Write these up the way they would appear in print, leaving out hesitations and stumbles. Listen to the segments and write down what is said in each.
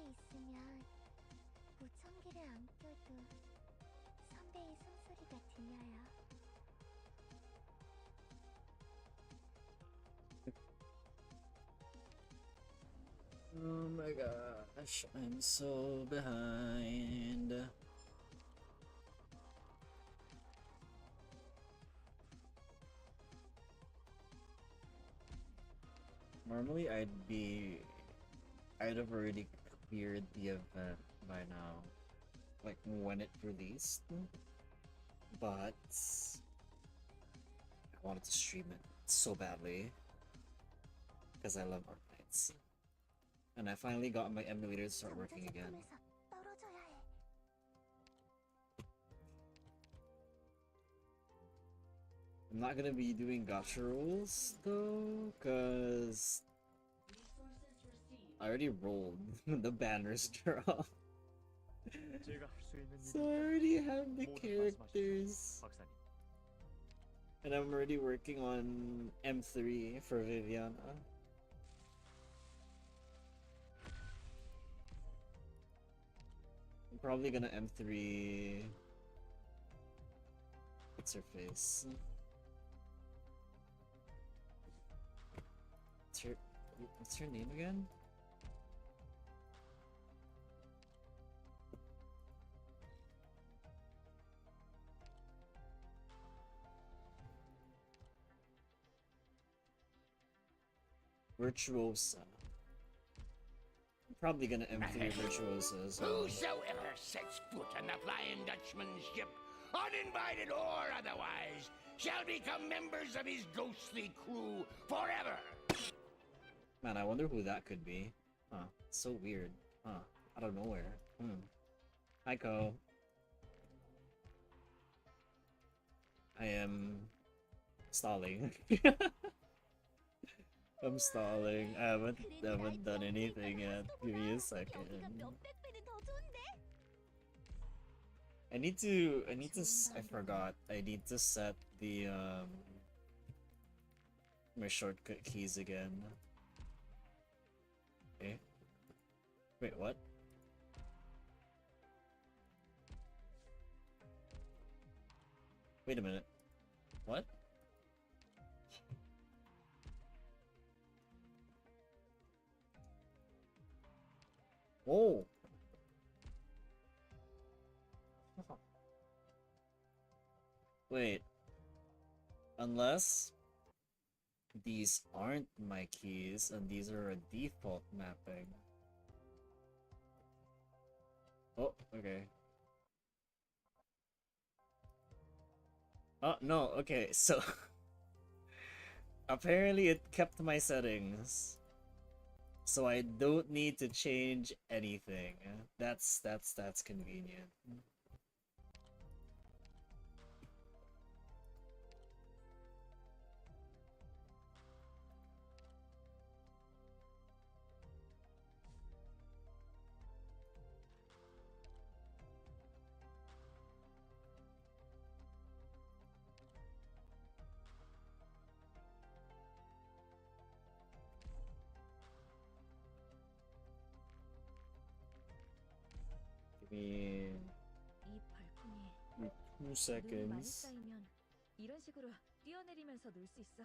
게 있으면 무청기를 안 껴도 선배의 숨소리가 들려요. Oh my gosh, I'm so behind. Normally I'd have already cleared the event by now, like when it released, but I wanted to stream it so badly because I love Arknights. And I finally got my emulator to start working again. I'm not gonna be doing gacha rolls though, cause I already rolled the banners draw. So I already have the characters. And I'm already working on M3 for Viviana. I'm probably gonna M3. What's her face? What's her name again? Virtuosa. I'm probably gonna M3 Virtuosa as well. Whosoever sets foot on the Flying Dutchman's ship, uninvited or otherwise, shall become members of his ghostly crew forever. Man, I wonder who that could be. Huh. So weird. Huh. Out of nowhere. Hi, Ko. I am stalling. I'm stalling. I haven't done anything yet. Give me a second. I forgot. I need to set the my shortcut keys again. Okay. Wait, what? Wait a minute. What? Oh! Wait. Unless these aren't my keys and these are a default mapping. Oh, okay. Oh, no, okay, so apparently it kept my settings. So I don't need to change anything. That's convenient. Give me 2 seconds. 이런 식으로 뛰어내리면서 놀 수 있어.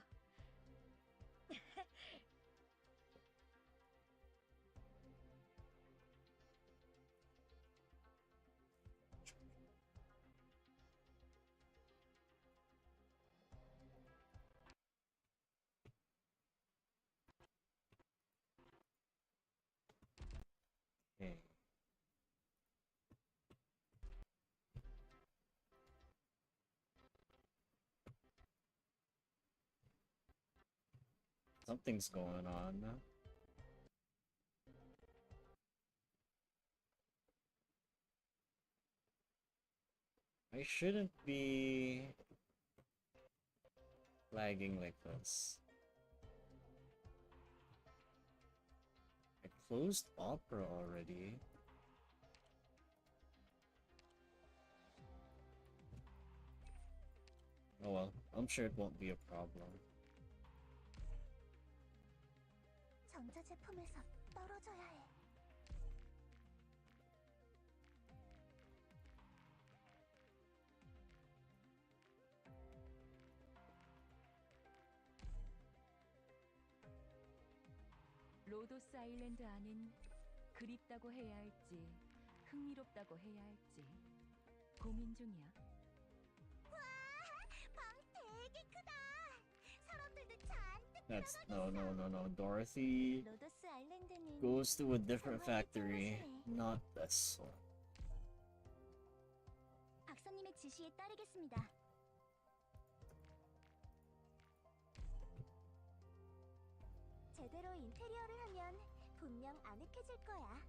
Okay. Something's going on. I shouldn't be lagging like this. I closed Opera already. Oh well, I'm sure it won't be a problem. 전자제품에서 떨어져야 해. 로도스 아일랜드 안은 그립다고 해야 할지 흥미롭다고 해야 할지 고민 중이야. 방 되게 크다. 사람들도 잔뜩 That's no. Dorothy 로더스 아일랜드는 goes to a different 정말 factory, 예쁜 곳이네. not this one. 박사님의 지시에 따르겠습니다. 제대로 인테리어를 하면 분명 아늑해질 거야.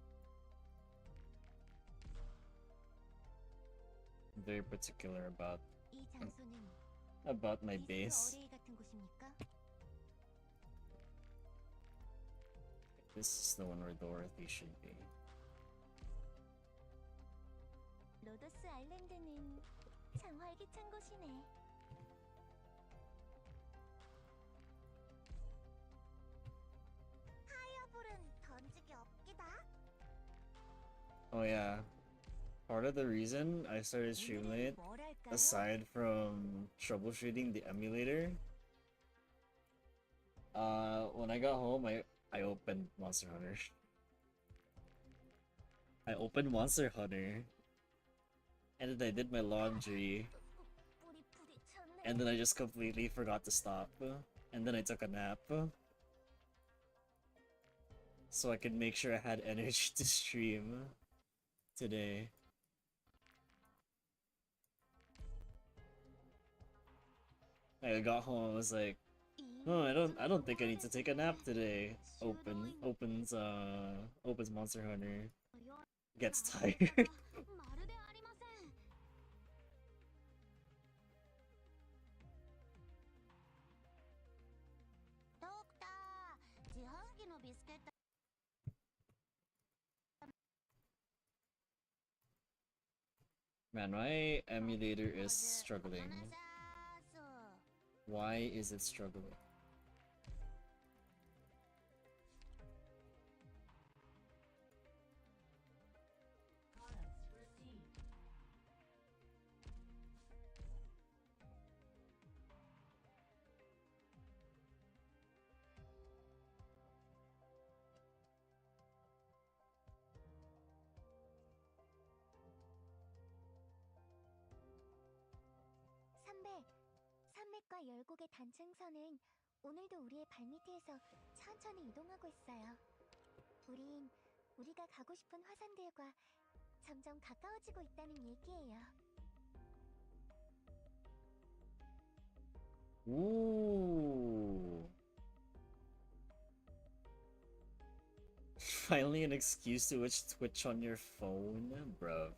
Very particular 이 장소는 about my 이슬 base. 어레이 같은 곳입니까? This is the one where Dorothy should be. 로더스 아일랜드는 참 활기찬 곳이네. 파이어볼은 던지기 없기다. Oh yeah. Part of the reason I started Streamlit, 뭐랄까요? aside from troubleshooting the emulator, when I got home, I opened Monster Hunter. I opened Monster Hunter, and then I did my laundry, 뿌리 부딪혔네. and then I just completely forgot to stop, and then I took a nap, so I could make sure I had energy to stream today. I got home, I was like, oh, I don't think I need to take a nap today. Opens Monster Hunter. Gets tired. Man, my emulator is struggling. Why is it struggling? 선배, 산맥과 열곡의 단층선은 오늘도 우리의 발밑에서 천천히 이동하고 있어요. 우린 우리가 가고 싶은 화산들과 점점 가까워지고 있다는 얘기예요. Ooh. Finally an excuse to watch Twitch on your phone, bro.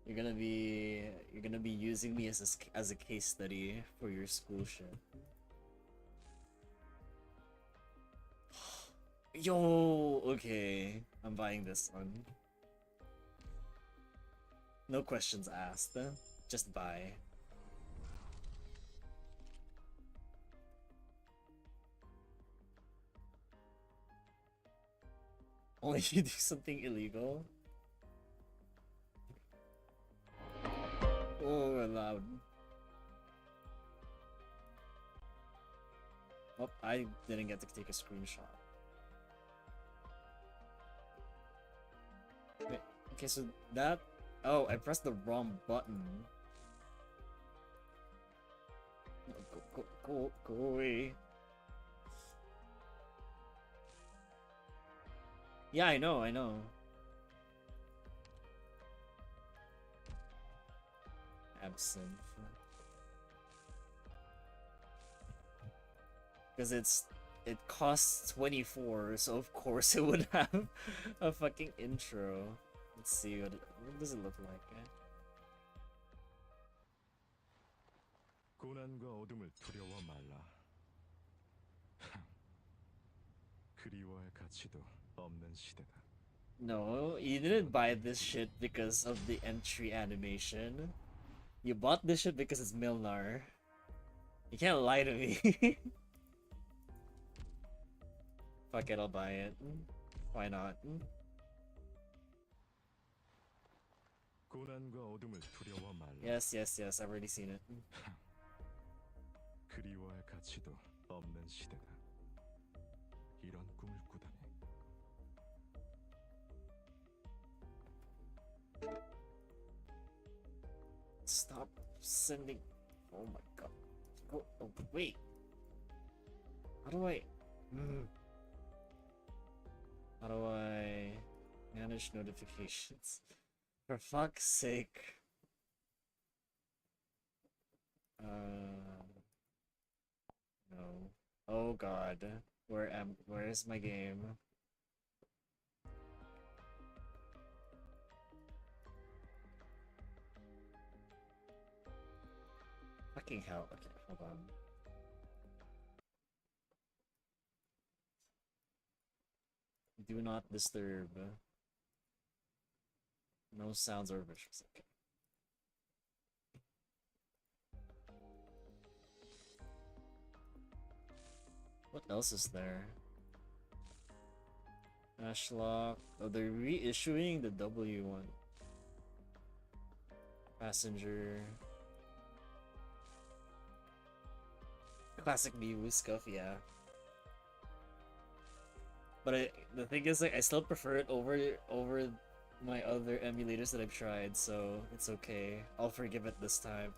You're gonna be using me as a case study for your school shit. Yo, okay, I'm buying this one. No questions asked, just buy. Only you do something illegal. Oh, loud. Oh, I didn't get to take a screenshot. Wait, okay, so that... Oh, I pressed the wrong button. No, go away. Yeah, I know. Absinthe. Because it costs 24, so of course it would have a fucking intro. Let's see what does it look like. 고난과 어둠을 두려워 말라. 그리워할 가치도 없는 시대다. No, you didn't buy this shit because of the entry animation. You bought this shit because it's Milnar. You can't lie to me. Fuck it, I'll buy it. Why not? 고난과 어둠을 두려워 말라. Yes, I've already seen it. 그리워할 가치도 없는 시대다. 이런 꿈을 꾸다니. Stop sending. Oh my god. Oh, wait. How do I? How do I manage notifications? For fuck's sake. No. Oh god. Where is my game? Fucking hell. Okay, hold on. Do not disturb. No sounds or visuals. Okay. What else is there? Ashlock. Oh, they're reissuing the W one. Passenger. Classic Miiwu scuff, yeah. But the thing is, like, I still prefer it over my other emulators that I've tried, so it's okay. I'll forgive it this time.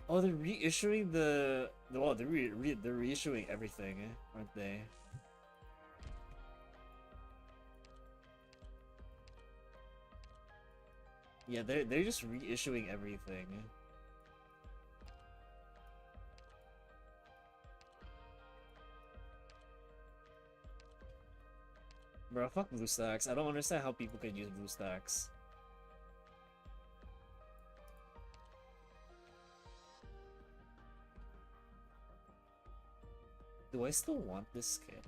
Oh, they're reissuing they're reissuing everything, aren't they? Yeah, they're just reissuing everything. Bro, fuck BlueStacks. I don't understand how people can use BlueStacks. Do I still want this skin?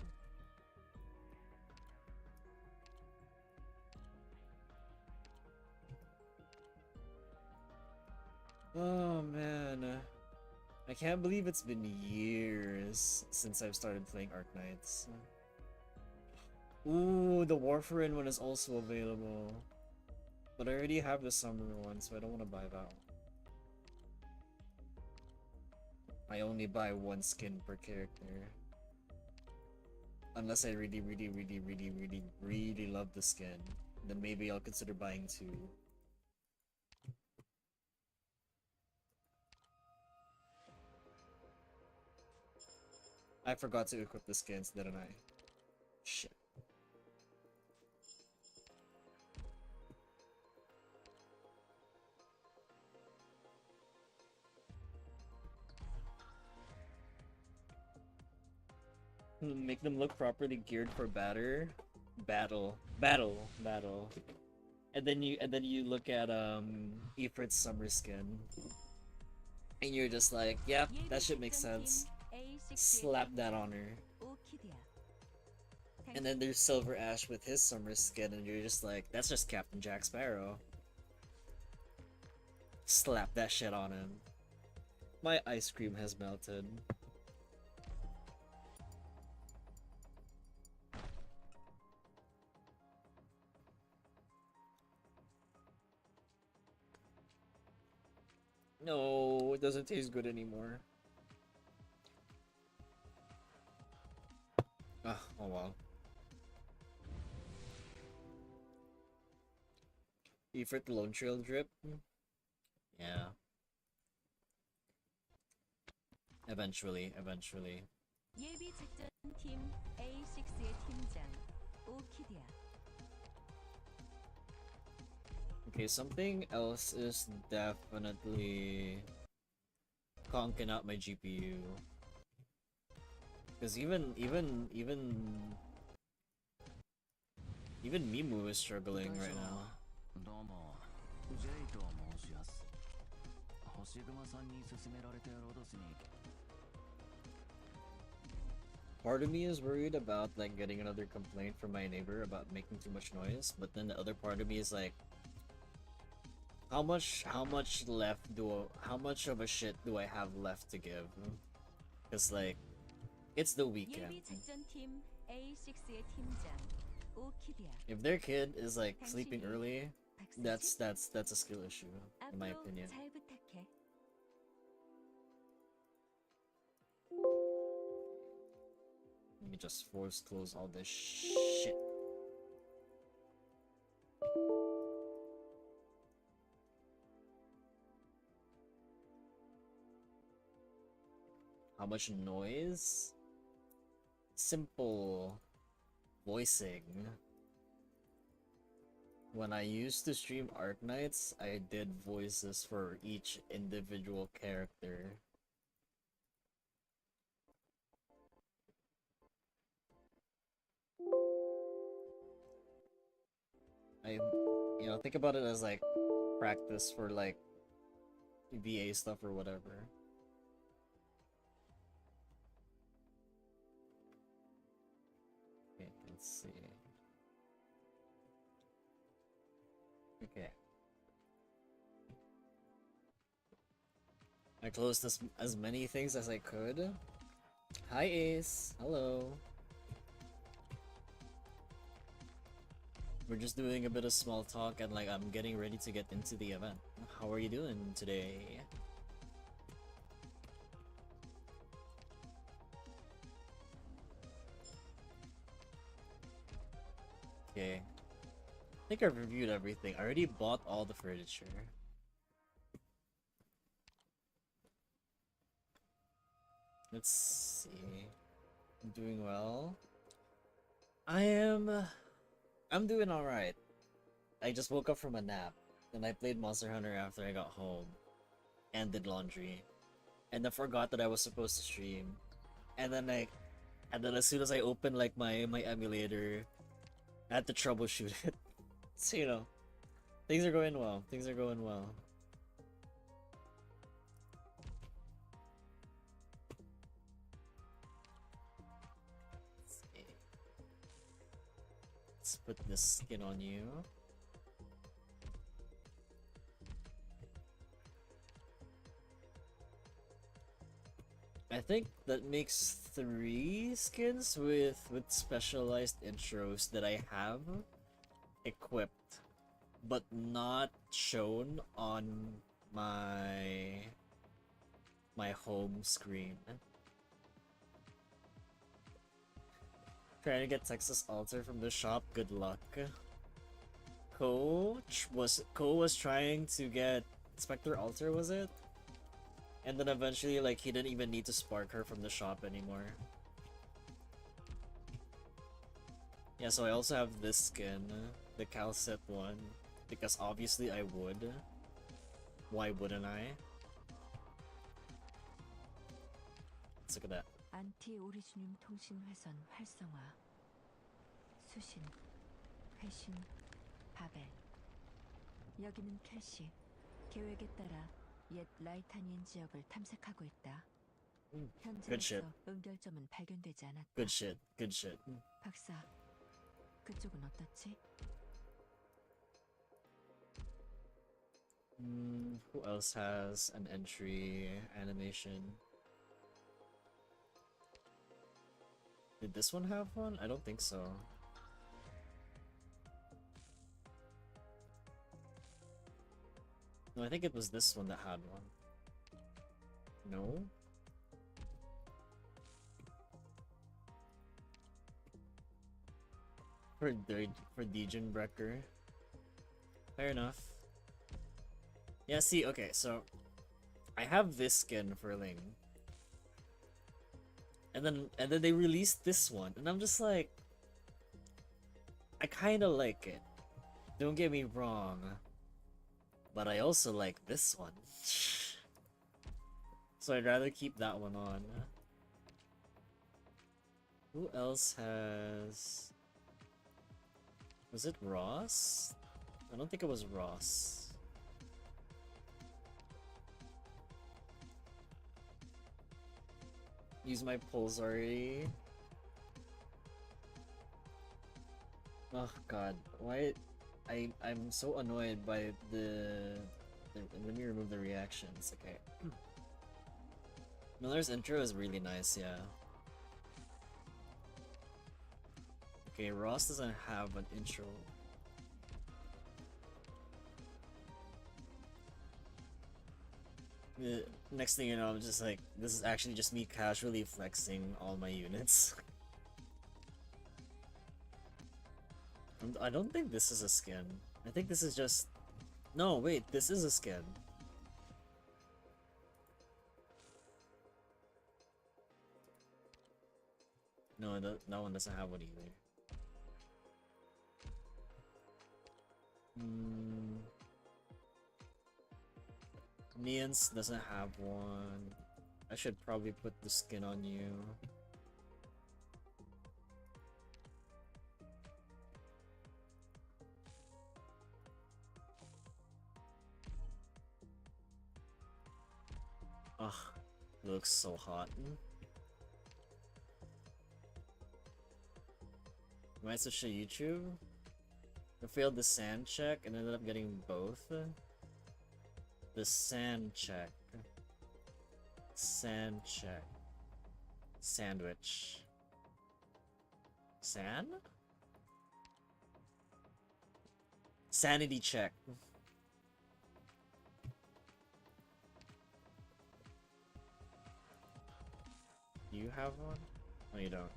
Oh man. I can't believe it's been years since I've started playing Arknights. Ooh, the Warfarin one is also available. But I already have the summer one, so I don't want to buy that one. I only buy one skin per character. Unless I really love the skin. Then maybe I'll consider buying two. I forgot to equip the skins, didn't I? Shit. Make them look properly geared for battle. And then you look at Ifrit's summer skin. And you're just like, yep, that shit makes sense. Slap that on her. And then there's Silver Ash with his summer skin, and you're just like, that's just Captain Jack Sparrow. Slap that shit on him. My ice cream has melted. No, it doesn't taste good anymore. Ah, oh well. Ifrit Lone Trail drip? Yeah. Eventually. 예비 작전팀 A6의 팀장 오키디아. Okay, something else is definitely conking out my GPU. Because even Mimu is struggling right now. Part of me is worried about like getting another complaint from my neighbor about making too much noise, but then the other part of me is like, how much of a shit do I have left to give? Because like, it's the weekend. 예비 작전팀 A6의 팀장 오키디아. If their kid is like sleeping 당신이 early, 박사지? that's a skill issue, in my 앞으로 opinion. 잘 부탁해. Let me just force close all this shit. how much noise? Simple voicing. When I used to stream Arknights, I did voices for each individual character. Think about it as like practice for like VA stuff or whatever. Okay, let's see. Okay. I closed as many things as I could. Hi Ace, hello. We're just doing a bit of small talk and like I'm getting ready to get into the event. How are you doing today? Okay. I think I've reviewed everything. I already bought all the furniture. Let's see. I'm doing well. I'm doing alright. I just woke up from a nap, and I played Monster Hunter after I got home, and did laundry, and I forgot that I was supposed to stream, and then as soon as I opened like my emulator, I had to troubleshoot it. So things are going well. Things are going well. Let's put this skin on you. I think that makes 3 skins with specialized intros that I have equipped, but not shown on my home screen. Trying to get Texas Altar from the shop, good luck. Ko was trying to get Spectre Altar, was it? And then eventually like he didn't even need to spark her from the shop anymore. Yeah, so I also have this skin, the Calcet one, because obviously I would. Why wouldn't I? Let's look at that. 안티 오리지늄 통신 회선 활성화. 수신, 회신, 바벨. 여기는 캐시. 계획에 따라 옛 라이타니엔 지역을 탐색하고 있다. Good shit. 현재로서 응결점은 발견되지 않았다. Good shit. Good shit. 박사, 그쪽은 어떻지? Who else has an entry animation? Did this one have one? I don't think so. No, I think it was this one that had one. No? For Degen Brecker. Fair enough. Yeah, see, okay, so I have this skin for Ling. And then they released this one, and I'm just like, I kinda like it. Don't get me wrong. But I also like this one. So I'd rather keep that one on. Who else has... Was it Ross? I don't think it was Ross. Use my pulse already. Oh god, why? I'm so annoyed by the let me remove the reactions. Okay. Miller's intro is really nice, yeah. Okay, Ross doesn't have an intro. The next thing you know, I'm just like, this is actually just me casually flexing all my units. I don't think this is a skin. I think this is just... No, wait, this is a skin. No, that one doesn't have one either. Neon's doesn't have one. I should probably put the skin on you. Ugh, looks so hot. Am I switch to YouTube? I failed the sand check and ended up getting both. The sand check. Sand check. Sandwich. Sand? Sanity check. Do you have one? No, you don't.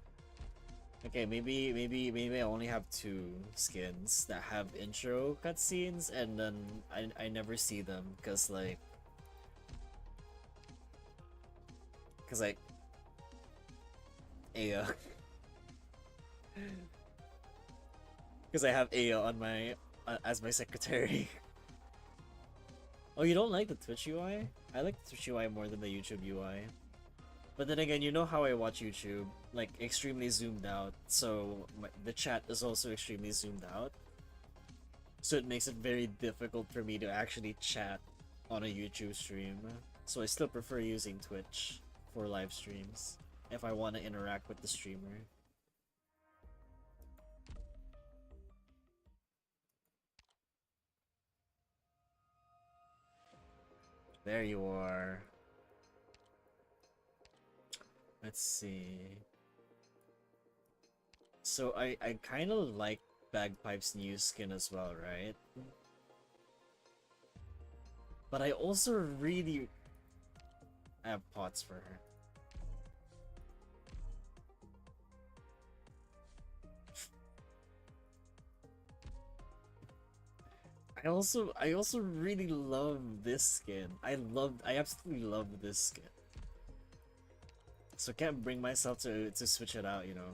Okay, maybe I only have 2 skins that have intro cutscenes, and then I never see them because like Aya. Because I have Aya on my as my secretary. Oh, you don't like the Twitch UI? I like the Twitch UI more than the YouTube UI. But then again, you know how I watch YouTube, like extremely zoomed out, so the chat is also extremely zoomed out. So it makes it very difficult for me to actually chat on a YouTube stream. So I still prefer using Twitch for live streams if I want to interact with the streamer. There you are. Let's see. So I kind of like Bagpipe's new skin as well, right? But I also really have pots for her. I also really love this skin. I absolutely love this skin. So I can't bring myself to switch it out, you know.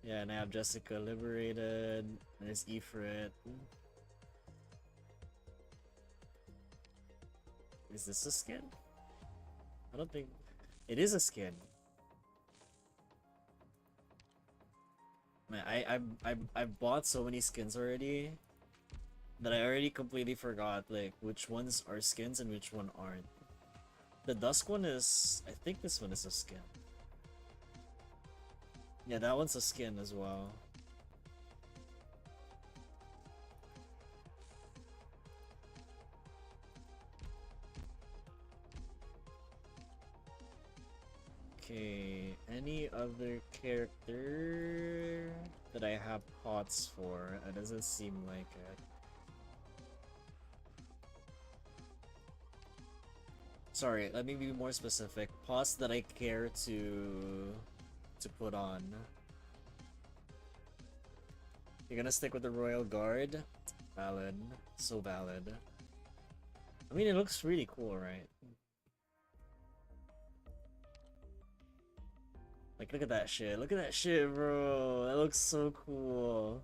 Yeah, and I have Jessica Liberated, and there's Ifrit. Is this a skin? I don't think it is a skin. Man, I bought so many skins already that I already completely forgot like which ones are skins and which one aren't. The Dusk one is, I think this one is a skin. Yeah, that one's a skin as well. Okay, any other character that I have pots for? It doesn't seem like it. Sorry, let me be more specific. Pots that I care to put on. You're gonna stick with the Royal Guard? Valid. So valid. I mean, it looks really cool, right? Like, look at that shit. Look at that shit, bro. That looks so cool.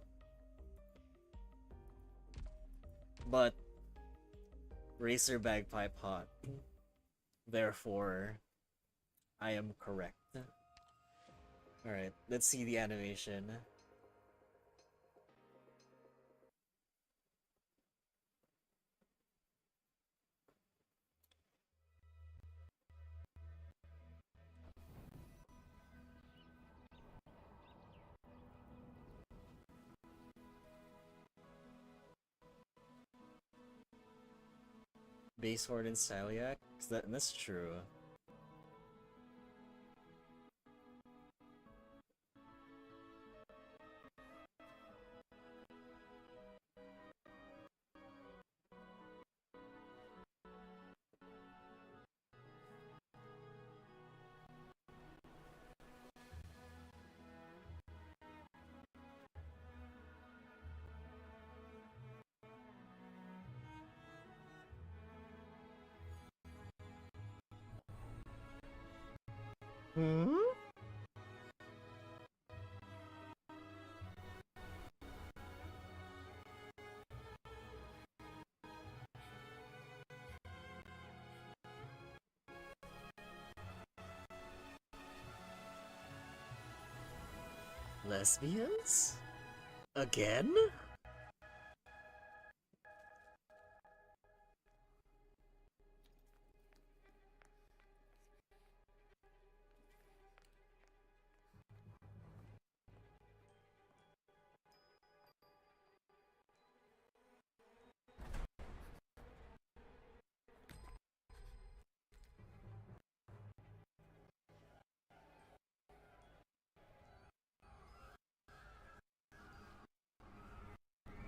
But Racer Bagpipe hot. Therefore, I am correct. Alright, let's see the animation. Base Horde and Celiac? That's true. Hmm? Lesbians? Again?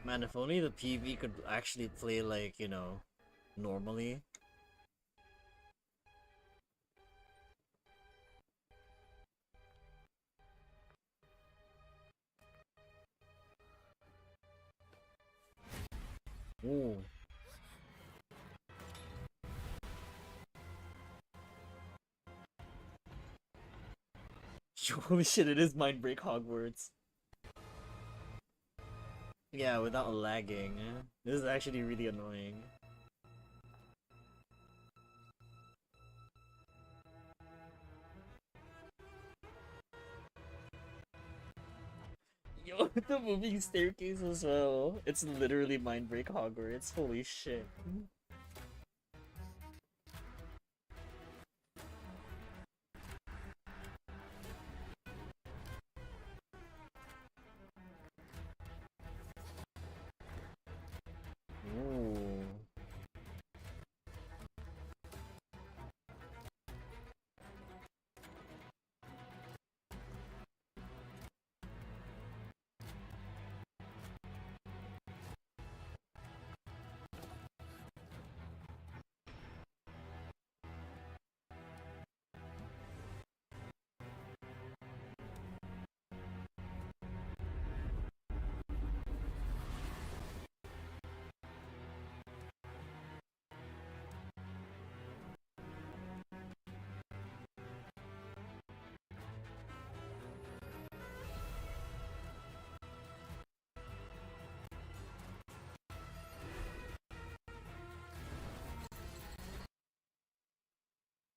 Man, if only the PV could actually play like, you know, normally. Ooh. Holy shit, it is Mind Break Hogwarts. Yeah, without lagging. This is actually really annoying. Yo, the moving staircase as well. It's literally Mind Break Hogwarts. Holy shit. Ooh.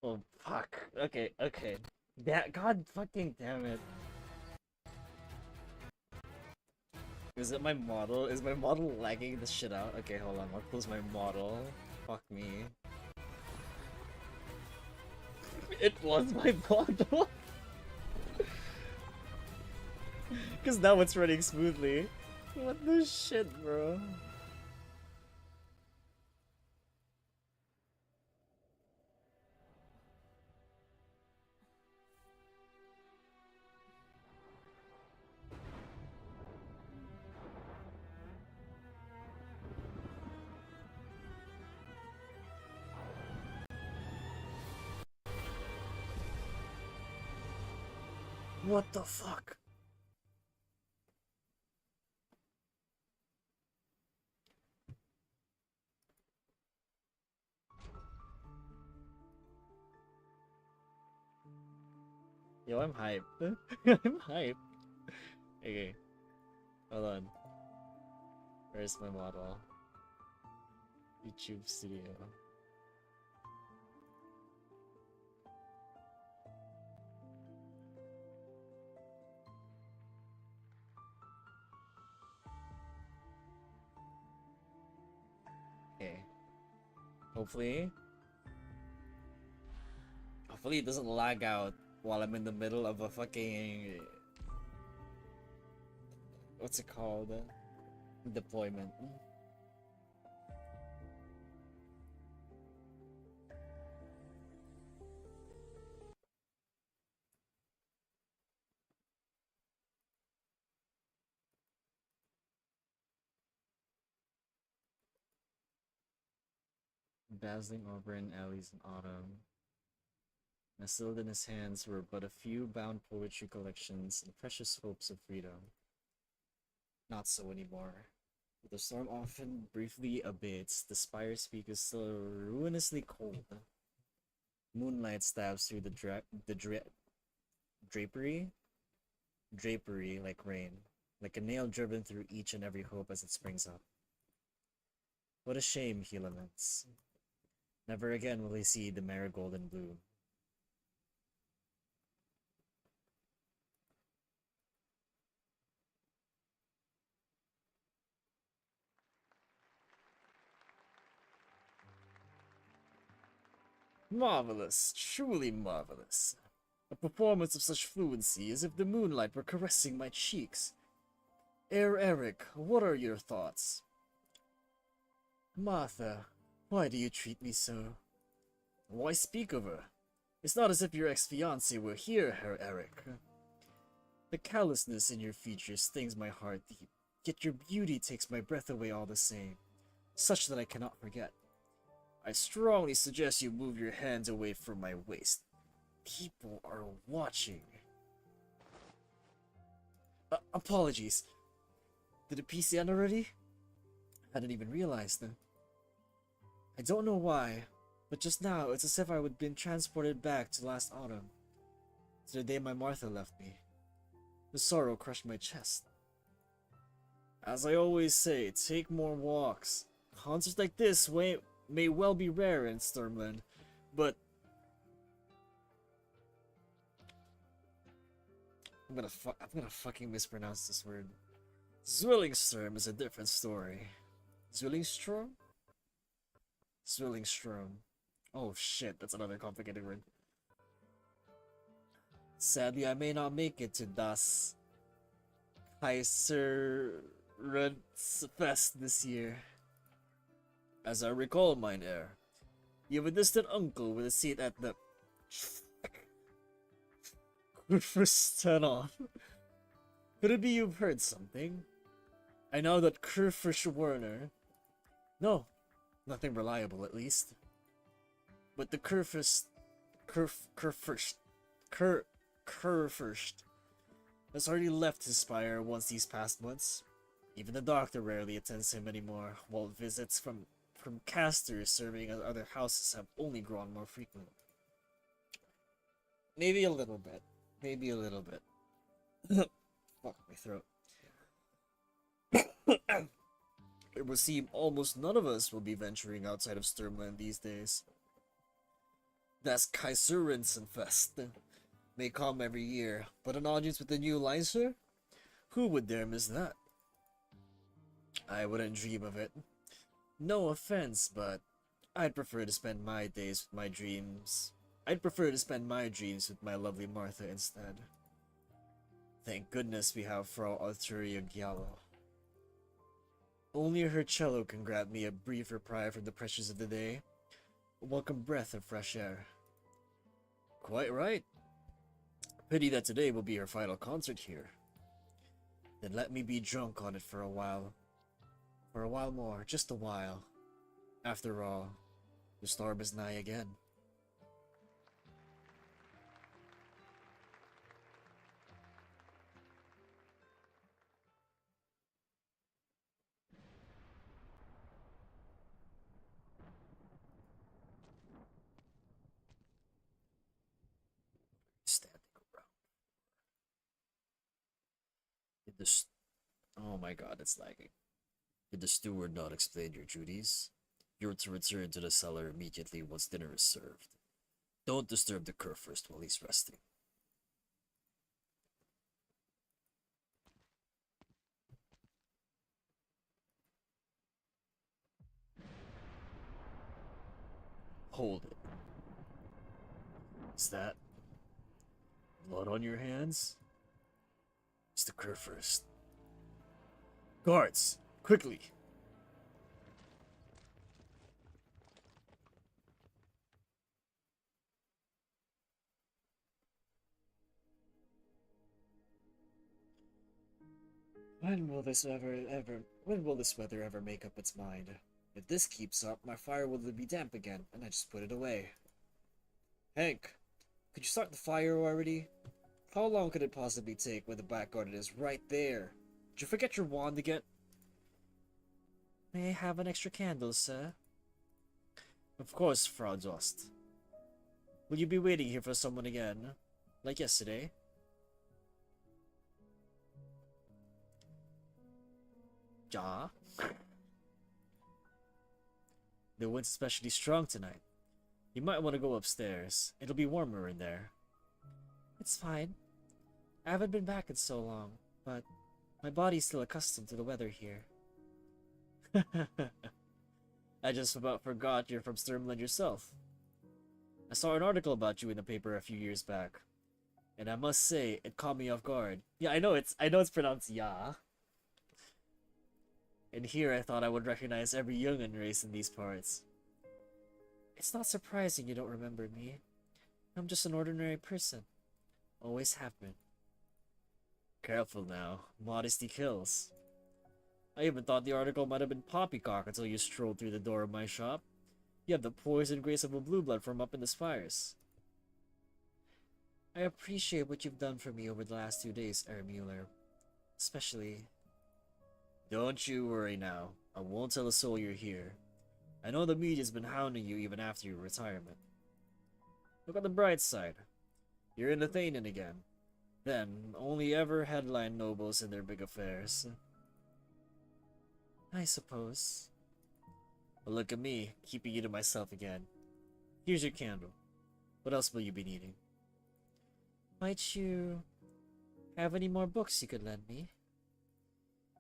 Oh fuck. Okay, okay. That god fucking damn it. Is it my model? Is my model lagging this shit out? Okay, hold on. I'll close my model. Fuck me. It was my model. Cause now it's running smoothly. What the shit, bro? What the fuck? Yo, I'm hyped. I'm hyped. Okay, hold on. Where's my model? YouTube Studio. Okay. Hopefully it doesn't lag out while I'm in the middle of a fucking... What's it called? Deployment. Dazzling auburn alleys in autumn. Nestled in his hands were but a few bound poetry collections and precious hopes of freedom. Not so anymore. The storm often briefly abates, the spire's peak is still ruinously cold. Moonlight stabs through the drapery? Drapery like rain, like a nail driven through each and every hope as it springs up. What a shame, he laments. Never again will he see the marigold in bloom. Marvelous, truly marvelous. A performance of such fluency as if the moonlight were caressing my cheeks. Eric, what are your thoughts? Martha, why do you treat me so? Why speak of her? It's not as if your ex-fiancé were here, Herr Eric. The callousness in your features stings my heart deep, yet your beauty takes my breath away all the same, such that I cannot forget. I strongly suggest you move your hands away from my waist. People are watching. Apologies. Did it PC end already? I didn't even realize that. I don't know why, but just now it's as if I would been transported back to last autumn, to the day my Martha left me. The sorrow crushed my chest. As I always say, take more walks. Concerts like this may well be rare in Sturmland, but I'm gonna fucking mispronounce this word. Zwillingstrom is a different story. Zwillingstrom? Zwillingstrom. Oh shit, that's another complicated word. Sadly, I may not make it to Das Kaiserfest this year. As I recall, mein Herr, you have a distant uncle with a seat at the Kurfürstenhof. Could it be you've heard something? I know that Kurfürst Werner. No, nothing reliable at least. But the Kurfürst has already left his spire once these past months. Even the doctor rarely attends him anymore, while visits from casters serving at other houses have only grown more frequent. Maybe a little bit. Maybe a little bit. Fuck my throat. It would seem almost none of us will be venturing outside of Sturmland these days. Das Kaiserensenfest may come every year, but an audience with the new Leinster? Who would dare miss that? I wouldn't dream of it. No offense, but I'd prefer to spend my days with my dreams. I'd prefer to spend my dreams with my lovely Martha instead. Thank goodness we have Frau Arturia Giallo. Only her cello can grant me a brief reprieve from the pressures of the day. A welcome breath of fresh air. Quite right. Pity that today will be her final concert here. Then let me be drunk on it for a while. For a while more, just a while. After all, the storm is nigh again. Standing around. Oh my god, it's lagging. Did the steward not explain your duties? You're to return to the cellar immediately once dinner is served. Don't disturb the Kurfürst while he's resting. Hold it. Is that blood on your hands? It's the Kurfürst. Guards, quickly! When will this weather ever make up its mind? If this keeps up, my fire will be damp again, and I just put it away. Hank, could you start the fire already? How long could it possibly take when the back garden is right there? Did you forget your wand again? May I have an extra candle, sir? Of course, Frau Dost. Will you be waiting here for someone again? Like yesterday? Ja? The wind's especially strong tonight. You might want to go upstairs. It'll be warmer in there. It's fine. I haven't been back in so long, but my body's still accustomed to the weather here. I just about forgot you're from Sturmland yourself. I saw an article about you in the paper a few years back, and I must say it caught me off guard. Yeah, I know it's pronounced ya. And here I thought I would recognize every Jungian race in these parts. It's not surprising you don't remember me. I'm just an ordinary person. Always have been. Careful now. Modesty kills. I even thought the article might have been poppycock until you strolled through the door of my shop. You have the poise and grace of a blue blood from up in the spires. I appreciate what you've done for me over the last 2 days, Herr Mueller. Especially... Don't you worry now. I won't tell a soul you're here. I know the media's been hounding you even after your retirement. Look on the bright side. You're in Athenian again. Then, only ever headline nobles in their big affairs. I suppose. But look at me, keeping you to myself again. Here's your candle. What else will you be needing? Might you have any more books you could lend me?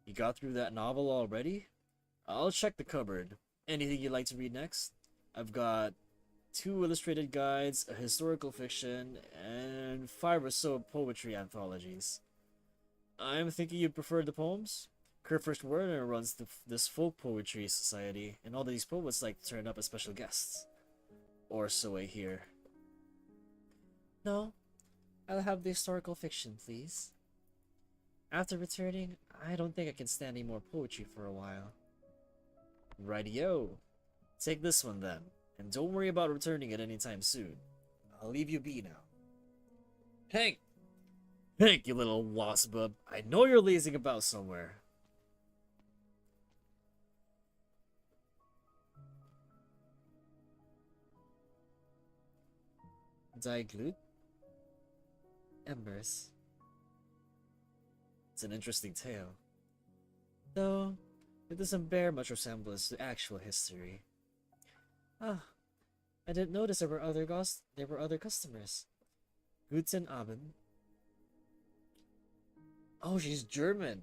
You got through that novel already? I'll check the cupboard. Anything you'd like to read next? I've got 2 illustrated guides, a historical fiction, and 5 or so poetry anthologies. I'm thinking you'd prefer the poems? Kurfürst Werner runs this folk poetry society, and all these poets like to turn up as special guests. Or so I hear. No, I'll have the historical fiction, please. After returning, I don't think I can stand any more poetry for a while. Rightio. Take this one then, and don't worry about returning it anytime soon. I'll leave you be now. Hank! Hank, you little wasp bub. I know you're lazing about somewhere. Die Glut? Embers. It's an interesting tale. Though, it doesn't bear much resemblance to actual history. Ah, I didn't notice there were other customers. Guten Abend. Oh, she's German.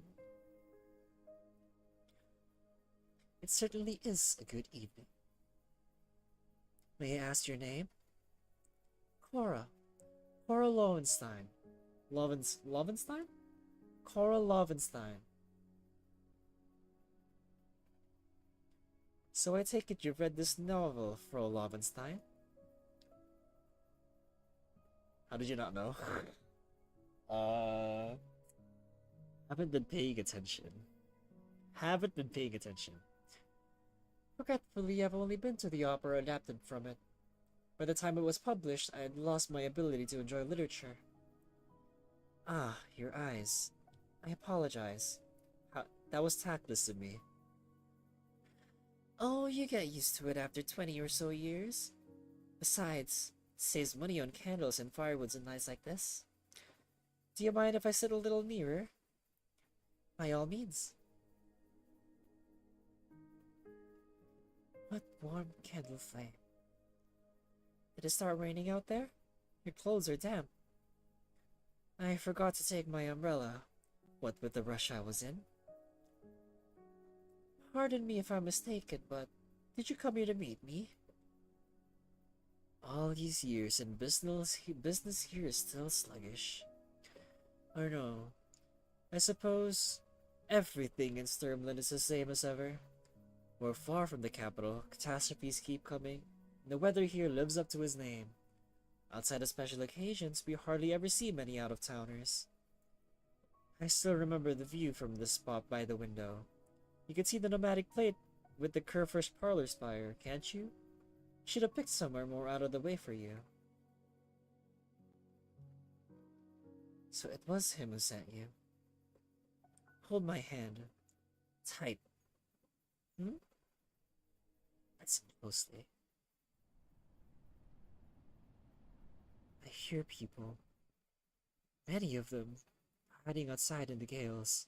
It certainly is a good evening. May I ask your name? Cora. Cora Lowenstein. Lowenstein? Cora Lowenstein. So I take it you've read this novel, Frau Lowenstein? How did you not know? Haven't been paying attention. Regretfully, I've only been to the opera adapted from it. By the time it was published, I had lost my ability to enjoy literature. Ah, your eyes. I apologize. That was tactless of me. Oh, you get used to it after 20 or so years. Besides, it saves money on candles and firewoods and nights like this. Do you mind if I sit a little nearer? By all means. What warm candle flame. Did it start raining out there? Your clothes are damp. I forgot to take my umbrella, what with the rush I was in. Pardon me if I'm mistaken, but did you come here to meet me? All these years and business here is still sluggish. Or no, I suppose everything in Sturmland is the same as ever. We're far from the capital, catastrophes keep coming, and the weather here lives up to his name. Outside of special occasions, we hardly ever see many out-of-towners. I still remember the view from this spot by the window. You can see the nomadic plate with the Kurfürst parlor spire, can't you? Should have picked somewhere more out of the way for you. So it was him who sent you. Hold my hand. Tight. Listen closely. I hear people. Many of them hiding outside in the gales.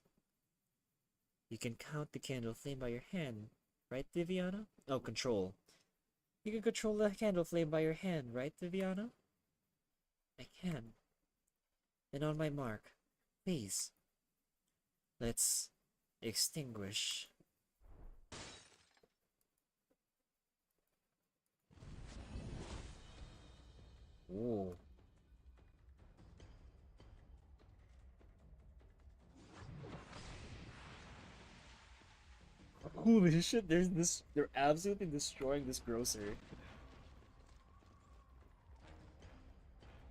You can count the candle flame by your hand, right, Viviana? Oh, control. You can control the candle flame by your hand, right, Viviana? I can. Then on my mark, please. Let's extinguish. Ooh. Holy shit, there's this. They're absolutely destroying this grocery.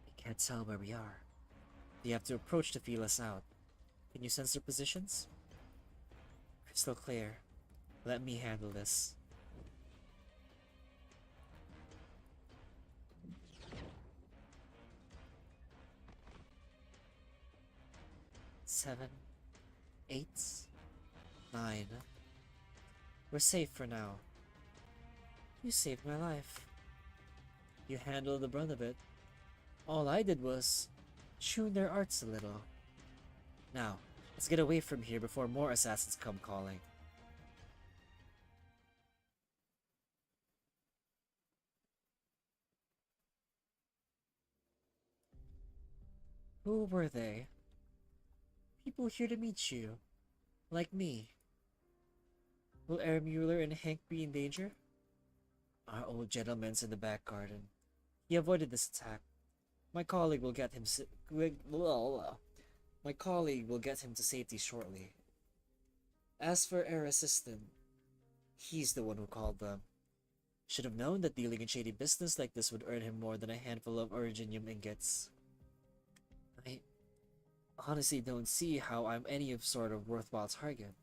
I can't tell where we are. You have to approach to feel us out. Can you sense their positions? Crystal clear. Let me handle this. Seven, 8, 9. We're safe for now. You saved my life. You handled the brunt of it. All I did was tune their arts a little. Now, let's get away from here before more assassins come calling. Who were they? People here to meet you. Like me. Will Herr Mueller and Hank be in danger? Our old gentleman's in the back garden. He avoided this attack. My colleague will get him to safety shortly. As for our assistant, he's the one who called them. Should have known that dealing in shady business like this would earn him more than a handful of originium ingots. I honestly don't see how I'm any of sort of worthwhile target.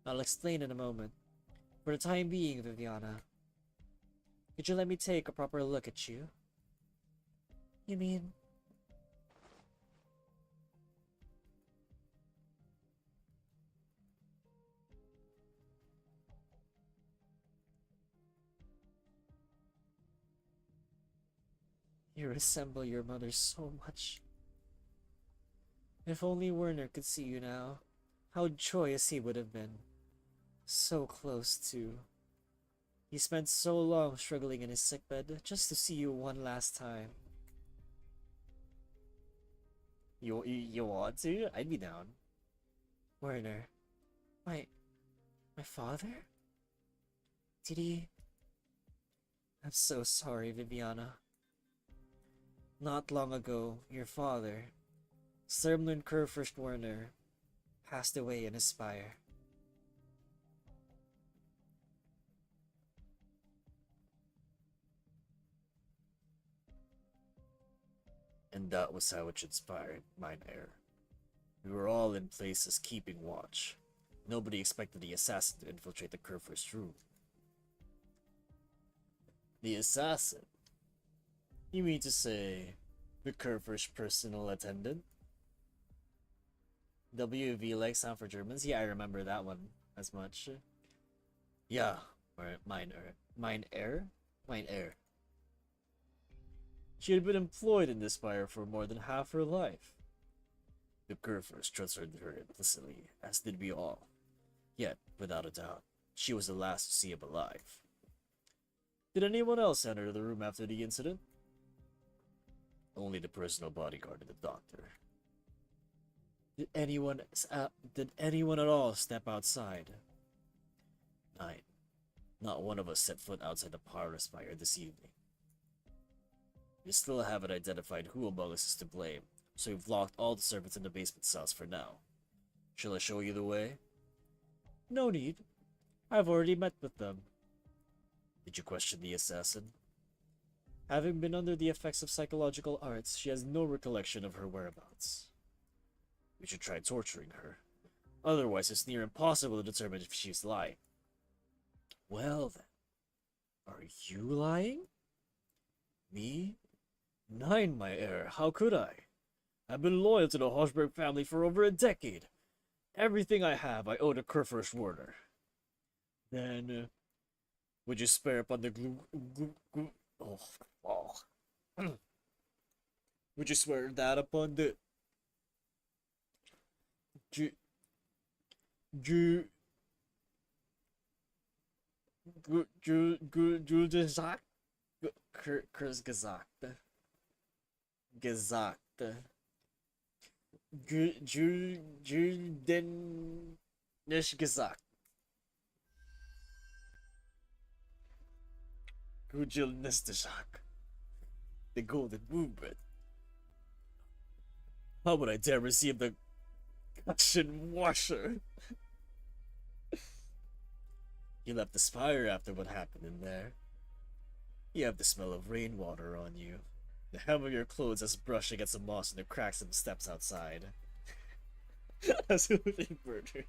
I'll explain in a moment. For the time being, Viviana, could you let me take a proper look at you? You mean... You resemble your mother so much. If only Werner could see you now, how joyous he would have been. So close to... He spent so long struggling in his sickbed just to see you one last time. You want to? I'd be down. Werner. My father? Did he... I'm so sorry, Viviana. Not long ago, your father, Sermlin Kurfürst Werner, passed away in his fire. And that was how it transpired, mine heir. We were all in places keeping watch. Nobody expected the assassin to infiltrate the Kurfürst's room. The assassin? You mean to say the Kurfürst's personal attendant? WV like sound for Germans? Yeah, I remember that one as much. Yeah, or mine heir. She had been employed in this fire for more than half her life. The Kurfürst trusted her implicitly, as did we all. Yet, without a doubt, she was the last to see him alive. Did anyone else enter the room after the incident? Only the personal bodyguard and the doctor. Did anyone at all step outside? 9. Not one of us set foot outside the Paris fire this evening. We still haven't identified who among us is to blame, so we've locked all the servants in the basement cells for now. Shall I show you the way? No need. I've already met with them. Did you question the assassin? Having been under the effects of psychological arts, she has no recollection of her whereabouts. We should try torturing her. Otherwise, it's near impossible to determine if she's lying. Well then, are you lying? Me? 9, my heir, how could I? I've been loyal to the Hochberg family for over a decade. Everything I have, I owe to Kurfürst Werner. Then, would you swear upon the would you swear that upon the Gesagt. Denn nicht gesagt. Gujil Nistishak. The golden movement. How would I dare receive the action washer? You left the spire after what happened in there. You have the smell of rainwater on you. The hem of your clothes has brushed against the moss in the cracks of the steps outside. As if they murdered.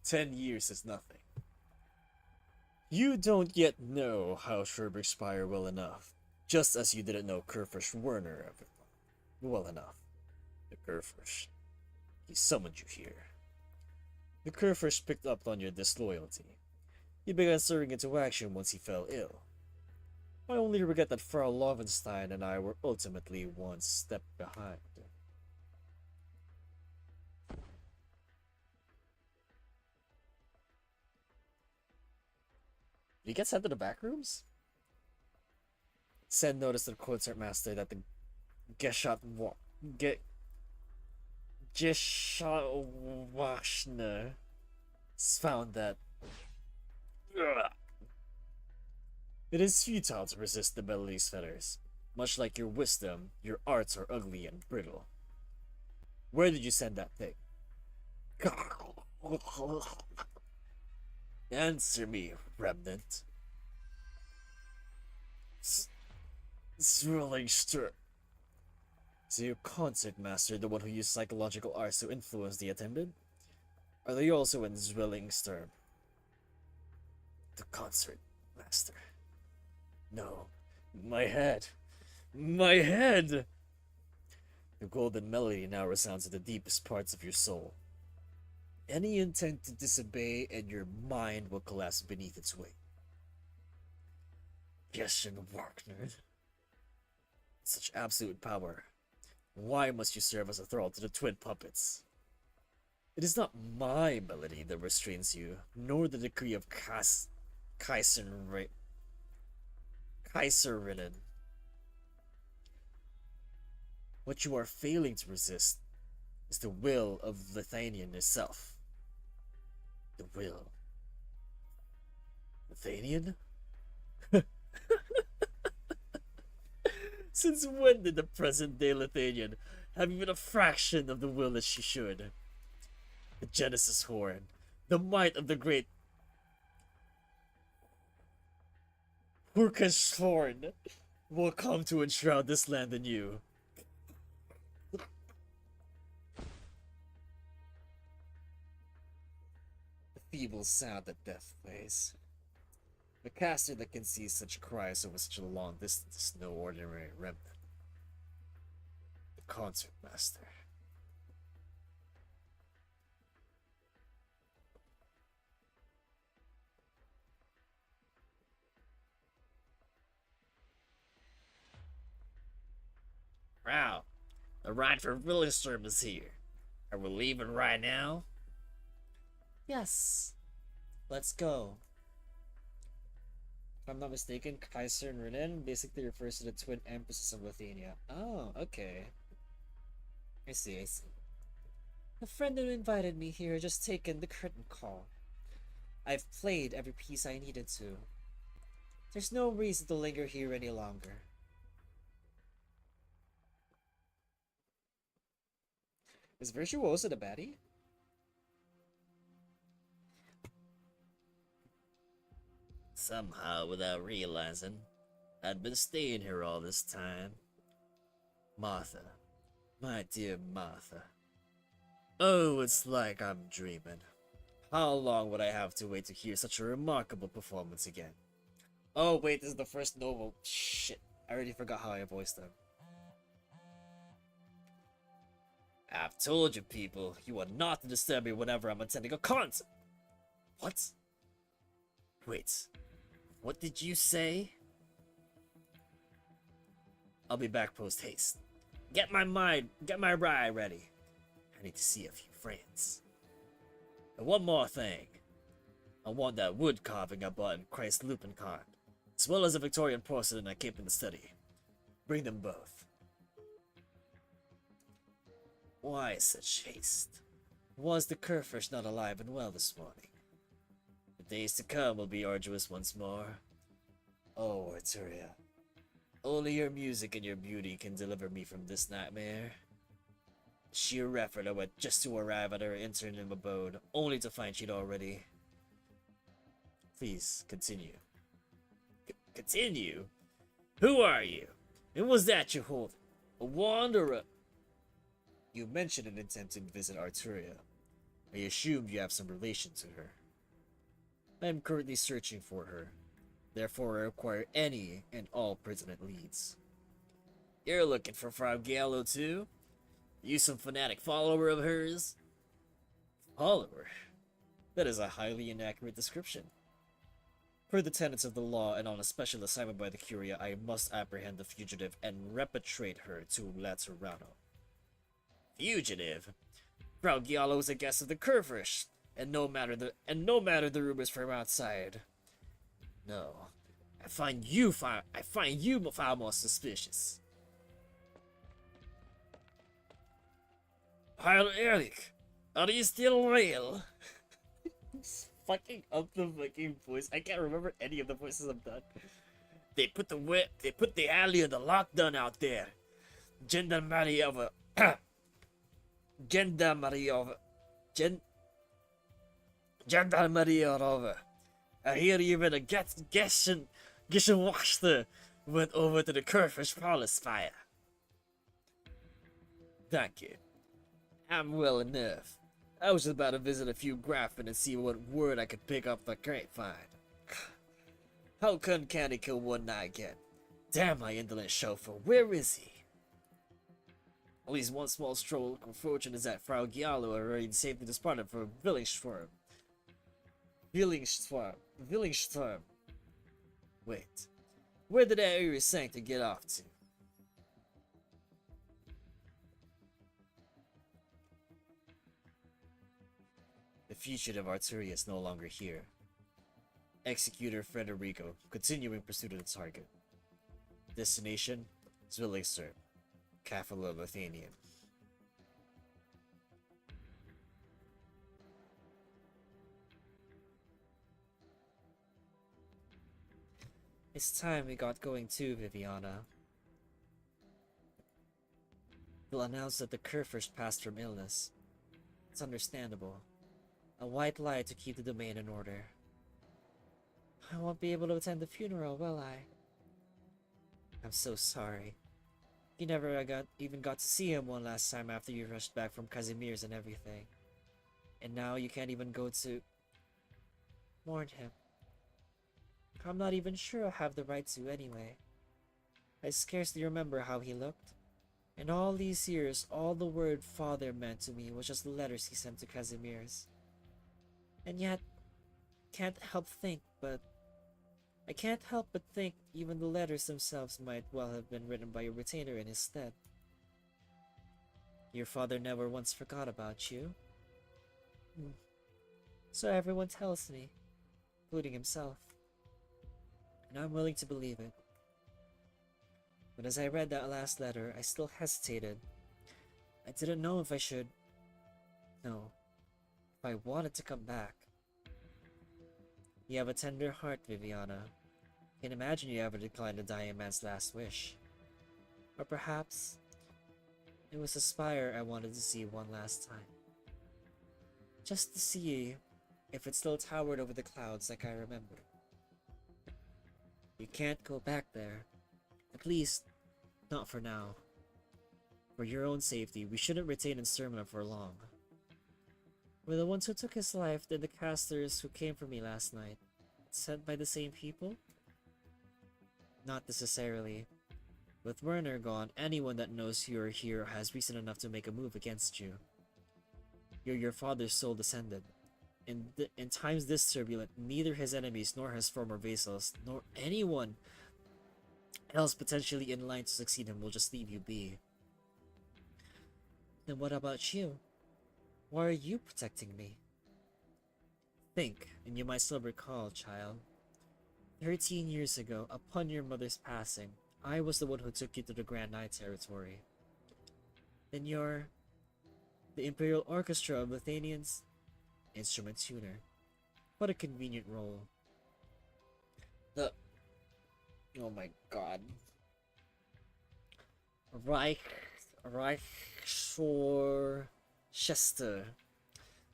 10 years is nothing. You don't yet know how Sherbrooke Spire well enough, just as you didn't know Kerfish Werner well enough. The Kerfish. He summoned you here. The Kerfish picked up on your disloyalty. He began stirring into action once he fell ill. I only regret that Frau Lovenstein and I were ultimately one step behind. Did he get sent to the back rooms? Sen noticed the concertmaster that the Geshatwashner found that it is futile to resist the melody's fetters. Much like your wisdom, your arts are ugly and brittle. Where did you send that thing? Answer me, remnant. Zwillingster. Is your concert master the one who used psychological arts to influence the attendant? Are they also in Zwillingster? The concert master. No. My head. My head! The golden melody now resounds in the deepest parts of your soul. Any intent to disobey and your mind will collapse beneath its weight. Geshen Wagner. Such absolute power. Why must you serve as a thrall to the twin puppets? It is not my melody that restrains you, nor the decree of Kaiserrinnen. What you are failing to resist is the will of Lithanian itself. The will. Lithanian? Since when did the present-day Lithanian have even a fraction of the will that she should? The Genesis Horn, the might of the great Hurkash Horn, will come to enshroud this land anew. The feeble sound that death plays. The caster that can see such cries over such a long distance is no ordinary remnant. The concert master. Wow, the ride for Willingstorm is here. Are we leaving right now? Yes. Let's go. If I'm not mistaken, Kaiser and Renan basically refers to the twin empresses of Lithuania. Oh, okay. I see. The friend who invited me here just taken the curtain call. I've played every piece I needed to. There's no reason to linger here any longer. Is Virtuoso the baddie? Somehow, without realizing, I'd been staying here all this time. Martha. My dear Martha. Oh, it's like I'm dreaming. How long would I have to wait to hear such a remarkable performance again? Oh, wait, this is the first novel. Shit, I already forgot how I voiced them. I've told you people, you are not to disturb me whenever I'm attending a concert. What? Wait, what did you say? I'll be back post haste. Get my ride ready. I need to see a few friends. And one more thing. I want that wood carving I bought in Christ Lupencon, as well as a Victorian porcelain I keep in the study. Bring them both. Why such haste? Was the Kerfish not alive and well this morning? The days to come will be arduous once more. Oh, Arturia, Only your music and your beauty can deliver me from this nightmare. Sheer effort I went just to arrive at her interim abode, only to find she'd already... Please, continue. Continue? Who are you? And was that you hold? A wanderer? You mentioned an intent to visit Arturia. I assumed you have some relation to her. I am currently searching for her. Therefore, I require any and all pertinent leads. You're looking for Frau Gallo too? You some fanatic follower of hers? Follower? That is a highly inaccurate description. Per the tenets of the law and on a special assignment by the Curia, I must apprehend the fugitive and repatriate her to Laterano. Fugitive? Frau Giallo is a guest of the Kurfish, and no matter the rumors from outside. No, I find you far more suspicious. Heil Ehrlich, are you still real? Fucking up the fucking voice. I can't remember any of the voices I've done. They put the alley of the lockdown out there. Gendarmerie over. Gendarmerie over. I hear even a Gessenwachter went over to the Kurfish Palace fire. Thank you. I'm well enough. I was just about to visit a few Graffen and see what word I could pick up the grapevine. How can he kill one night again? Damn my indolent chauffeur, where is he? At least one small stroke of fortune is that Frau Giallo already safely departed for Willingstrom. Wait, where did that Irish sanctor get off to? The fugitive Arturia is no longer here. Executor Federico, continuing pursuit of the target. Destination, Zwillingster, capital of Lithuania. It's time we got going too, Viviana. They'll announce that the Kurfish passed from illness. It's understandable. A white lie to keep the domain in order. I won't be able to attend the funeral, will I? I'm so sorry. You never even got to see him one last time after you rushed back from Casimir's and everything. And now you can't even go to mourn him. I'm not even sure I have the right to anyway. I scarcely remember how he looked. In all these years, all the word father meant to me was just the letters he sent to Casimir's. And yet, I can't help but think even the letters themselves might well have been written by a retainer in his stead. Your father never once forgot about you. So everyone tells me, including himself. And I'm willing to believe it. But as I read that last letter, I still hesitated. I didn't know if I should... No. If I wanted to come back. You have a tender heart, Viviana. I can imagine you ever declined a dying man's last wish. Or perhaps it was a spire I wanted to see one last time. Just to see if it still towered over the clouds like I remember. You can't go back there. At least, not for now. For your own safety, we shouldn't retain Instermina for long. Were the ones who took his life the casters who came for me last night sent by the same people? Not necessarily. With Werner gone, anyone that knows you are here has reason enough to make a move against you. You're your father's sole descendant. In times this turbulent, neither his enemies nor his former vassals, nor anyone else potentially in line to succeed him will just leave you be. Then what about you? Why are you protecting me? Think, and you might still recall, child. 13 years ago, upon your mother's passing, I was the one who took you to the Grand Knight territory. Then you're the Imperial Orchestra of Lithuanians instrument tuner. What a convenient role. Oh my god. Reich, Reichsworcester.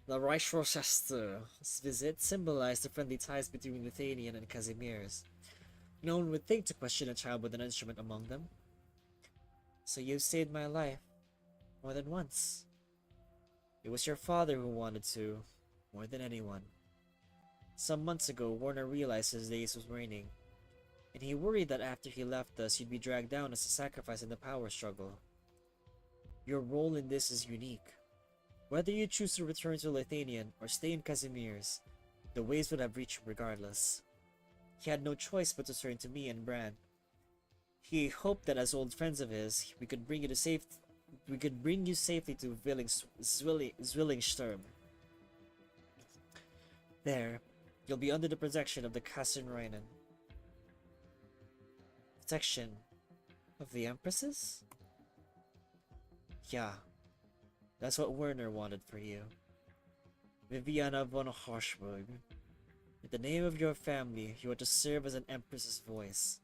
The Reichsworcester's visit symbolized the friendly ties between Lithuanian and Casimir's. No one would think to question a child with an instrument among them. So you've saved my life more than once. It was your father who wanted to, more than anyone. Some months ago, Warner realized his days was waning, and he worried that after he left us, he'd be dragged down as a sacrifice in the power struggle. Your role in this is unique. Whether you choose to return to Lithuanian or stay in Casimir's, the waves would have reached you regardless. He had no choice but to turn to me and Bran. He hoped that as old friends of his, we could bring you safely to Zwillingstern. There, you'll be under the protection of the Kassenreinen. Protection of the Empresses? Yeah, that's what Werner wanted for you. Viviana von Hochburg. In the name of your family, you are to serve as an Empress's voice.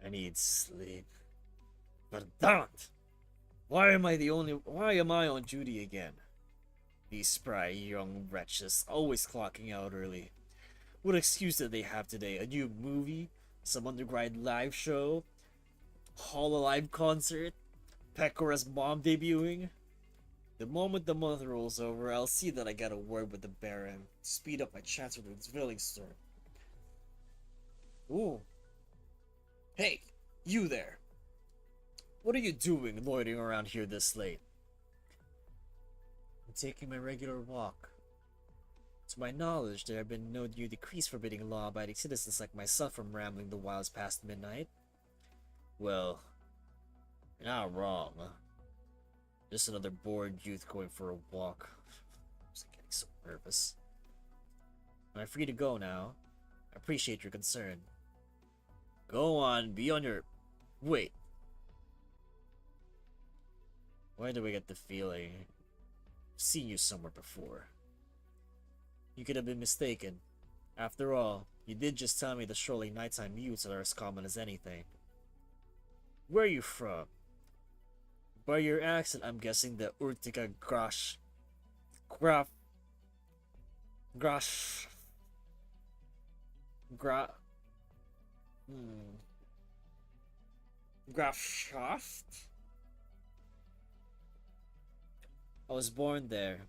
I need sleep. But damn it! Why am I on duty again? These spry young wretches, always clocking out early. What excuse did they have today? A new movie? Some underground live show? Hololive concert? Pecora's mom debuting? The moment the month rolls over, I'll see that I get a word with the Baron to speed up my chance with Zwillingstern. Ooh. Hey, you there! What are you doing loitering around here this late? I'm taking my regular walk. To my knowledge, there have been no new decrees forbidding law-abiding citizens like myself from rambling the wilds past midnight. Well, you're not wrong. Just another bored youth going for a walk. I'm getting so nervous. I'm free to go now. I appreciate your concern. Go on, be on your... Wait. Why do I get the feeling I've seen you somewhere before? You could have been mistaken. After all, you did just tell me the strolling nighttime mutes are as common as anything. Where are you from? By your accent, I'm guessing the Urtica Grafschaft. I was born there.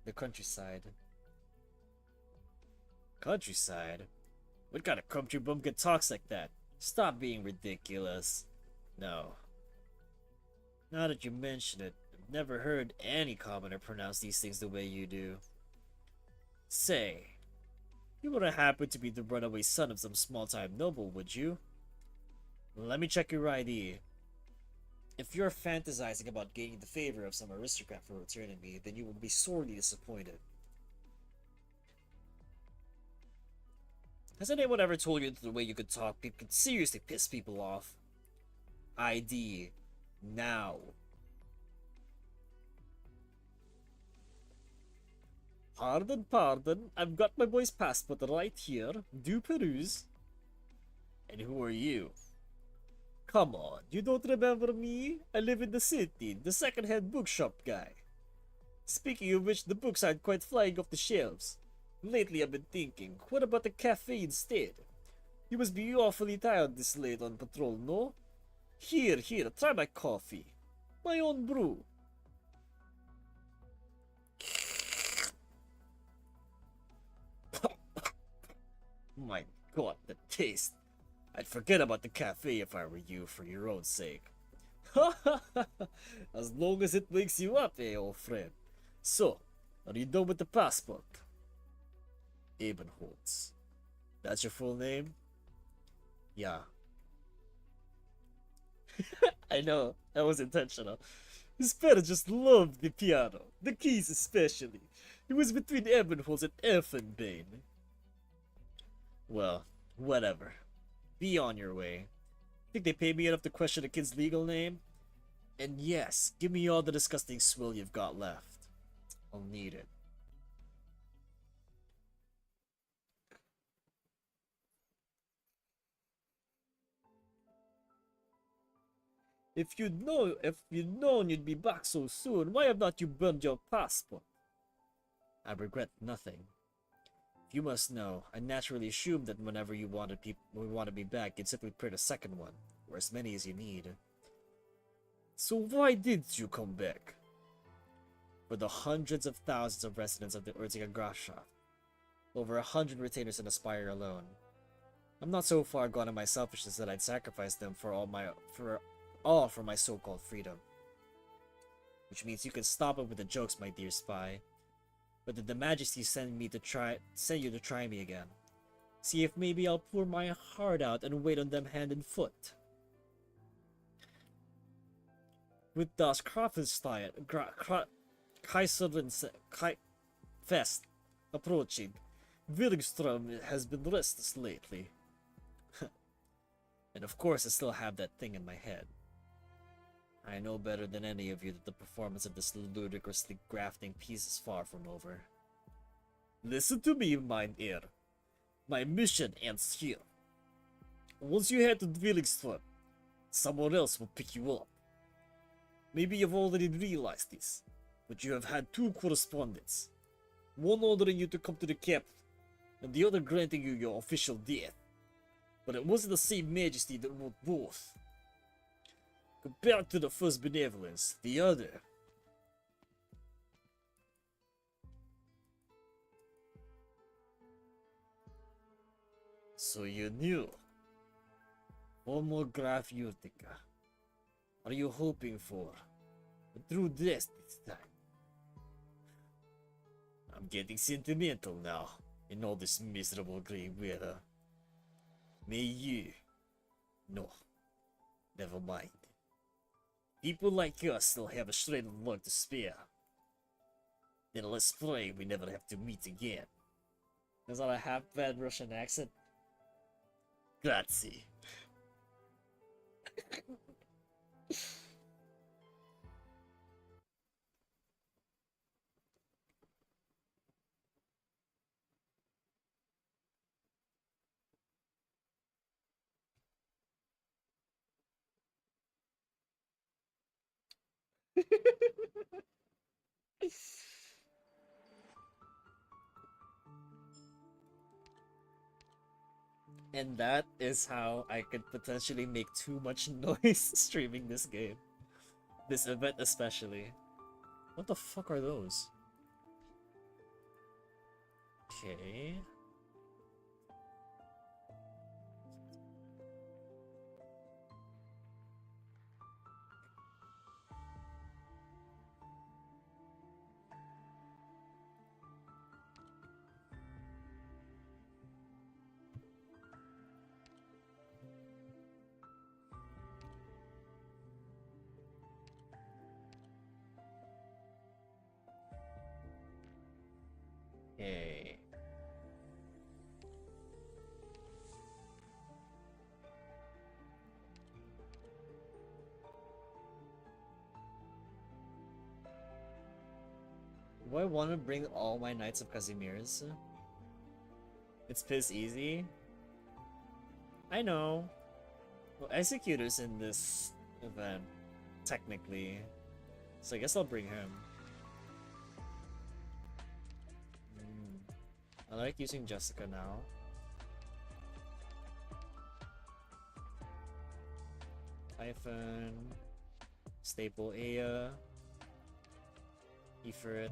The countryside. Countryside? What kind of country bumpkin talks like that? Stop being ridiculous. No. Now that you mention it, I've never heard any commoner pronounce these things the way you do. Say, you wouldn't happen to be the runaway son of some small-time noble, would you? Let me check your ID. If you're fantasizing about gaining the favor of some aristocrat for returning me, then you will be sorely disappointed. Has anyone ever told you that the way you could talk could seriously piss people off? ID. Now. Pardon. I've got my boy's passport right here. Do peruse. And who are you? Come on, you don't remember me? I live in the city, the second-hand bookshop guy. Speaking of which, the books aren't quite flying off the shelves. Lately I've been thinking, what about a cafe instead? You must be awfully tired this late on patrol, no? Here, try my coffee. My own brew. My god, the taste. I'd forget about the cafe if I were you, for your own sake. As long as it wakes you up, old friend. So, are you done with the passport? Ebenholz. That's your full name? Yeah. I know, that was intentional. His parents just loved the piano, the keys especially. It was between Ebenholz and Elfenbane. Well, whatever. Be on your way. Think they paid me enough to question a kid's legal name? And yes, give me all the disgusting swill you've got left. I'll need it. If you'd known you'd be back so soon, why have not you burned your passport? I regret nothing. If you must know, I naturally assumed that whenever you wanted me back, you'd simply print a second one, or as many as you need. So why did you come back? For the hundreds of thousands of residents of the Urtica Grafschaft, over 100 retainers in Aspire alone. I'm not so far gone in my selfishness that I'd sacrifice them for my so-called freedom. Which means you can stop it with the jokes, my dear spy. But did the Majesty send you to try me again? See if maybe I'll pour my heart out and wait on them hand and foot. With das Krafenstein, Fest approaching, Willigström has been restless lately. And of course I still have that thing in my head. I know better than any of you that the performance of this ludicrously grafting piece is far from over. Listen to me, mein Herr. My mission ends here. Once you head to Willigström, someone else will pick you up. Maybe you've already realized this, but you have had two correspondents. One ordering you to come to the capital, and the other granting you your official death. But it wasn't the same Majesty that wrote both. Compared to the first benevolence, the other. So you knew. One more Graf Urtica. Are you hoping for a true death this time? I'm getting sentimental now in all this miserable grey weather. May you? No, never mind. People like us still have a shred of luck to spare. Then let's pray we never have to meet again. Is that a half-bad Russian accent? Grazie. And that is how I could potentially make too much noise streaming this game. This event especially. What the fuck are those? Okay. Okay. Do I want to bring all my Knights of Casimirs? It's piss easy. I know. Well, Executor's in this event, technically. So I guess I'll bring him. I like using Jessica now. Typhon, Staple Aya, Ifrit,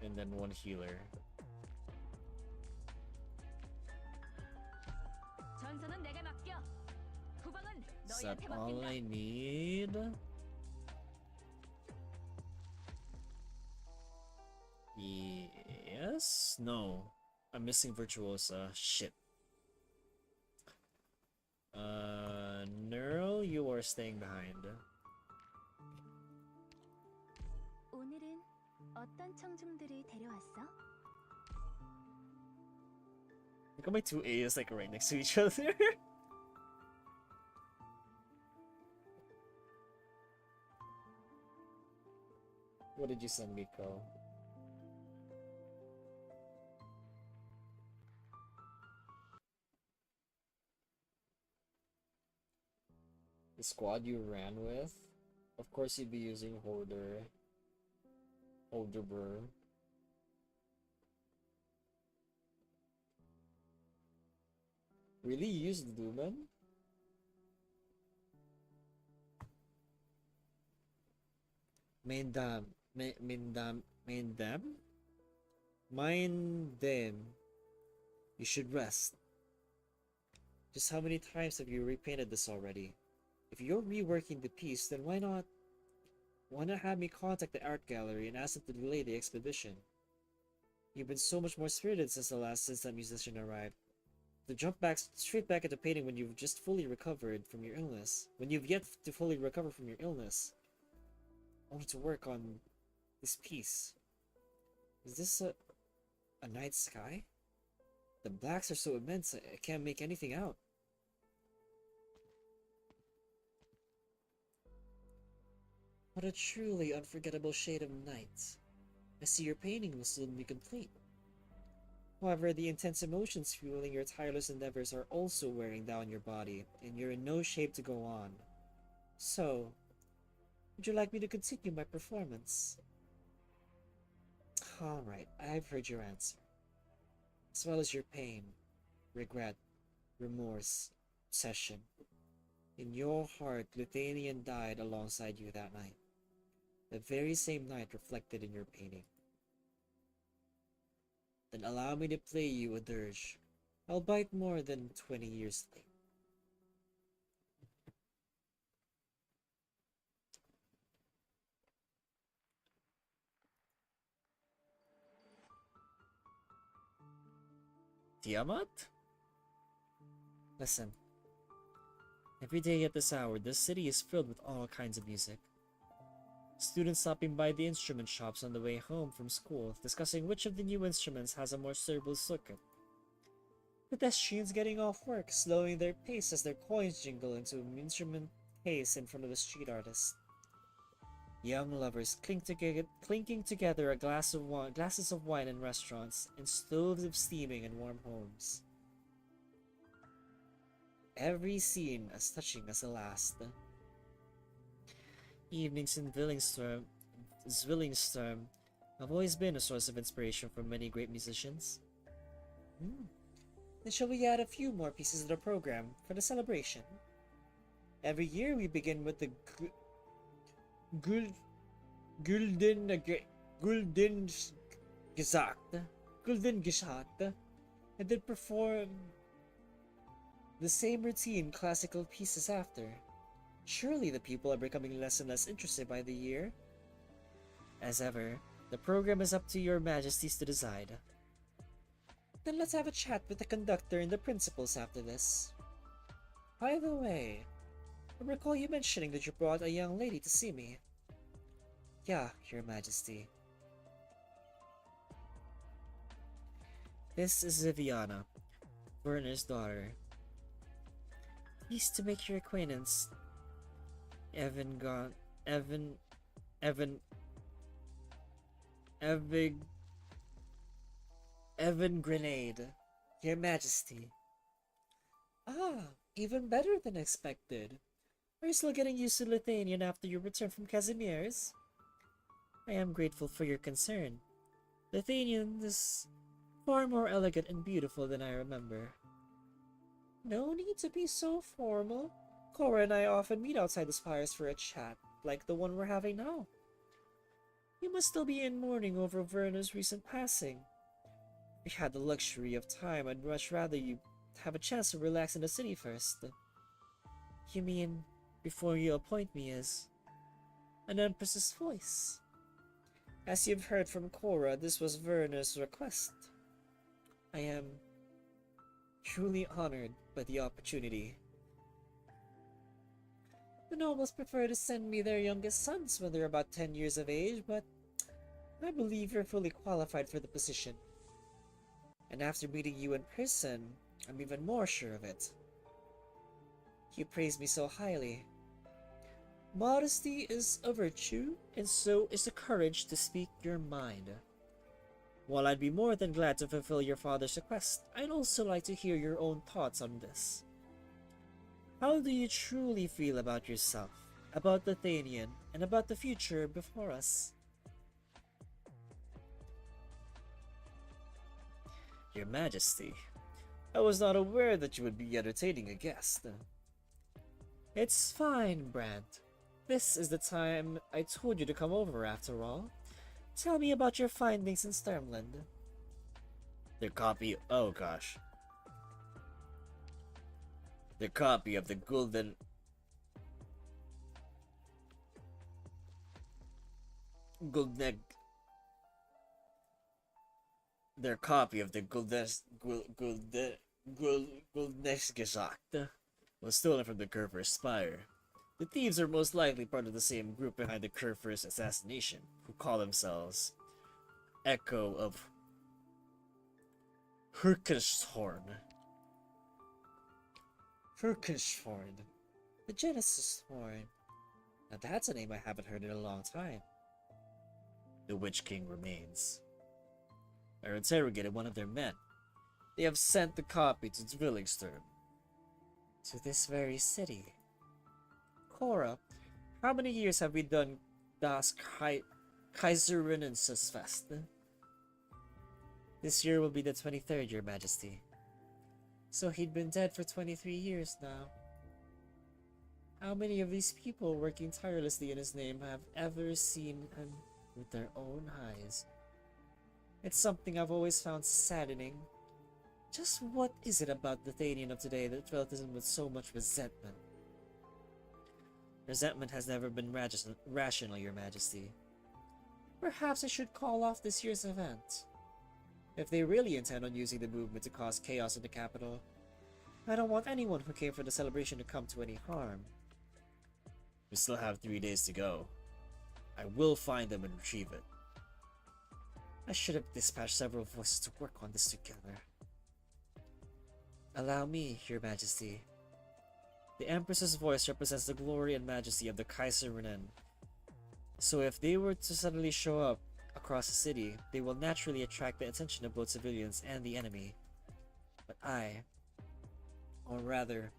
and then one healer. Is that all I need? Yes? No. I'm missing Virtuosa. Shit. Neural, you are staying behind. 오늘은 어떤 청중들을 데려왔어? Look at my two A's like right next to each other. What did you send me, Ko? The squad you ran with? Of course you'd be using Holder. Really use Lumen? Main dam? Mind them. You should rest. Just how many times have you repainted this already? If you're reworking the piece, then why not have me contact the art gallery and ask them to delay the expedition? You've been so much more spirited since that musician arrived. To jump straight back into painting when you've just fully recovered from your illness. When you've yet to fully recover from your illness. Only to work on this piece. Is this a night sky? The blacks are so immense I can't make anything out. What a truly unforgettable shade of night. I see your painting will soon be complete. However, the intense emotions fueling your tireless endeavors are also wearing down your body, and you're in no shape to go on. So, would you like me to continue my performance? Alright, I've heard your answer. As well as your pain, regret, remorse, obsession. In your heart, Luthanian died alongside you that night. The very same night reflected in your painting. Then allow me to play you a dirge, albeit more than 20 years late. Tiamat? Listen. Every day at this hour, this city is filled with all kinds of music. Students stopping by the instrument shops on the way home from school, discussing which of the new instruments has a more suitable circuit. Pedestrians getting off work, slowing their pace as their coins jingle into an instrument case in front of a street artist. Young lovers clinking together glasses of wine in restaurants, and stoves of steaming in warm homes. Every scene as touching as the last. Evenings in Zwillingstorm have always been a source of inspiration for many great musicians. Then shall we add a few more pieces to the program for the celebration? Every year we begin with the Gulden Gesagt, and then perform the same routine classical pieces after. Surely the people are becoming less and less interested by the year. As ever, the program is up to your majesties to decide. Then let's have a chat with the conductor and the principals after this. By the way, I recall you mentioning that you brought a young lady to see me. Yeah, your majesty. This is Viviana, Werner's daughter. Pleased to make your acquaintance, Evan Grenade, your majesty. Ah, even better than expected. Are you still getting used to Lithuanian after your return from Casimir's? I am grateful for your concern. Lithuanian is far more elegant and beautiful than I remember. No need to be so formal. Cora and I often meet outside the spires for a chat, like the one we're having now. You must still be in mourning over Verna's recent passing. If you had the luxury of time, I'd much rather you have a chance to relax in the city first. You mean, before you appoint me as an Empress's voice? As you've heard from Cora, this was Verna's request. I am truly honored by the opportunity. The nobles prefer to send me their youngest sons when they're about 10 years of age, but I believe you're fully qualified for the position. And after meeting you in person, I'm even more sure of it. You praise me so highly. Modesty is a virtue, and so is the courage to speak your mind. While I'd be more than glad to fulfill your father's request, I'd also like to hear your own thoughts on this. How do you truly feel about yourself, about the Thanian, and about the future before us? Your Majesty, I was not aware that you would be entertaining a guest. It's fine, Brant. This is the time I told you to come over after all. Tell me about your findings in Sturmland. Their copy... oh gosh. Their copy of the Gulden... Guldneg... Their copy of the Guldnesgesagt was stolen from the Kerfer's spire. The thieves are most likely part of the same group behind the Kerfer's assassination, who call themselves Echo of Herkenshorn. Herkenshorn. The Genesis Horn. Now that's a name I haven't heard in a long time. The Witch King remains. I interrogated one of their men. They have sent the copy to Drillingsturm. To this very city. Cora, how many years have we done Das Kaiserinnenfest? This year will be the 23rd, Your Majesty. So he'd been dead for 23 years now. How many of these people working tirelessly in his name have ever seen him with their own eyes? It's something I've always found saddening. Just what is it about the Thanian of today that fills him with so much resentment? Resentment has never been rational, Your Majesty. Perhaps I should call off this year's event. If they really intend on using the movement to cause chaos in the capital, I don't want anyone who came for the celebration to come to any harm. We still have 3 days to go. I will find them and retrieve it. I should have dispatched several voices to work on this together. Allow me, Your Majesty. The Empress's voice represents the glory and majesty of the Kaiserinnen. So if they were to suddenly show up across the city, they will naturally attract the attention of both civilians and the enemy. But I, or rather,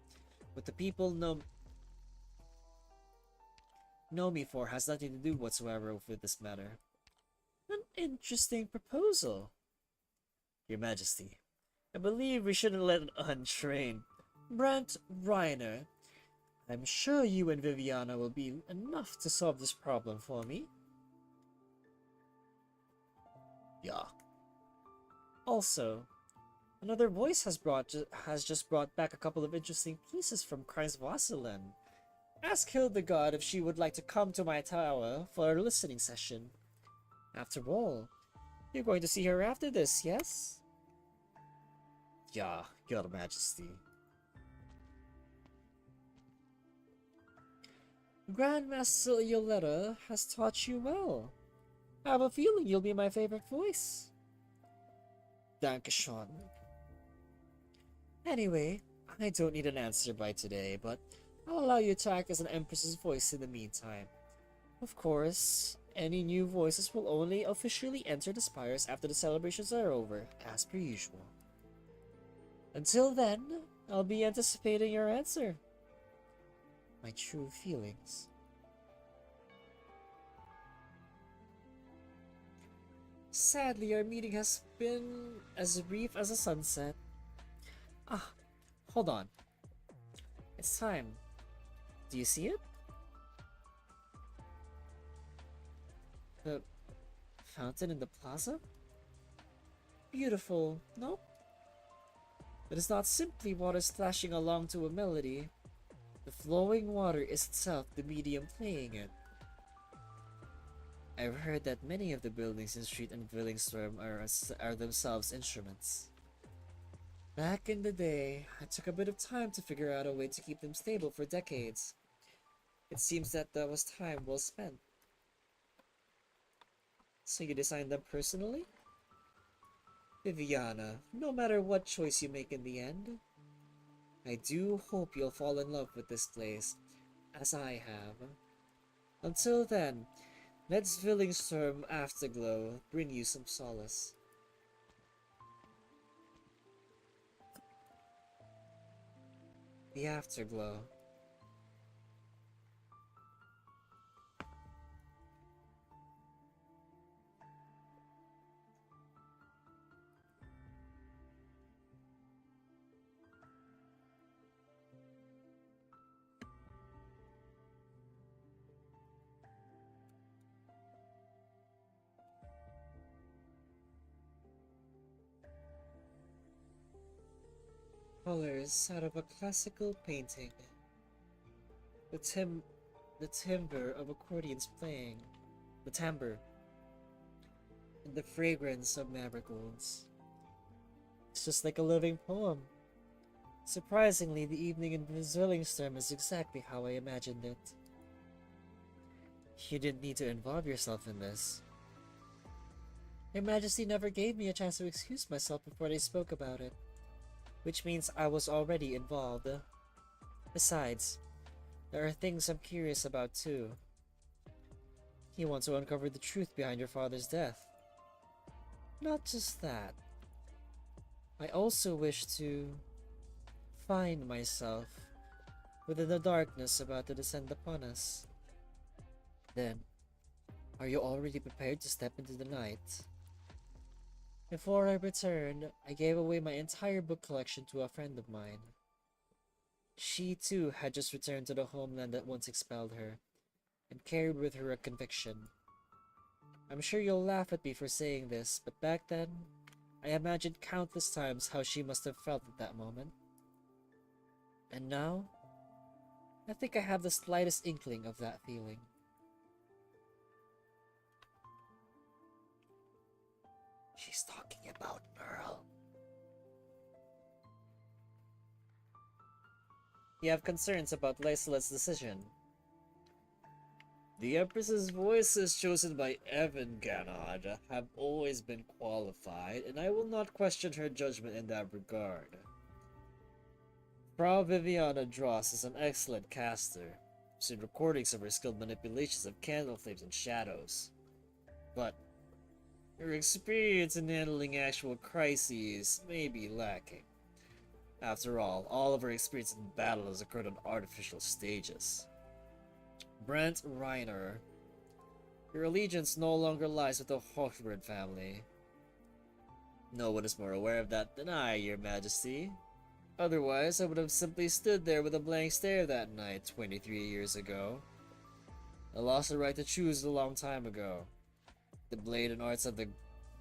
what the people know me for has nothing to do whatsoever with this matter. An interesting proposal. Your Majesty, I believe we shouldn't let an untrained Brant Reiner. I'm sure you and Viviana will be enough to solve this problem for me. Yeah. Also, another voice has just brought back a couple of interesting pieces from Kreiswasselen. Ask Hildegard if she would like to come to my tower for a listening session. After all, you're going to see her after this, yes? Yeah, Your Majesty. Grandmaster Yoletta has taught you well. I have a feeling you'll be my favorite voice. Dankeschön. Anyway, I don't need an answer by today, but I'll allow you to act as an Empress's voice in the meantime. Of course, any new voices will only officially enter the spires after the celebrations are over, as per usual. Until then, I'll be anticipating your answer. My true feelings. Sadly, our meeting has been as brief as a sunset. Ah, hold on. It's time. Do you see it? The fountain in the plaza? Beautiful, no? But it's not simply water splashing along to a melody. The flowing water is itself the medium playing it. I've heard that many of the buildings in Street and Villingstrom are themselves instruments. Back in the day, I took a bit of time to figure out a way to keep them stable for decades. It seems that was time well spent. So you designed them personally? Viviana, no matter what choice you make in the end, I do hope you'll fall in love with this place, as I have. Until then, let Zwillingssturm Afterglow bring you some solace. The Afterglow. Colors out of a classical painting. The timbre of accordions playing. The timbre. And the fragrance of marigolds. It's just like a living poem. Surprisingly, the evening in Zwillingssturm is exactly how I imagined it. You didn't need to involve yourself in this. Your Majesty never gave me a chance to excuse myself before they spoke about it. Which means I was already involved. Besides, there are things I'm curious about too. You want to uncover the truth behind your father's death. Not just that. I also wish to find myself within the darkness about to descend upon us. Then, are you already prepared to step into the night? Before I returned, I gave away my entire book collection to a friend of mine. She too had just returned to the homeland that once expelled her, and carried with her a conviction. I'm sure you'll laugh at me for saying this, but back then, I imagined countless times how she must have felt at that moment. And now, I think I have the slightest inkling of that feeling. She's talking about Pearl. You have concerns about Lysilet's decision. The Empress's voices chosen by Evan Ganad have always been qualified, and I will not question her judgment in that regard. Frau Viviana Dross is an excellent caster. I've seen recordings of her skilled manipulations of candle flames and shadows. But her experience in handling actual crises may be lacking. After all of her experience in battle has occurred on artificial stages. Brent Reiner, your allegiance no longer lies with the Hochberg family. No one is more aware of that than I, your majesty. Otherwise, I would have simply stood there with a blank stare that night 23 years ago. I lost the right to choose a long time ago. The blade and arts of the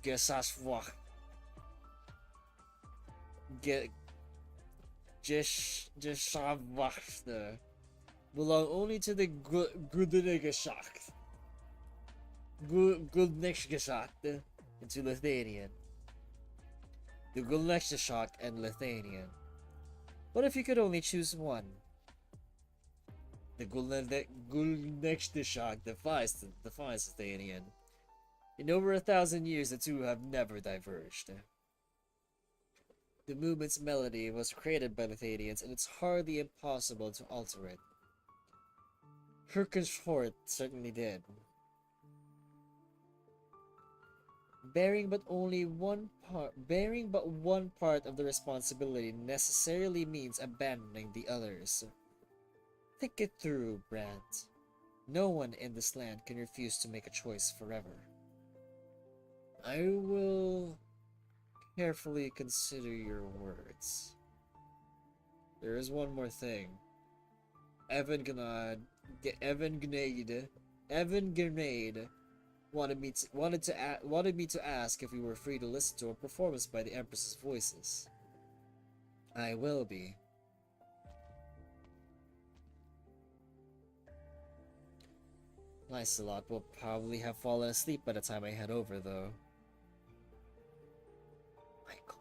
Gesashwach Geshavachta belong only to the Gudnigeshacht. Gudnigeshacht and to Lithuanian. The Gulnexgeshacht and Lithuanian. What if you could only choose one? The Gulnexgeshacht defies Lithuanian. In over 1,000 years, the two have never diverged. The movement's melody was created by Lithuanians, and it's hardly impossible to alter it. Herkenschort certainly did. Bearing but one part of the responsibility necessarily means abandoning the others. Think it through, Brant. No one in this land can refuse to make a choice forever. I will carefully consider your words. There is one more thing. Evan Grenade wanted me to ask if we were free to listen to a performance by the Empress's voices. I will be. Lyselot will probably have fallen asleep by the time I head over, though. Michael.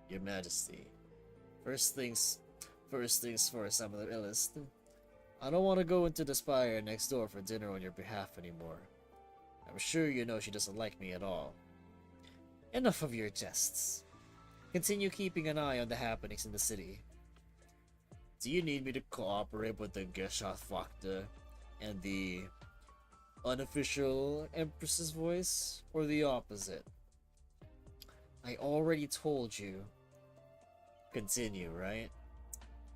Your Majesty. First things first, I'm on the illest. I don't want to go into the spire next door for dinner on your behalf anymore. I'm sure you know she doesn't like me at all. Enough of your jests. Continue keeping an eye on the happenings in the city. Do you need me to cooperate with the Geschaftwakte and the unofficial Empress's voice, or the opposite? I already told you. Continue, right?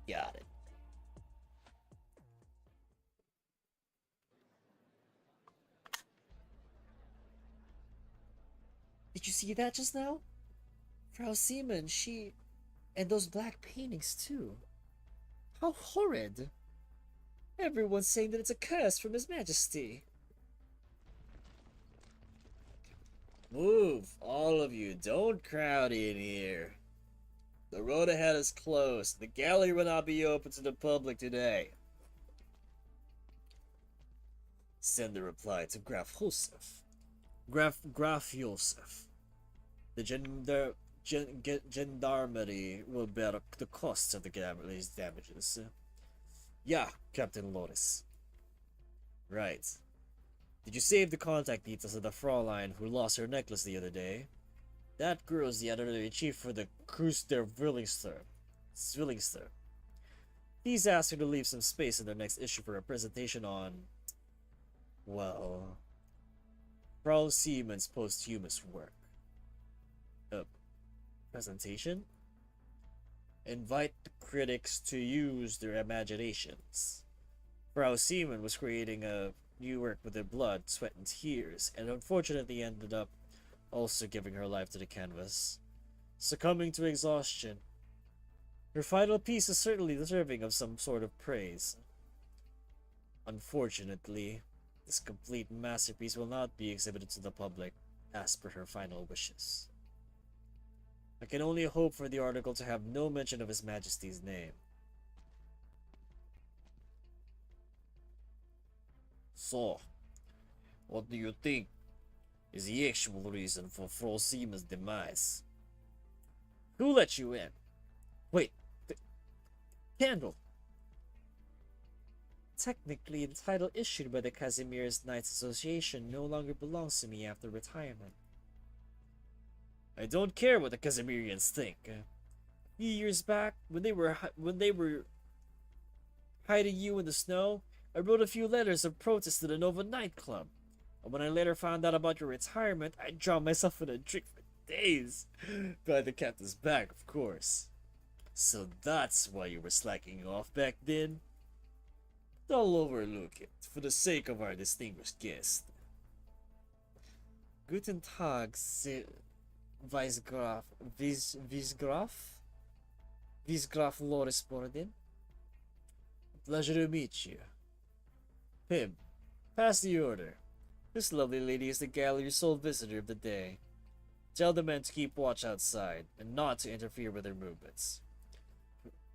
Got it. Did you see that just now? Frau Seaman, she... and those black paintings too. How horrid! Everyone's saying that it's a curse from His Majesty. Move, all of you. Don't crowd in here. The road ahead is closed. The gallery will not be open to the public today. Send a reply to Graf Josef. Graf Josef. The gendarmerie will bear the costs of the gallery's damages. Yeah, Captain Loris. Right. Did you save the contact details of the Fraulein who lost her necklace the other day? That girl is the editor-in-chief for the Kreuz der Zwillingster. Please ask her to leave some space in their next issue for a presentation on... well... Frau Seaman's posthumous work. Presentation? Invite the critics to use their imaginations. Frau Seaman was creating a new work with her blood, sweat, and tears, and unfortunately ended up also giving her life to the canvas, succumbing to exhaustion. Her final piece is certainly deserving of some sort of praise. Unfortunately, this complete masterpiece will not be exhibited to the public as per her final wishes. I can only hope for the article to have no mention of His Majesty's name. So, what do you think is the actual reason for Frau Seaman's demise? Who let you in? Wait, the candle! Technically, the title issued by the Casimir's Knights Association no longer belongs to me after retirement. I don't care what the Casimirians think. A few years back, when they were hiding you in the snow, I wrote a few letters of protest to the Nova nightclub. And when I later found out about your retirement, I drowned myself in a drink for days. Behind the captain's back, of course. So that's why you were slacking off back then? Don't overlook it, for the sake of our distinguished guest. Guten Tag, Vicegraf Loris Borden. Pleasure to meet you. Pim, pass the order. This lovely lady is the gallery's sole visitor of the day. Tell the men to keep watch outside, and not to interfere with their movements.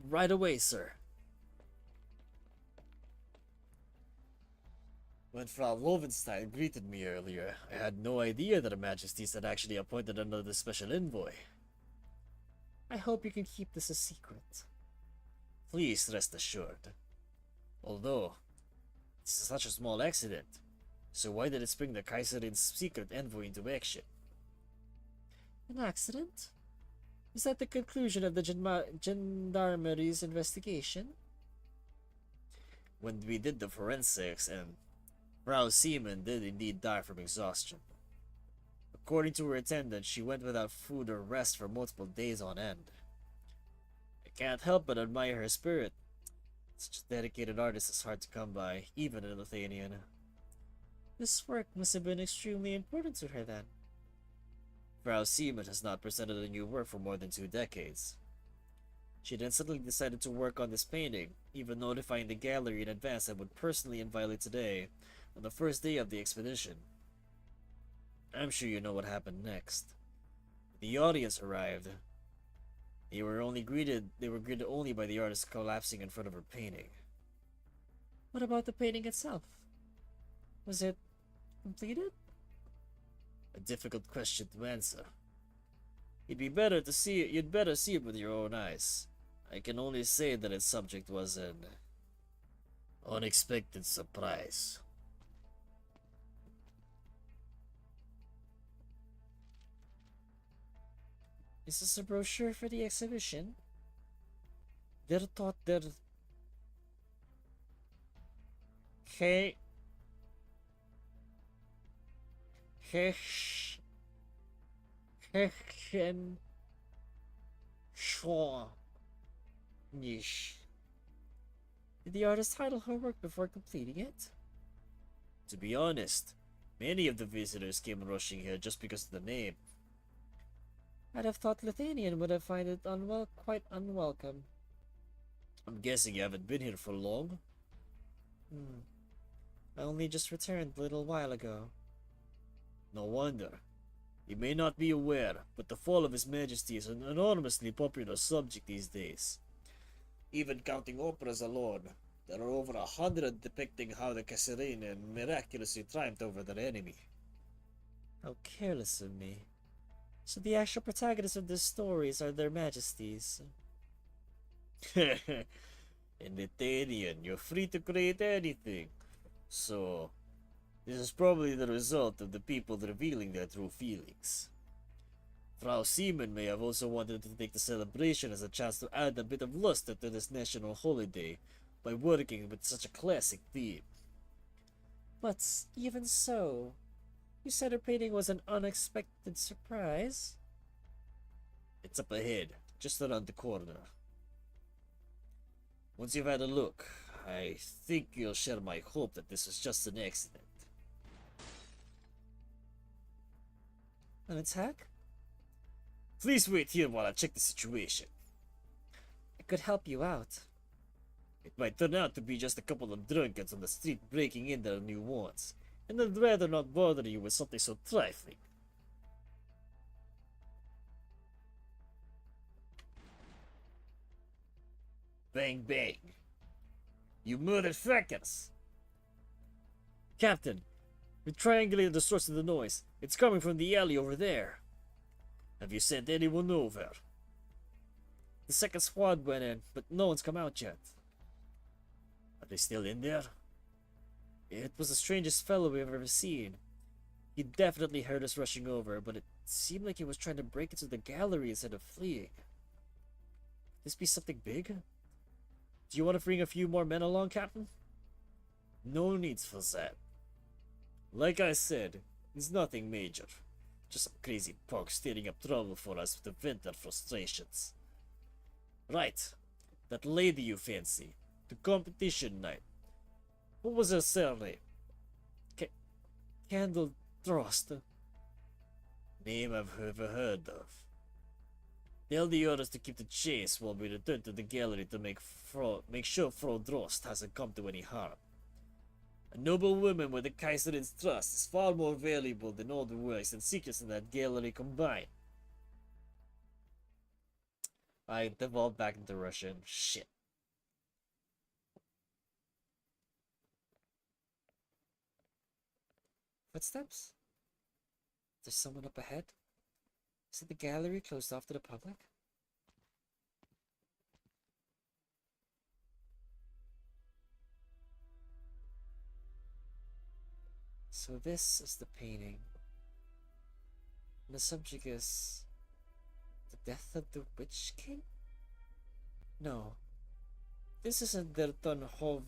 Right away, sir. When Frau Lovenstein greeted me earlier, I had no idea that Her Majesty's had actually appointed another special envoy. I hope you can keep this a secret. Please rest assured. Although, this is such a small accident, so why did it spring the Kaiserin's secret envoy into action? An accident? Is that the conclusion of the gendarmerie's investigation? When we did the forensics, and Frau Seaman did indeed die from exhaustion. According to her attendant, she went without food or rest for multiple days on end. I can't help but admire her spirit. Such a dedicated artist is hard to come by, even in Lithuanian. This work must have been extremely important to her then. Frau Seaman has not presented a new work for more than 2 decades. She then suddenly decided to work on this painting, even notifying the gallery in advance that would personally invite it today, on the first day of the expedition. I'm sure you know what happened next. The audience arrived. They were greeted only by the artist collapsing in front of her painting. What about the painting itself? Was it completed? A difficult question to answer. You'd better see it with your own eyes. I can only say that its subject was an unexpected surprise. Is this a brochure for the exhibition? Der He... Hesh... Hechen... Shaw... Nish. Did the artist title her work before completing it? To be honest, many of the visitors came rushing here just because of the name. I'd have thought Lithuanian would have found it quite unwelcome. I'm guessing you haven't been here for long? I only just returned a little while ago. No wonder. You may not be aware, but the fall of His Majesty is an enormously popular subject these days. Even counting operas alone, there are over 100 depicting how the Caesarian miraculously triumphed over their enemy. How careless of me. So the actual protagonists of these stories are their majesties. In Lithuanian, you're free to create anything. So, this is probably the result of the people revealing their true feelings. Frau Seaman may have also wanted to take the celebration as a chance to add a bit of luster to this national holiday by working with such a classic theme. But even so, you said her painting was an unexpected surprise? It's up ahead, just around the corner. Once you've had a look, I think you'll share my hope that this was just an accident. An attack? Please wait here while I check the situation. I could help you out. It might turn out to be just a couple of drunkards on the street breaking in their new wants, and I'd rather not bother you with something so trifling. Bang bang. You murdered fuckers! Captain, we triangulated the source of the noise. It's coming from the alley over there. Have you sent anyone over? The second squad went in, but no one's come out yet. Are they still in there? It was the strangest fellow we've ever seen. He definitely heard us rushing over, but it seemed like he was trying to break into the gallery instead of fleeing. Could this be something big? Do you want to bring a few more men along, Captain? No needs for that. Like I said, it's nothing major. Just some crazy punk stirring up trouble for us to vent their frustrations. Right, that lady you fancy, the competition night. What was her surname? Candle Drost. Name I've ever heard of. Tell the others to keep the chase while we return to the gallery to make sure Frau Drost hasn't come to any harm. A noble woman with the Kaiserin's trust is far more valuable than all the works and secrets in that gallery combined. I devolved back into Russian. Shit. Footsteps? There's someone up ahead? Is it the gallery closed off to the public? So this is the painting. And the subject is the death of the Witch King? No. This isn't der Tod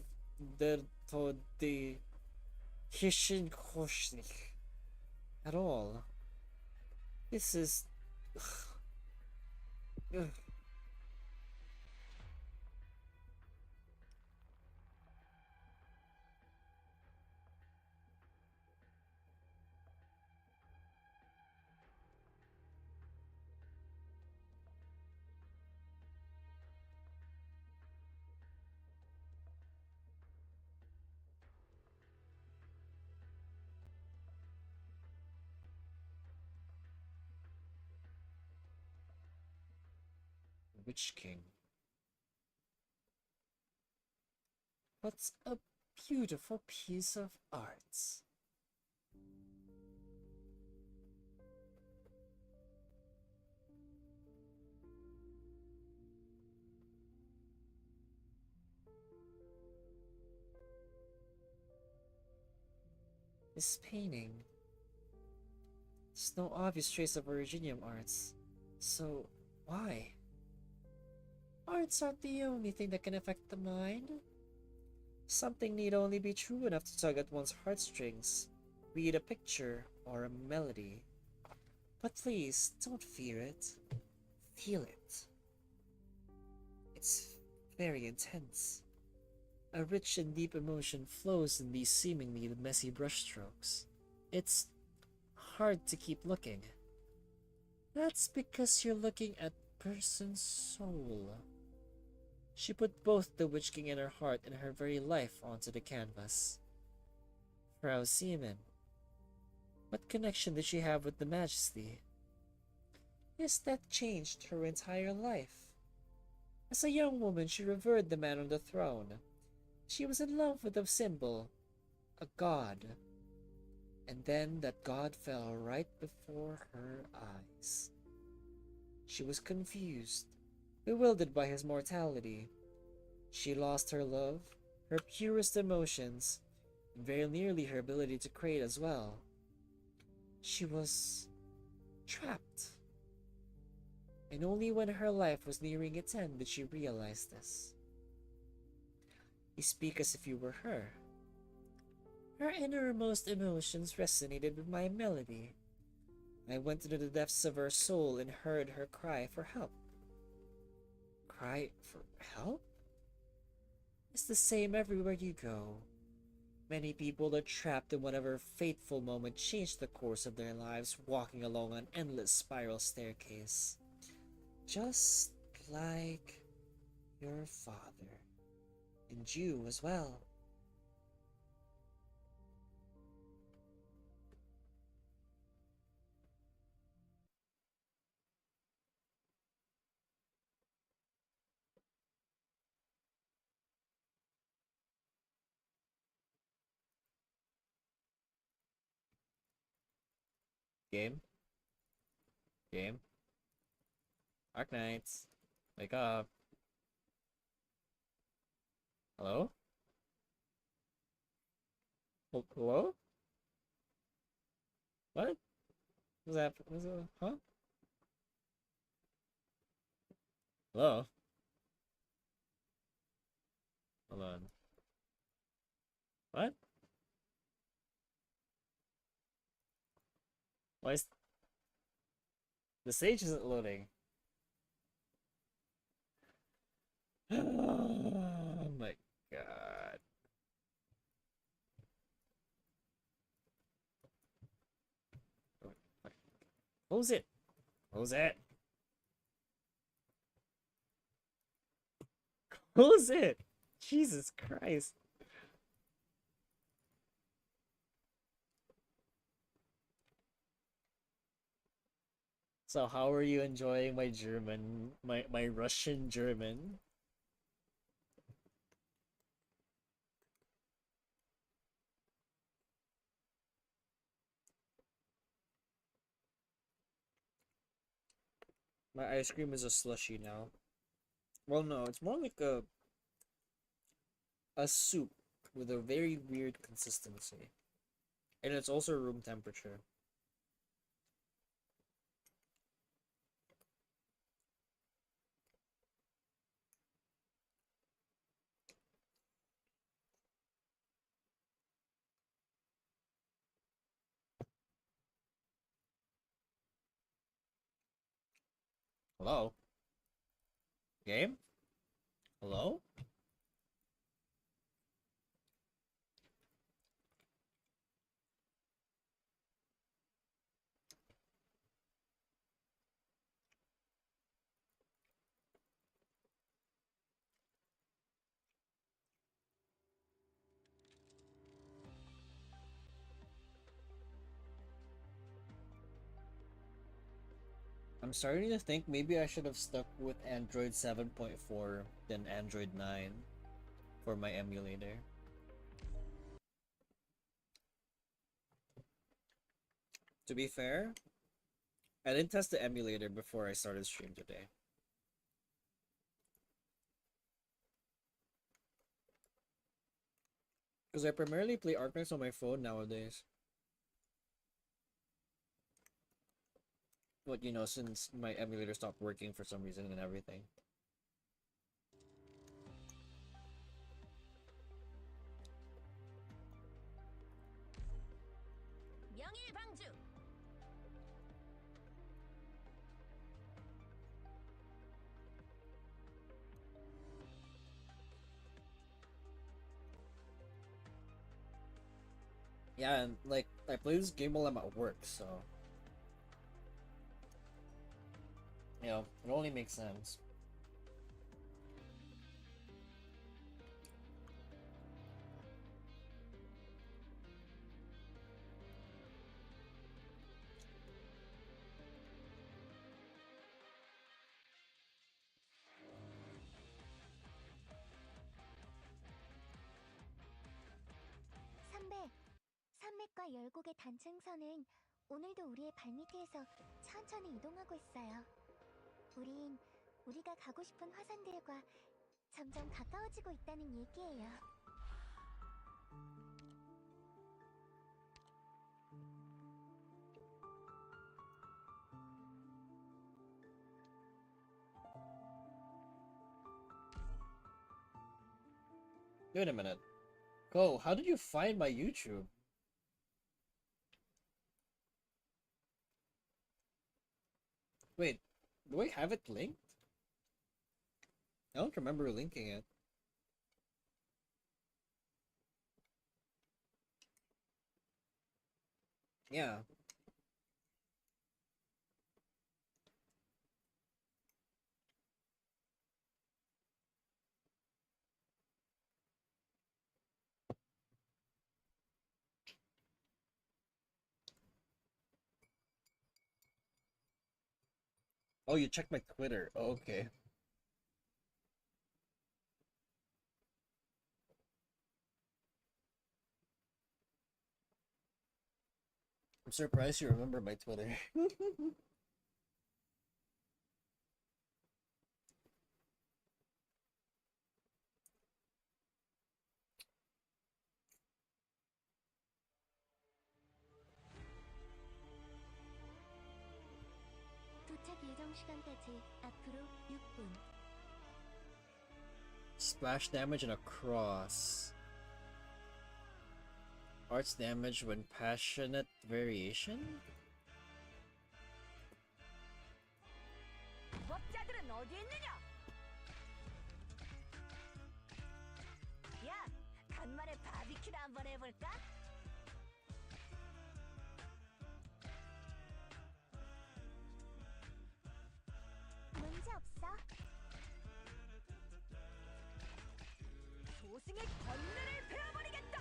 de Kirchenkoschnik at all. This is ugh. Witch King. What a beautiful piece of art. This painting. There's no obvious trace of Originium arts. So, why? Arts aren't the only thing that can affect the mind. Something need only be true enough to tug at one's heartstrings, be it a picture or a melody. But please, don't fear it. Feel it. It's very intense. A rich and deep emotion flows in these seemingly messy brushstrokes. It's hard to keep looking. That's because you're looking at person's soul. She put both the Witch King and her heart and her very life onto the canvas. Frau Seaman, what connection did she have with the Majesty? Yes, that changed her entire life. As a young woman, she revered the man on the throne. She was in love with a symbol, a god. And then that god fell right before her eyes. She was confused, bewildered by his mortality. She lost her love, her purest emotions, and very nearly her ability to create as well. She was trapped. And only when her life was nearing its end did she realize this. You speak as if you were her. Her innermost emotions resonated with my melody. I went into the depths of her soul and heard her cry for help. Cry for help? It's the same everywhere you go. Many people are trapped in whatever fateful moment changed the course of their lives, walking along an endless spiral staircase. Just like your father. And you as well. Game? Game? Arknights, wake up. Hello? Hello? What? Was that? Was it? Huh? Hello? Hold on. What? Why is the stage isn't loading? Oh my god. Close it. Close it. Close it. Jesus Christ. So how are you enjoying my German, my Russian German? My ice cream is a slushy now. Well, no, it's more like a soup with a very weird consistency. And it's also room temperature. Hello? Game? Hello? I'm starting to think maybe I should have stuck with Android 7.4 than Android 9 for my emulator. To be fair, I didn't test the emulator before I started stream today. Because I primarily play Arknights on my phone nowadays. But you know, since my emulator stopped working for some reason and everything. Yeah, and like I play this game while I'm at work, so you know, it only makes sense. 선배, 산맥과 열곡의 단층선은 오늘도 우리의 발밑에서 천천히 이동하고 있어요. 우린 우리가 가고 싶은 화산들과 점점 가까워지고 있다는 얘기예요. Wait a minute. Go, how did you find my YouTube? Wait, do I have it linked? I don't remember linking it. Yeah. Oh, you checked my Twitter. Oh, okay. I'm surprised you remember my Twitter. 도착 예정 시간까지 앞으로 6분. Splash damage and a cross. Arts damage when passionate variation? 무법자들은 어디 있느냐? 야, 간만에 바비큐를 한번 해볼까? 문제 없어. 소승의 권능을 베어버리겠다.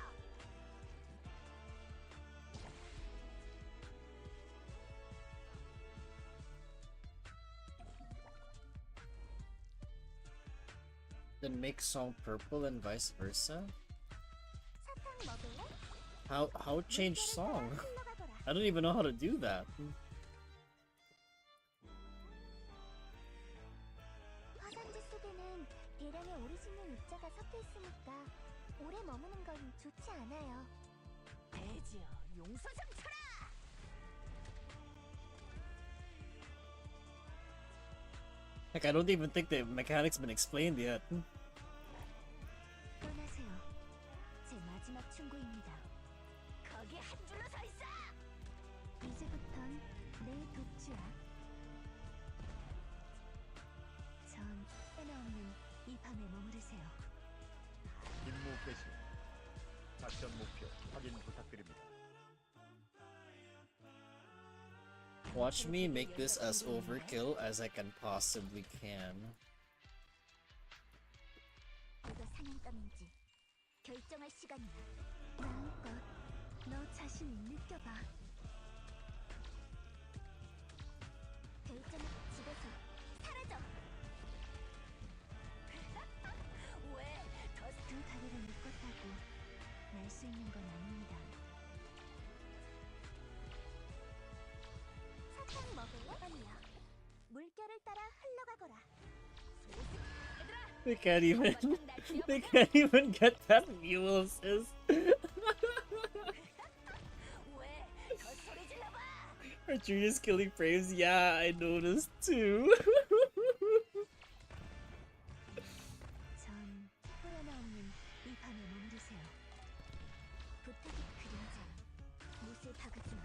Then make song purple and vice versa? 사탕 먹을래? How change song? 흘러가거라. I don't even know how to do that. 화산지 속에는 대량의 오리지널 입자가 섞여 있으니까 오래 머무는 건 좋지 않아요. 대지여, 용서 좀 쳐라. Like, I don't even think the mechanic's been explained yet. 떠나세요. 제 마지막 충고입니다. 거기 한 줄로 서 있어. 이제부턴 내 독주야. 전 빼나없는 이 밤에 머무르세요. 임무 개시. 작전 목표 확인 부탁드립니다. Watch me make this as overkill as I can possibly can. 누가 사냥감인지 결정할 시간이야. 마음껏 너 자신을 느껴봐. 결정은 집에서 사라져. 왜? 두 다리를 묶었다고 날 수 있는 건 아닙니다. 사탕 먹을래? 아니야. 물결을 따라 흘러가거라. They can't even they can't even get that mule assist. Arjunia's killing frames, yeah, I noticed too. 전 후회나 없는 이 밤에 머무르세요. 부탁이 그림자. 못을 박으지 마.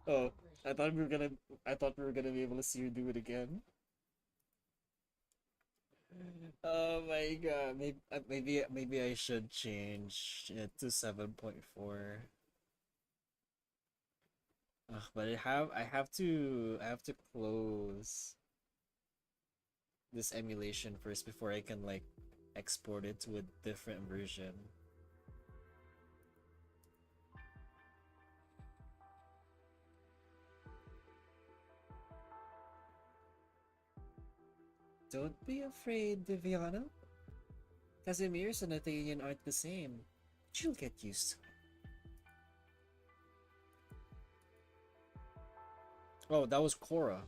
Oh, I thought we were gonna be able to see her do it again. Oh my god, maybe I should change it to 7.4. Ugh, but I have to close this emulation first before I can like export it to a different version. Don't be afraid, Viviana. Casimir's and Athenian aren't the same. She'll get used to it. Oh, that was Cora.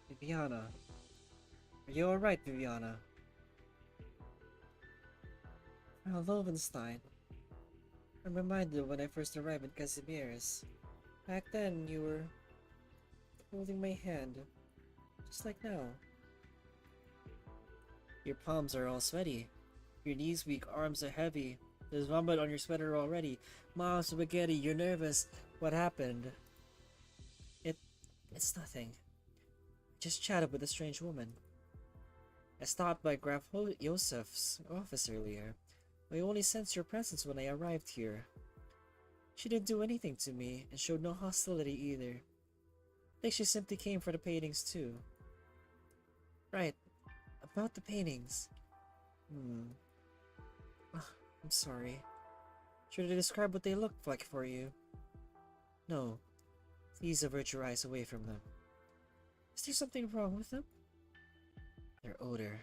Viviana. Are you alright, Viviana? Well, Lovenstein. I'm reminded when I first arrived in Casimir's. Back then, you were holding my hand, just like now. Your palms are all sweaty. Your knees weak, arms are heavy. There's vomit on your sweater already. Mom, spaghetti, you're nervous. What happened? It's nothing. Just chatted with a strange woman. I stopped by Graf Yosef's office earlier. I only sensed your presence when I arrived here. She didn't do anything to me, and showed no hostility either. I think she simply came for the paintings too. Right, about the paintings. I'm sorry. Should I describe what they looked like for you? No. Please avert your eyes away from them. Is there something wrong with them? Their odor.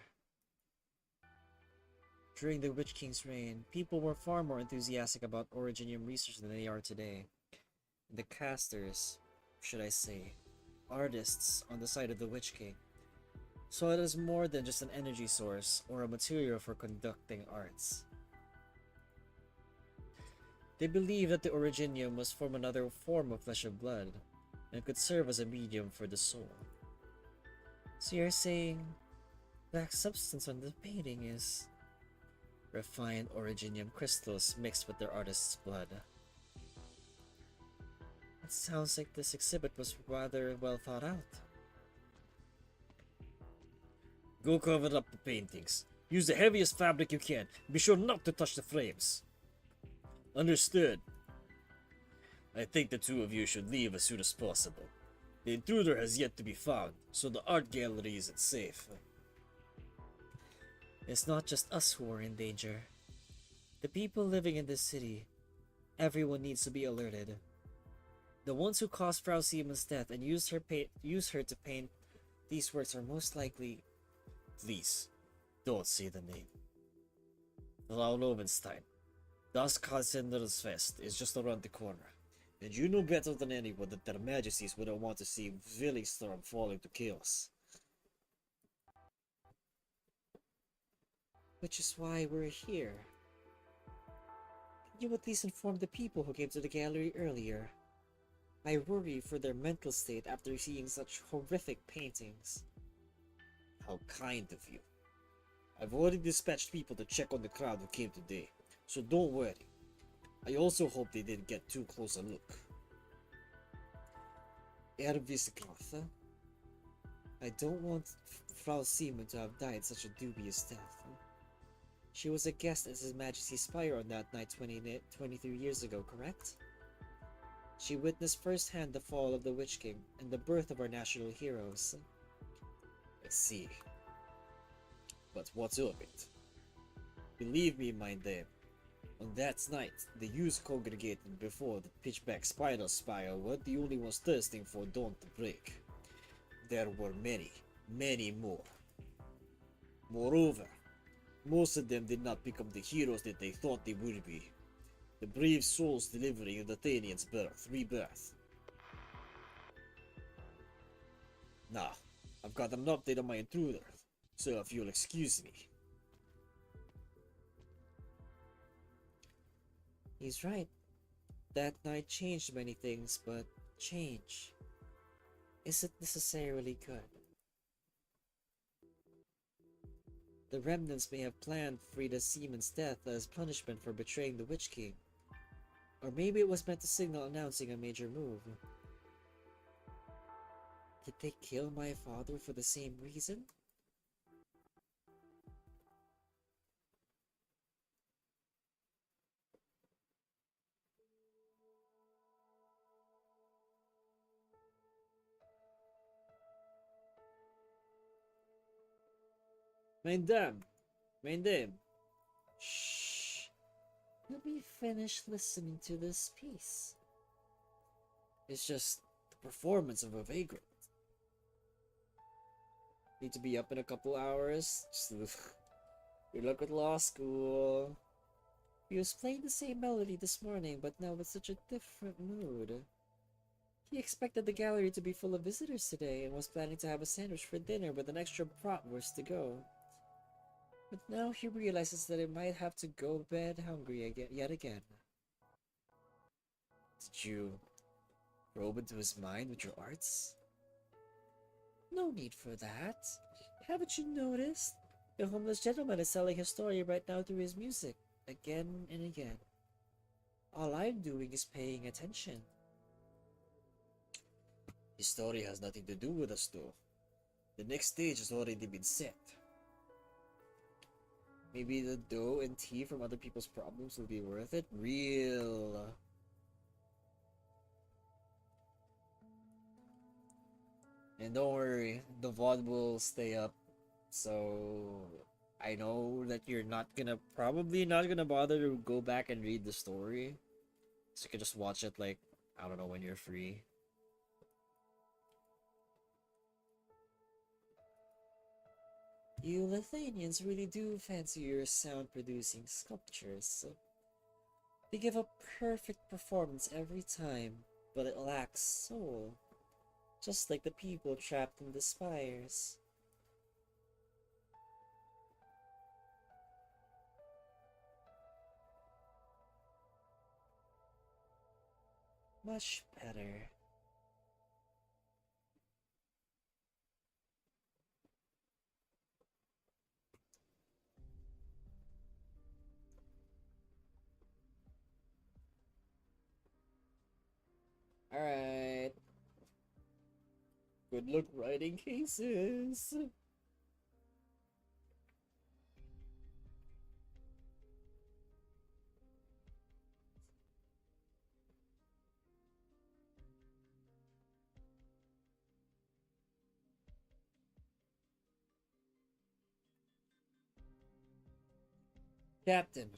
During the Witch King's reign, people were far more enthusiastic about Originium research than they are today. The casters, should I say, artists on the side of the Witch King, saw it as more than just an energy source or a material for conducting arts. They believed that the Originium was from another form of flesh and blood, and could serve as a medium for the soul. So you're saying black substance on the painting is refined Originium crystals mixed with their artist's blood. It sounds like this exhibit was rather well thought out. Go cover up the paintings. Use the heaviest fabric you can. Be sure not to touch the frames. Understood. I think the two of you should leave as soon as possible. The intruder has yet to be found, so the art gallery isn't safe. It's not just us who are in danger. The people living in this city, everyone needs to be alerted. The ones who caused Frau Siemens' death and used her to paint these works are most likely... Please, don't say the name. Frau Lovenstein. Das Fest is just around the corner, and you know better than anyone that their majesties wouldn't want to see Willingstorm falling to chaos. Which is why we're here. Can you at least inform the people who came to the gallery earlier? I worry for their mental state after seeing such horrific paintings. How kind of you. I've already dispatched people to check on the crowd who came today, so don't worry. I also hope they didn't get too close a look. Ervisgrotha? I don't want Frau Simon to have died such a dubious death. She was a guest at His Majesty's Spire on that night 23 years ago, correct? She witnessed firsthand the fall of the Witch King and the birth of our national heroes. I see. But what's of it? Believe me, my dame, on that night, the youths congregated before the pitchback spider spire weren't the only ones thirsting for dawn to break. There were many, many more. Moreover, most of them did not become the heroes that they thought they would be. The brave souls delivering the Athenians' rebirth. Now, I've got an update on my intruder, so if you'll excuse me. He's right. That night changed many things, but change isn't necessarily good. The remnants may have planned Frida Seaman's death as punishment for betraying the Witch King. Or maybe it was meant to signal announcing a major move. Did they kill my father for the same reason? Main dame. Shh. Let me finish listening to this piece. It's just the performance of a vagrant. Need to be up in a couple hours. Good luck with law school. He was playing the same melody this morning, but now with such a different mood. He expected the gallery to be full of visitors today and was planning to have a sandwich for dinner with an extra bratwurst to go. But now he realizes that he might have to go to bed hungry yet again. Did you probe into his mind with your arts? No need for that. Haven't you noticed? The homeless gentleman is telling his story right now through his music, again and again. All I'm doing is paying attention. His story has nothing to do with us though. The next stage has already been set. Maybe the dough and tea from other people's problems will be worth it? Real. And don't worry, the VOD will stay up. So I know that you're probably not gonna bother to go back and read the story. So you can just watch it like, I don't know, when you're free. You Lithuanians really do fancy your sound-producing sculptures. They give a perfect performance every time, but it lacks soul. Just like the people trapped in the spires. Much better. Alright. Good luck writing cases. Captain,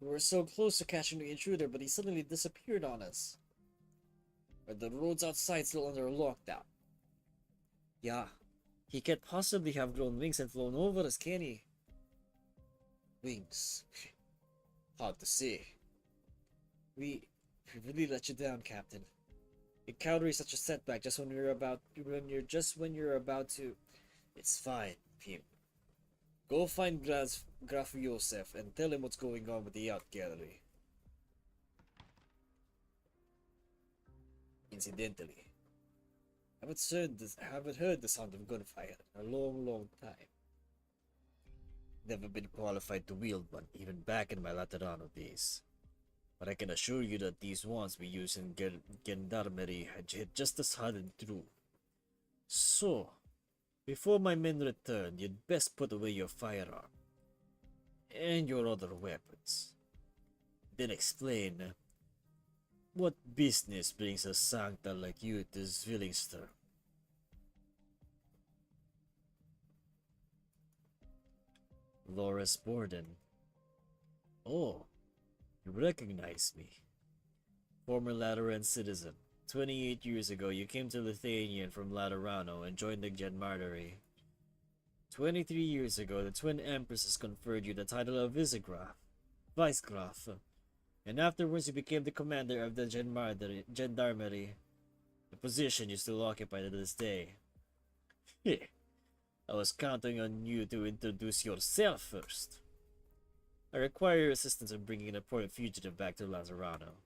we were so close to catching the intruder, but he suddenly disappeared on us. Are the roads outside still under lockdown? Yeah, he can't possibly have grown wings and flown over us, can he? Wings. Hard to say. We really let you down, Captain. Encountering such a setback just when you're about to. It's fine, Pim. Go find Graf Yosef and tell him what's going on with the art gallery. Incidentally, I haven't heard the sound of gunfire in a long time. Never been qualified to wield one, even back in my Laterano days. But I can assure you that these ones we use in gendarmerie had hit just as hard and true. So, before my men return, you'd best put away your firearm. And your other weapons. Then explain what business brings a sancta like you to Zwillingster? Loris Borden. Oh, you recognize me. Former Lateran citizen. 28 years ago, you came to Lithuania from Laterano and joined the Gendarmerie. 23 years ago, the Twin Empresses conferred you the title of Vicegraf, and afterwards you became the commander of the Gendarmerie, the position you still occupy to this day. I was counting on you to introduce yourself first. I require your assistance in bringing an important fugitive back to Laterano.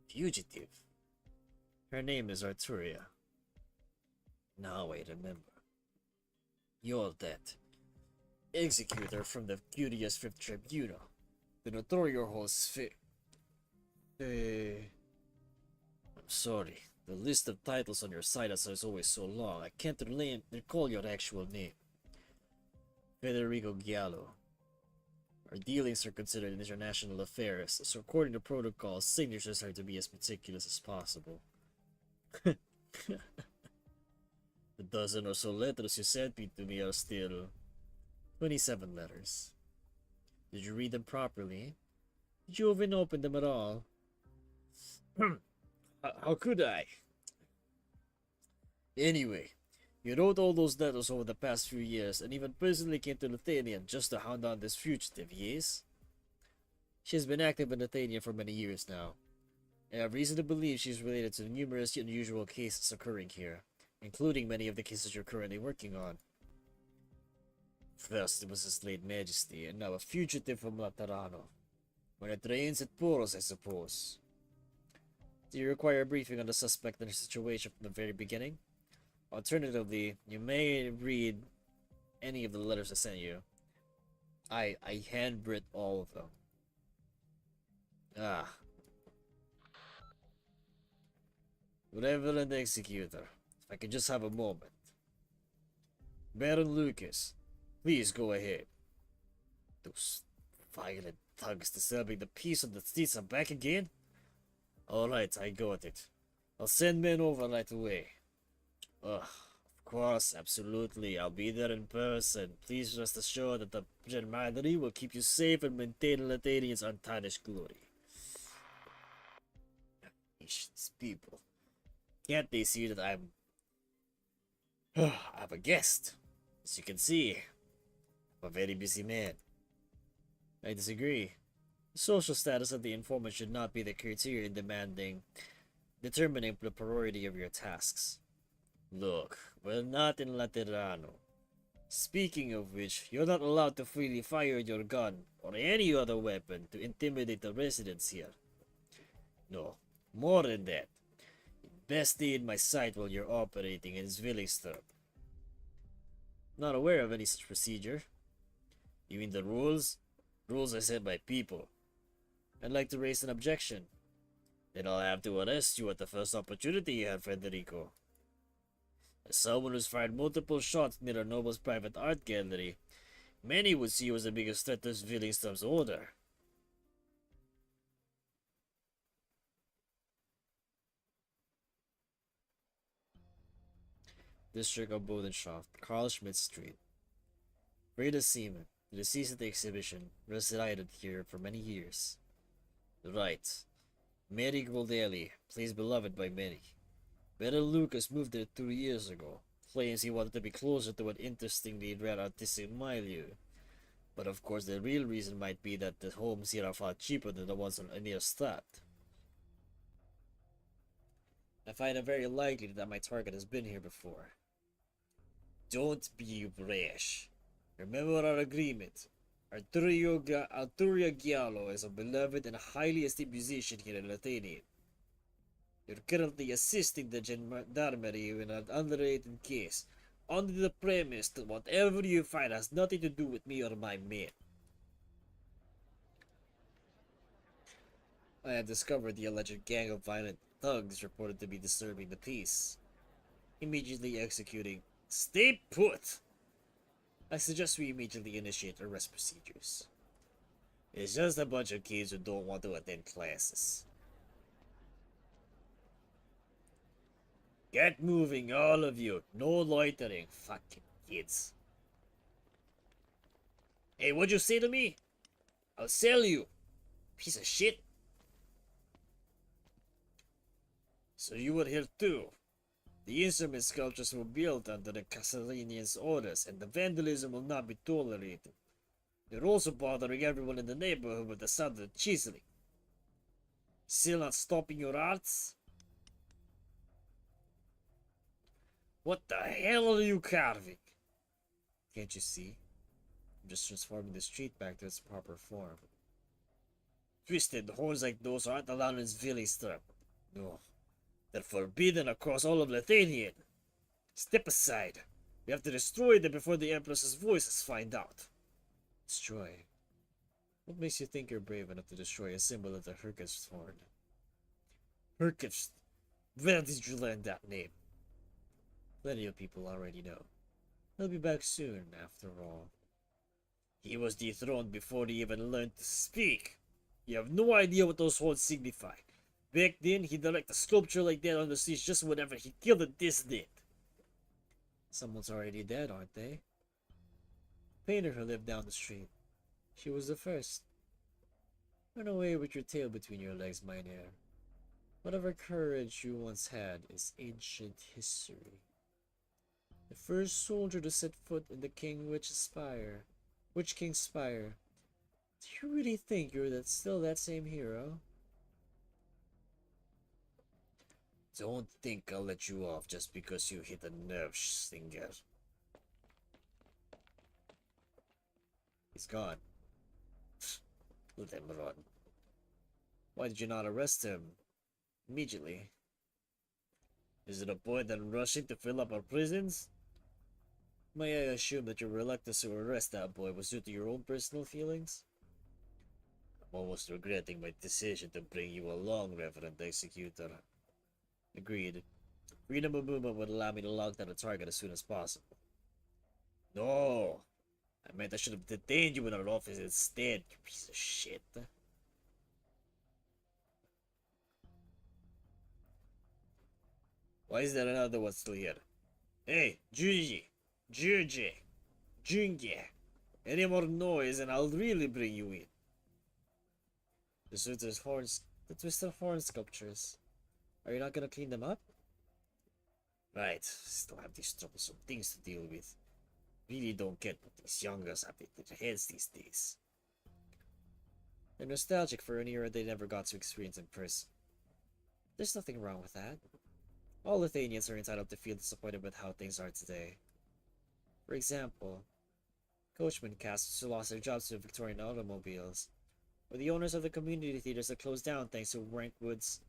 Fugitive? Her name is Arturia. Now I remember. You're dead. Executor from the Curious Fifth Tribunal. The notorious I'm sorry. The list of titles on your site is always so long, I can't recall your actual name. Federico Giallo. Our dealings are considered international affairs, so according to protocol, signatures are to be as meticulous as possible. The dozen or so letters you sent to me are still 27 letters. Did you read them properly? Did you even open them at all? How could I? Anyway, you wrote all those letters over the past few years and even personally came to Lithuania just to hound down this fugitive, yes? She has been active in Lithuania for many years now. I have reason to believe she is related to the numerous unusual cases occurring here, including many of the cases you're currently working on. First, it was His late Majesty, and now a fugitive from Laterano. When it rains, it pours, I suppose. Do you require a briefing on the suspect and her situation from the very beginning? Alternatively, you may read any of the letters I sent you. I handwrit all of them. Ah. Reverend Executor, if I could just have a moment. Baron Lucas, please go ahead. Those violent thugs disturbing the peace of the streets are back again? Alright, I got it. I'll send men over right away. Ugh, of course, absolutely. I'll be there in person. Please rest assured that the Gendarmerie will keep you safe and maintain Latanian's untarnished glory. These people. Can't they see that I'm a guest? As you can see, I'm a very busy man. I disagree. The social status of the informant should not be the criteria in determining the priority of your tasks. Look, we're not in Laterano. Speaking of which, you're not allowed to freely fire your gun or any other weapon to intimidate the residents here. No, more than that. You'd best stay in my sight while you're operating in Zwillingstrup. Not aware of any such procedure. You mean the rules? Rules are set by people. I'd like to raise an objection. Then I'll have to arrest you at the first opportunity you have, Federico. As someone who's fired multiple shots near a noble's private art gallery, many would see you as the biggest threat to Zwillingstrup's order. District of Bodenschaft, Karl Schmidt Street. Freda Seaman, the deceased at the exhibition, resided here for many years. Right. Mary Goldelli, plays beloved by many. Baron Lucas moved there 2 years ago. Claims he wanted to be closer to an interestingly rare artistic milieu. But of course the real reason might be that the homes here are far cheaper than the ones near Stad. I find it very likely that my target has been here before. Don't be rash. Remember our agreement. Arturio Giallo is a beloved and highly esteemed musician here in Latania. You're currently assisting the Gendarmerie in an unrelated case, under the premise that whatever you find has nothing to do with me or my men. I have discovered the alleged gang of violent thugs reported to be disturbing the peace. Immediately executing. Stay put! I suggest we immediately initiate arrest procedures. It's just a bunch of kids who don't want to attend classes. Get moving, all of you. No loitering, fucking kids. Hey, what'd you say to me? I'll sell you, piece of shit. So you were here too. The instrument sculptures were built under the Casalinians' orders, and the vandalism will not be tolerated. They're also bothering everyone in the neighborhood with the sound of chiseling. Still not stopping your arts? What the hell are you carving? Can't you see? I'm just transforming the street back to its proper form. Twisted horns like those aren't allowed in Zwillingstrup. No. They're forbidden across all of Lithuania. Step aside. We have to destroy them before the Empress's voices find out. Destroy? What makes you think you're brave enough to destroy a symbol of the Herkev's Horn? Herkev's... Where did you learn that name? Plenty of people already know. He'll be back soon, after all. He was dethroned before he even learned to speak. You have no idea what those horns signify. Back then, he'd erect a sculpture like that on the stage just whenever he killed a dissident. Someone's already dead, aren't they? Painter who lived down the street. She was the first. Run away with your tail between your legs, mynheer. Whatever courage you once had is ancient history. The first soldier to set foot in the Witch King's Spire. Do you really think you're still that same hero? Don't think I'll let you off just because you hit a nerve stinger. He's gone. Let him run. Why did you not arrest him immediately? Is it a point in rushing to fill up our prisons? May I assume that your reluctance to arrest that boy was due to your own personal feelings? I'm almost regretting my decision to bring you along, Reverend Executor. Agreed. Freedom of movement would allow me to lock down the target as soon as possible. No! I meant I should have detained you in our office instead, you piece of shit. Why is there another one still here? Hey, Junji! Jungi! Any more noise and I'll really bring you in. The twisted horn sculptures. Are you not gonna clean them up? Right, still have these troublesome things to deal with. Really don't get what these youngers have in their heads these days. They're nostalgic for an era they never got to experience in person. There's nothing wrong with that. All Lithuanians are entitled to feel disappointed with how things are today. For example, coachman casts who lost their jobs to Victorian automobiles, or the owners of the community theaters that closed down thanks to Rankwood's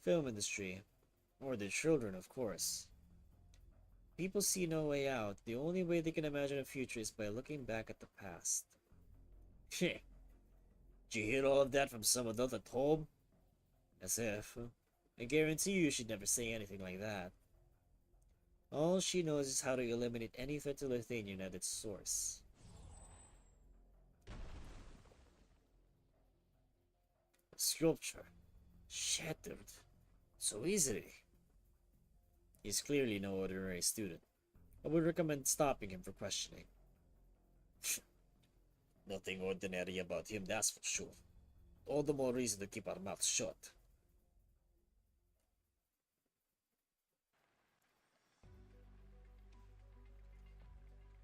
film industry, or their children, of course. People see no way out. The only way they can imagine a future is by looking back at the past. Did you hear all of that from some adult at home? As if. I guarantee you she'd never say anything like that. All she knows is how to eliminate any threat to Lithuania at its source. A sculpture. Shattered. So easily. He's clearly no ordinary student. I would recommend stopping him for questioning. Nothing ordinary about him, that's for sure. All the more reason to keep our mouths shut.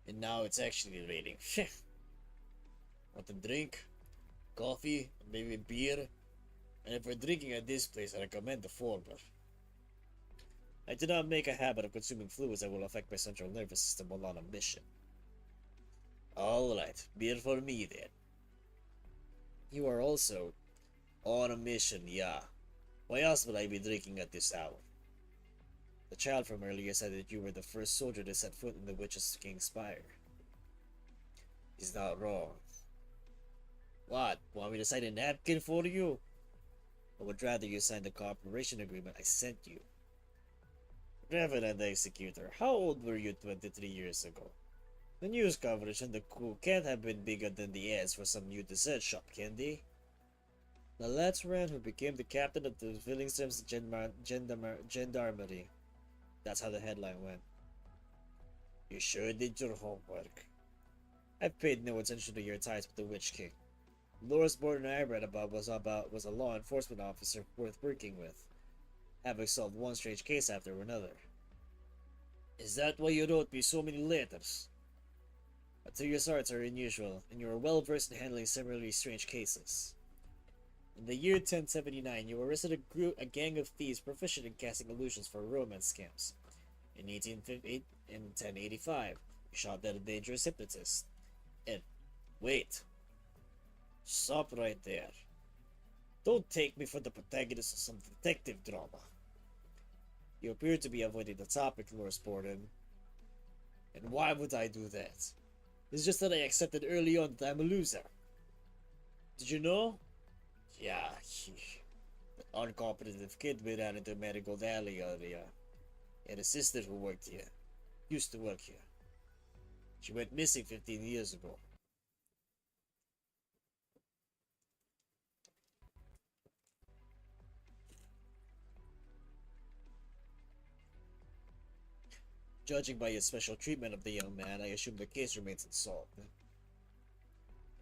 And now it's actually raining. Want a drink? Coffee? Maybe beer? And if we're drinking at this place, I recommend the former. I do not make a habit of consuming fluids that will affect my central nervous system while on a mission. Alright, beer for me then. You are also on a mission, yeah. Why else would I be drinking at this hour? The child from earlier said that you were the first soldier to set foot in the Witch's King's Spire. He's not wrong. What? Want me to sign a napkin for you? I would rather you sign the cooperation agreement I sent you. Reverend Executor, how old were you 23 years ago? The news coverage and the coup can't have been bigger than the ads for some new dessert shop, can they? The Latran who became the captain of the Villingham's Gendarmerie. That's how the headline went. You sure did your homework. I've paid no attention to your ties with the Witch King. The lowest border I read about was a law enforcement officer worth working with, having solved one strange case after another. Is that why you wrote me so many letters? But your arts are unusual, and you are well versed in handling similarly strange cases. In the year 1079, you arrested a gang of thieves proficient in casting illusions for romance scams. In 1085, you shot dead a dangerous hypnotist. And wait. Stop right there. Don't take me for the protagonist of some detective drama. You appear to be avoiding the topic, Lord Sporten. And why would I do that? It's just that I accepted early on that I'm a loser. Did you know? Yeah, that uncooperative kid we ran into Marigold Alley earlier. He had a sister who worked here. Used to work here. She went missing 15 years ago. Judging by your special treatment of the young man, I assume the case remains unsolved.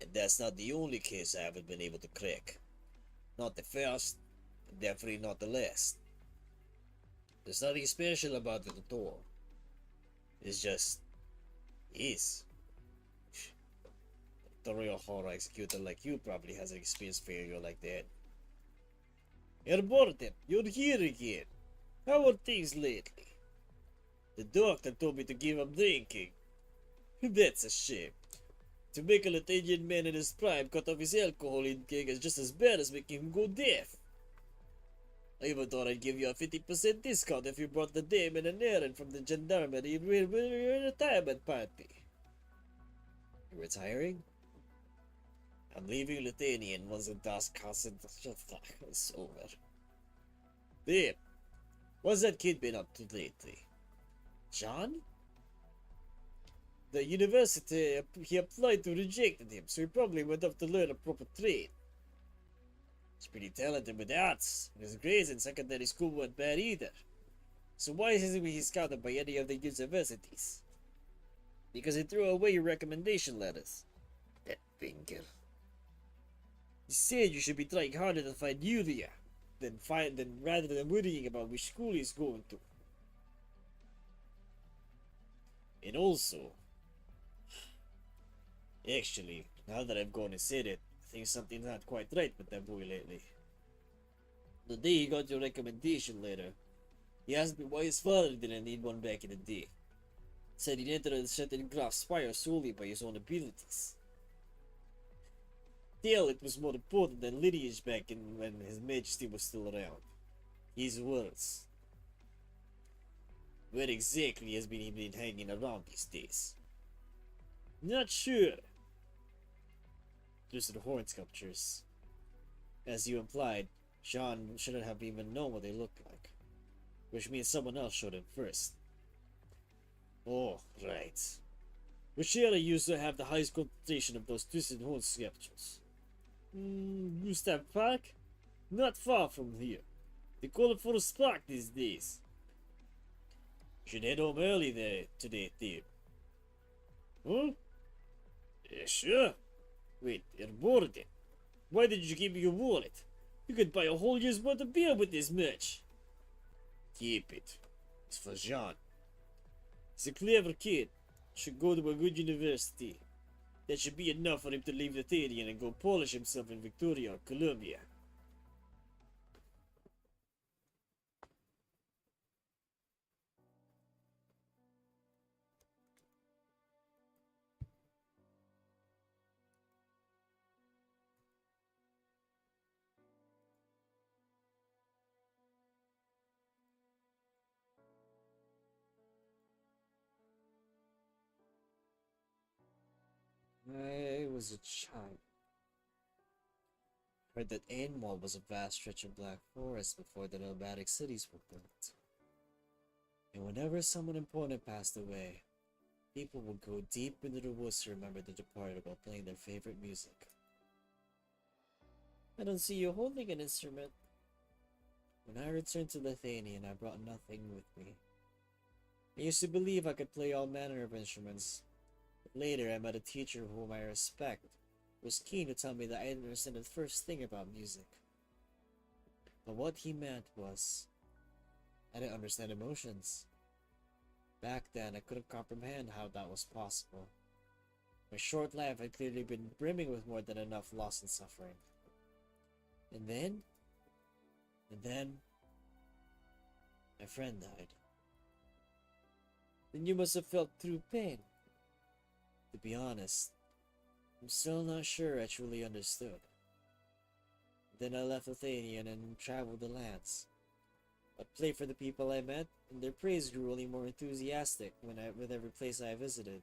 And that's not the only case I haven't been able to crack. Not the first, and definitely not the last. There's nothing special about it at all. It's just... is. The real horror executor like you probably has an experienced failure like that. Herr Borden, you're here again. How are things lately? The doctor told me to give up drinking. That's a shame. To make a Latinian man in his prime cut off his alcohol intake is just as bad as making him go deaf. I even thought I'd give you a 50% discount if you brought the dame and an errand from the gendarmerie in your retirement party. You're retiring? I'm leaving Latinian once the dust is over. There. What's that kid been up to lately? John? The university he applied to rejected him, so he probably went off to learn a proper trade. He's pretty talented with arts, and his grades in secondary school weren't bad either. So why isn't he scouted by any of the universities? Because he threw away your recommendation letters. That finger. He said you should be trying harder to find Yulia, rather than worrying about which school he's going to. And also, actually, now that I've gone and said it, I think something's not quite right with that boy lately. The day he got your recommendation letter, he asked me why his father didn't need one back in the day. Said he'd entered a certain Graf's spire solely by his own abilities. Still, it was more important than lineage back in when his majesty was still around. His words. Where exactly has he been hanging around these days? Not sure. Those are the horn sculptures. As you implied, Jean shouldn't have even known what they looked like. Which means someone else showed him first. Oh, right. Which area used to have the highest concentration of those twisted horn sculptures? Gustav Park? Not far from here. They call it Forest Park these days. Should head home early there today, Theo. Huh? Yeah, sure. Wait, you're bored then. Why did you give me your wallet? You could buy a whole year's worth of beer with this much. Keep it. It's for Jean. He's a clever kid. Should go to a good university. That should be enough for him to leave Latanian and go polish himself in Victoria or Columbia. I was a child. Heard that Ainmall was a vast stretch of black forest before the nomadic cities were built. And whenever someone important passed away, people would go deep into the woods to remember the departed while playing their favorite music. I don't see you holding an instrument. When I returned to Lithuania, I brought nothing with me. I used to believe I could play all manner of instruments. But later, I met a teacher whom I respect, who was keen to tell me that I didn't understand the first thing about music. But what he meant was, I didn't understand emotions. Back then, I couldn't comprehend how that was possible. My short life had clearly been brimming with more than enough loss and suffering. And then, my friend died. Then you must have felt true pain. To be honest, I'm still not sure I truly understood. Then I left Lithuania and traveled the lands. I played for the people I met, and their praise grew only more enthusiastic with every place I visited.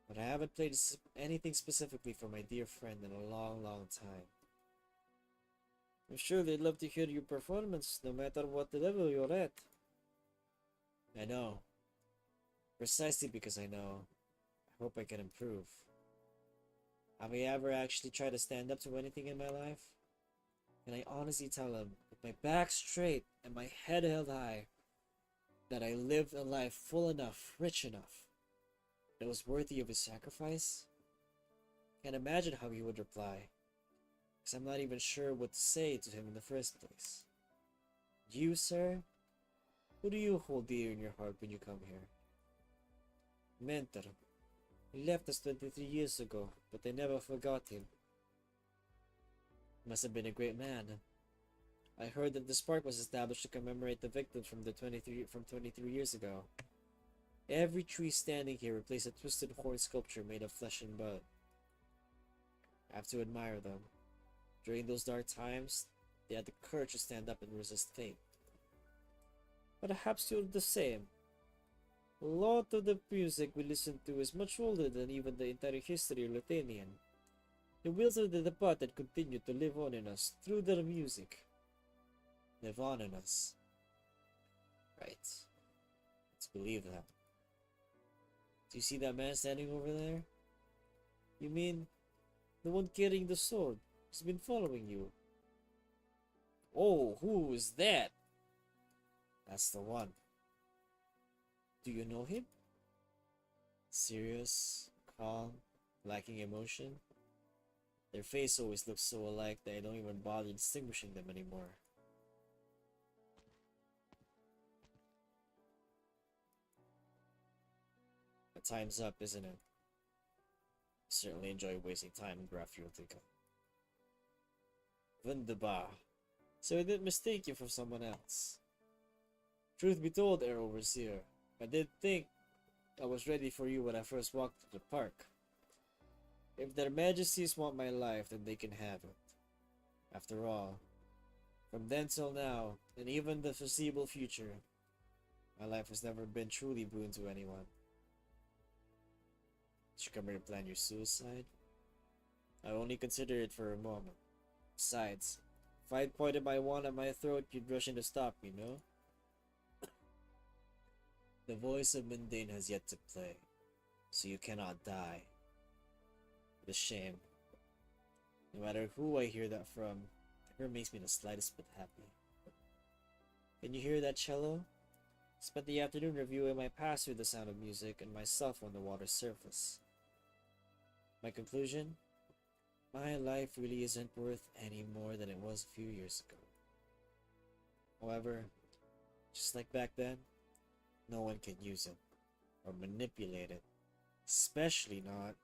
But I haven't played anything specifically for my dear friend in a long, long time. I'm sure they'd love to hear your performance, no matter what the level you're at. I know. Precisely because I know. I hope I can improve. Have I ever actually tried to stand up to anything in my life? Can I honestly tell him, with my back straight and my head held high, that I lived a life full enough, rich enough, that was worthy of his sacrifice? Can't imagine how he would reply, because I'm not even sure what to say to him in the first place. You, sir? Who do you hold dear in your heart when you come here? Mentor. He left us 23 years ago, but I never forgot him. He must have been a great man. I heard that this park was established to commemorate the victims from 23 years ago. Every tree standing here replaced a twisted horn sculpture made of flesh and blood. I have to admire them. During those dark times, they had the courage to stand up and resist fate. But perhaps you're the same. A lot of the music we listen to is much older than even the entire history of Lithuanian. The wheels of the departed continue to live on in us through their music. Live on in us. Right. Let's believe that. Do you see that man standing over there? You mean the one carrying the sword? He's been following you. Oh, who is that? That's the one. Do you know him? Serious, calm, lacking emotion. Their face always looks so alike that I don't even bother distinguishing them anymore. But time's up, isn't it? I certainly enjoy wasting time in Graffiothica. Wunderbar. So I didn't mistake you for someone else. Truth be told, Herr Overseer, I did think I was ready for you when I first walked to the park. If their majesties want my life, then they can have it. After all, from then till now, and even the foreseeable future, my life has never been truly boon to anyone. Did you come here to plan your suicide? I only considered it for a moment. Besides, if I'd pointed my wand at my throat, you'd rush in to stop me, no? The voice of Mundane has yet to play, so you cannot die. What a shame. No matter who I hear that from, it never makes me the slightest bit happy. Can you hear that cello? Spent the afternoon reviewing my past through the sound of music and myself on the water's surface. My conclusion? My life really isn't worth any more than it was a few years ago. However, just like back then, no one can use it or manipulate it, especially not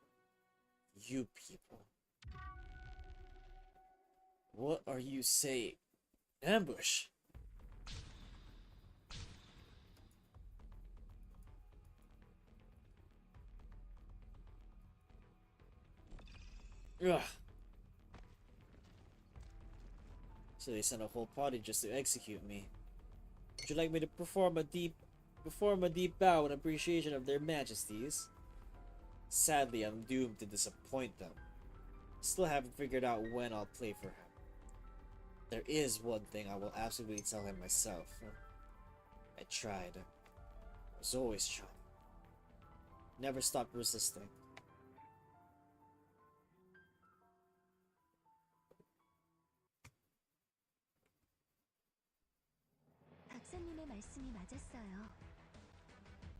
you people. What are you saying? Ambush! Ugh. So they sent a whole party just to execute me. Would you like me to perform a deep bow in appreciation of their majesties? Sadly, I'm doomed to disappoint them. Still haven't figured out when I'll play for him. There is one thing I will absolutely tell him myself. I tried. I was always trying. Never stopped resisting. 박사님의 말씀이 맞았어요.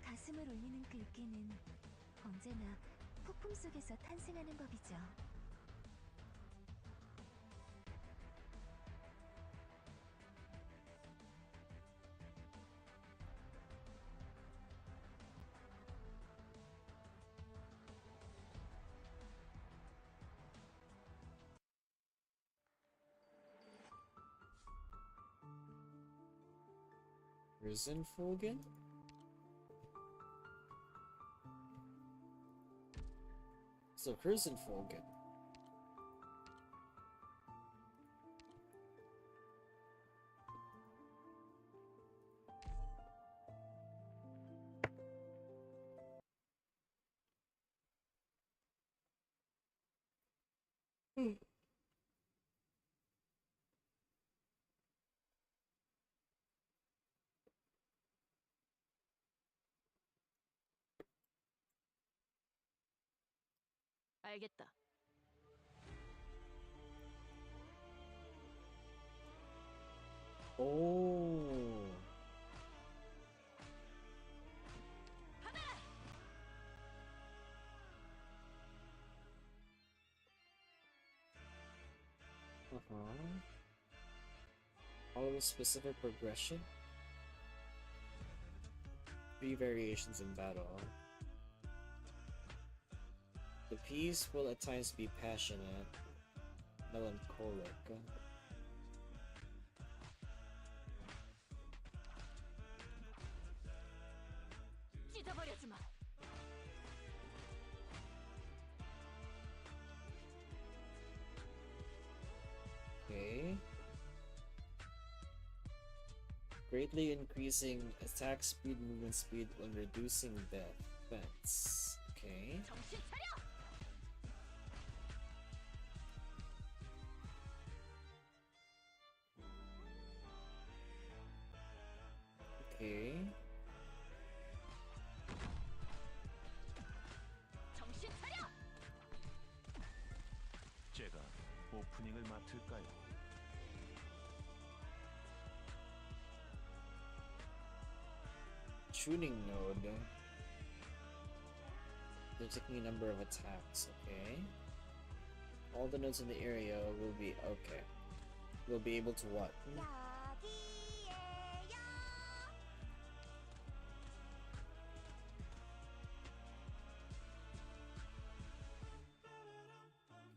가슴을 울리는 글귀는 언제나 폭풍 속에서 탄생하는 법이죠. Risenfolgen? So Risenfolgen. 알겠다. Oh. Follow a specific progression. 3 variations in battle. The piece will at times be passionate, melancholic. 찢어버려지 마. Okay. Greatly increasing attack speed, movement speed when reducing defense. Okay. 정신 차려. Okay. 정신 차려. 제가 오프닝을 맡을까요? Tuning node. They're taking a number of attacks, okay. All the nodes in the area will be okay. We'll be able to what? 여기에요.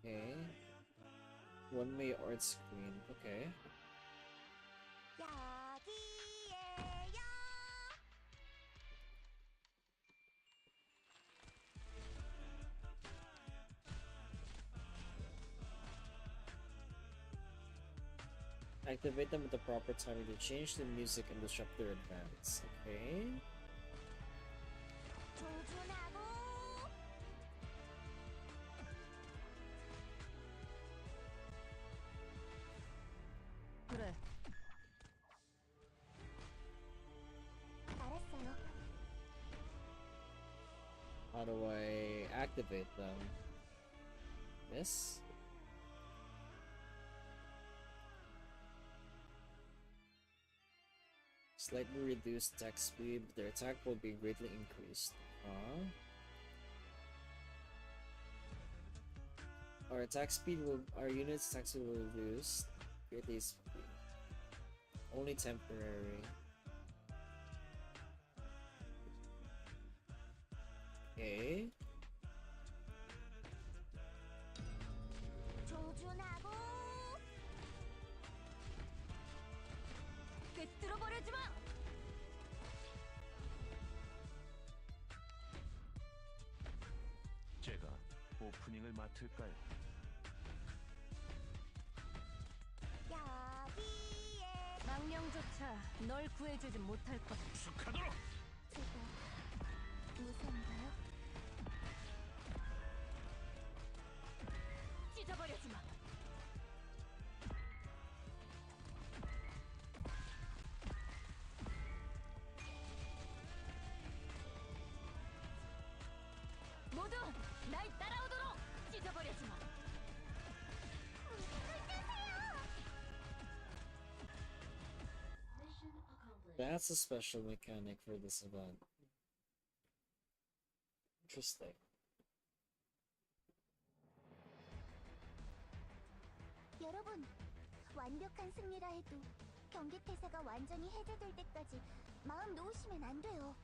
Okay. One-way art screen, okay. 여기에요. Activate them at the proper timing to change the music and disrupt their advance, okay. 조준하고 그래. 알았어요. How do I activate them? This? Slightly reduced attack speed, but their attack will be greatly increased. Our attack speed will, our unit's attack speed will reduce greatly speed. Only temporary. Okay. 조준하고 꿰뚫어버리지 마. 제가 오프닝을 맡을까요? 여기에 망령조차 널 구해주지 못할 거다. 익숙하도록. 제가 무서운가요? 찢어버리지 마. 모두 날 따라오도록 찢어버리지 마. That's a special mechanic for this event. Interesting. 여러분, 완벽한 승리라 해도 경기 태세가 완전히 해제될 때까지 마음 놓으시면 안 돼요.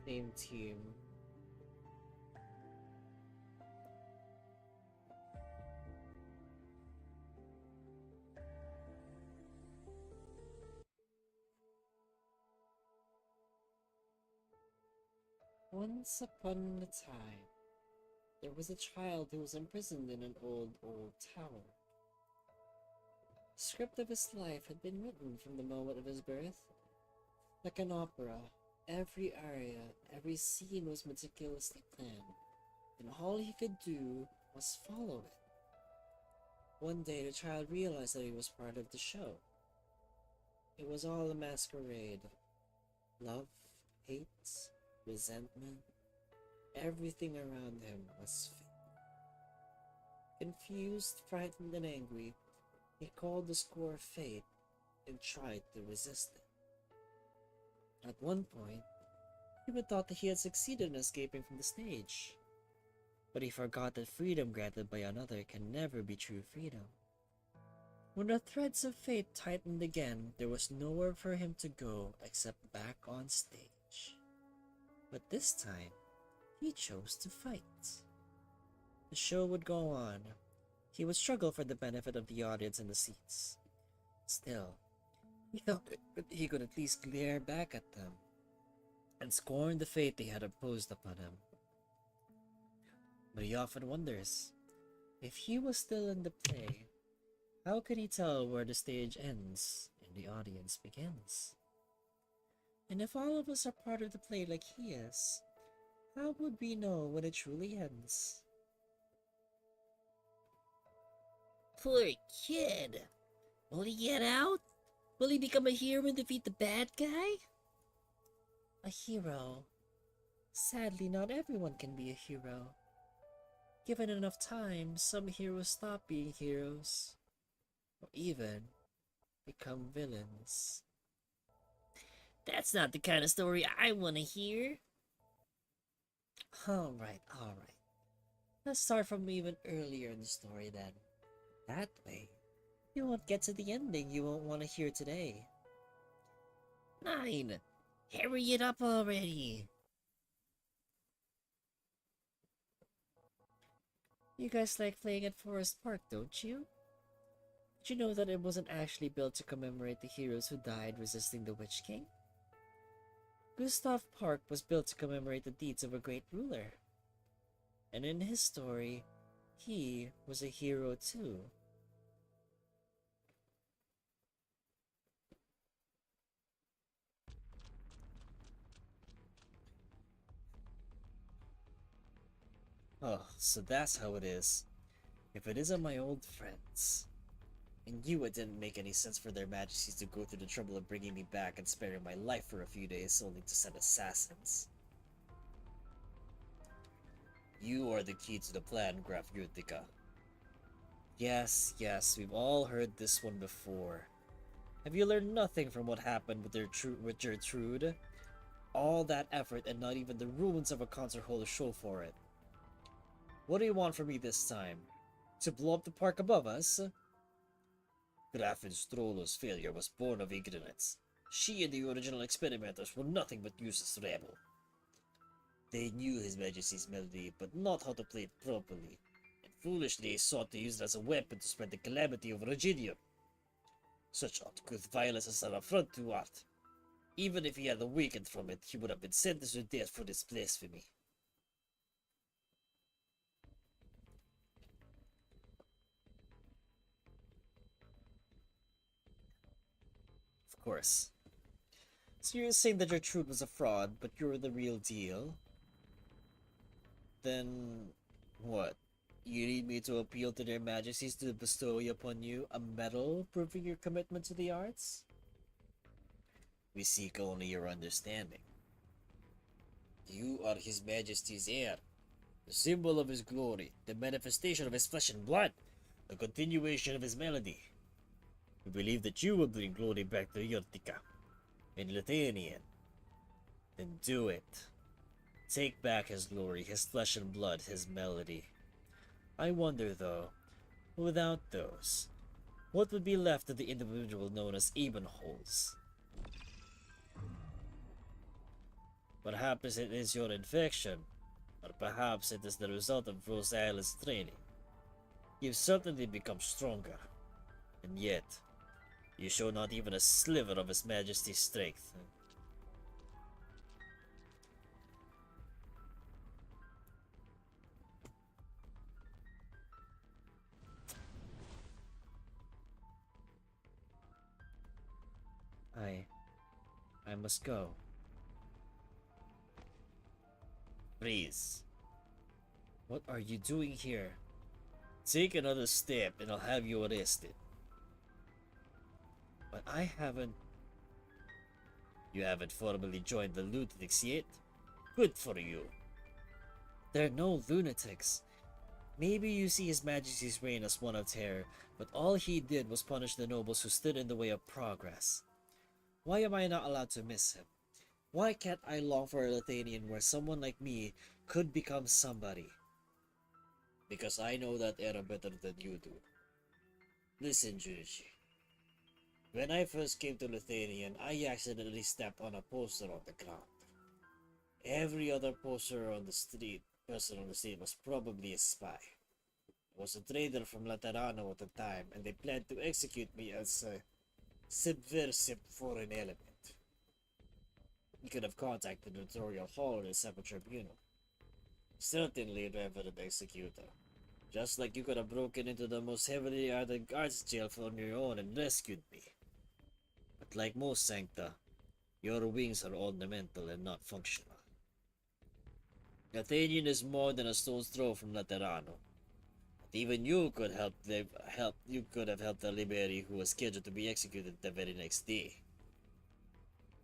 Same team. Once upon a time, there was a child who was imprisoned in an old tower. The script of his life had been written from the moment of his birth. Like an opera, every aria, every scene was meticulously planned, and all he could do was follow it. One day, the child realized that he was part of the show. It was all a masquerade. Love, hate, resentment, everything around him was fake. Confused, frightened, and angry, he called the score fate and tried to resist it. At one point, he would thought that he had succeeded in escaping from the stage. But he forgot that freedom granted by another can never be true freedom. When the threads of fate tightened again, there was nowhere for him to go except back on stage. But this time, he chose to fight. The show would go on. He would struggle for the benefit of the audience and the seats. Still, he thought that he could at least glare back at them and scorn the fate they had imposed upon him. But he often wonders, if he was still in the play, how could he tell where the stage ends and the audience begins? And if all of us are part of the play like he is, how would we know when it truly ends? Poor kid. Will he get out? Will he become a hero and defeat the bad guy? A hero. Sadly, not everyone can be a hero. Given enough time, some heroes stop being heroes, or even become villains. That's not the kind of story I want to hear. Alright. Let's start from even earlier in the story then. That way, you won't get to the ending you won't want to hear today. 9. Hurry it up already. You guys like playing at Forest Park, don't you? Did you know that it wasn't actually built to commemorate the heroes who died resisting the Witch King? Gustav Park was built to commemorate the deeds of a great ruler. And in his story, he was a hero too. Oh, so that's how it is. If it isn't my old friends. And it didn't make any sense for their majesties to go through the trouble of bringing me back and sparing my life for a few days only to send assassins. You are the key to the plan, Graf Utica. Yes, we've all heard this one before. Have you learned nothing from what happened with Gertrude? All that effort and not even the ruins of a concert hall to show for it. What do you want from me this time? To blow up the park above us? Grafin Strollo's failure was born of ignorance. She and the original experimenters were nothing but useless rebel. They knew His Majesty's melody, but not how to play it properly, and foolishly sought to use it as a weapon to spread the calamity over Regidium. Such uncouth violence is an affront to art. Even if he had awakened from it, he would have been sentenced to death for this blasphemy. Of course. So you're saying that Gertrude was a fraud, but you're the real deal? Then, what? You need me to appeal to their majesties to bestow upon you a medal proving your commitment to the arts? We seek only your understanding. You are His Majesty's heir, the symbol of his glory, the manifestation of his flesh and blood, the continuation of his melody. We believe that you will bring glory back to Utica and Lithuanian. Then do it. Take back his glory, his flesh and blood, his melody. I wonder though, without those, what would be left of the individual known as Ebenholz? Perhaps it is your infection, or perhaps it is the result of Rose Island's training. You've certainly become stronger, and yet, you show not even a sliver of His Majesty's strength. I must go. Please. What are you doing here? Take another step and I'll have you arrested. But I haven't... You haven't formally joined the lunatics yet? Good for you. There are no lunatics. Maybe you see His Majesty's reign as one of terror, but all he did was punish the nobles who stood in the way of progress. Why am I not allowed to miss him? Why can't I long for a Lithuanian where someone like me could become somebody? Because I know that era better than you do. Listen, Junji. When I first came to Lithuanian, I accidentally stepped on a poster on the ground. Every other person on the street was probably a spy. I was a trader from Laterano at the time, and they planned to execute me as a subversive foreign element. You could have contacted the Notorial Hall or the Separate Tribunal. Certainly, Reverend Executor. Just like you could have broken into the most heavily guarded guards jail on your own and rescued me. But like most Sancta, your wings are ornamental and not functional. Athenian is more than a stone's throw from Laterano. But even you could have helped the Liberi who was scheduled to be executed the very next day.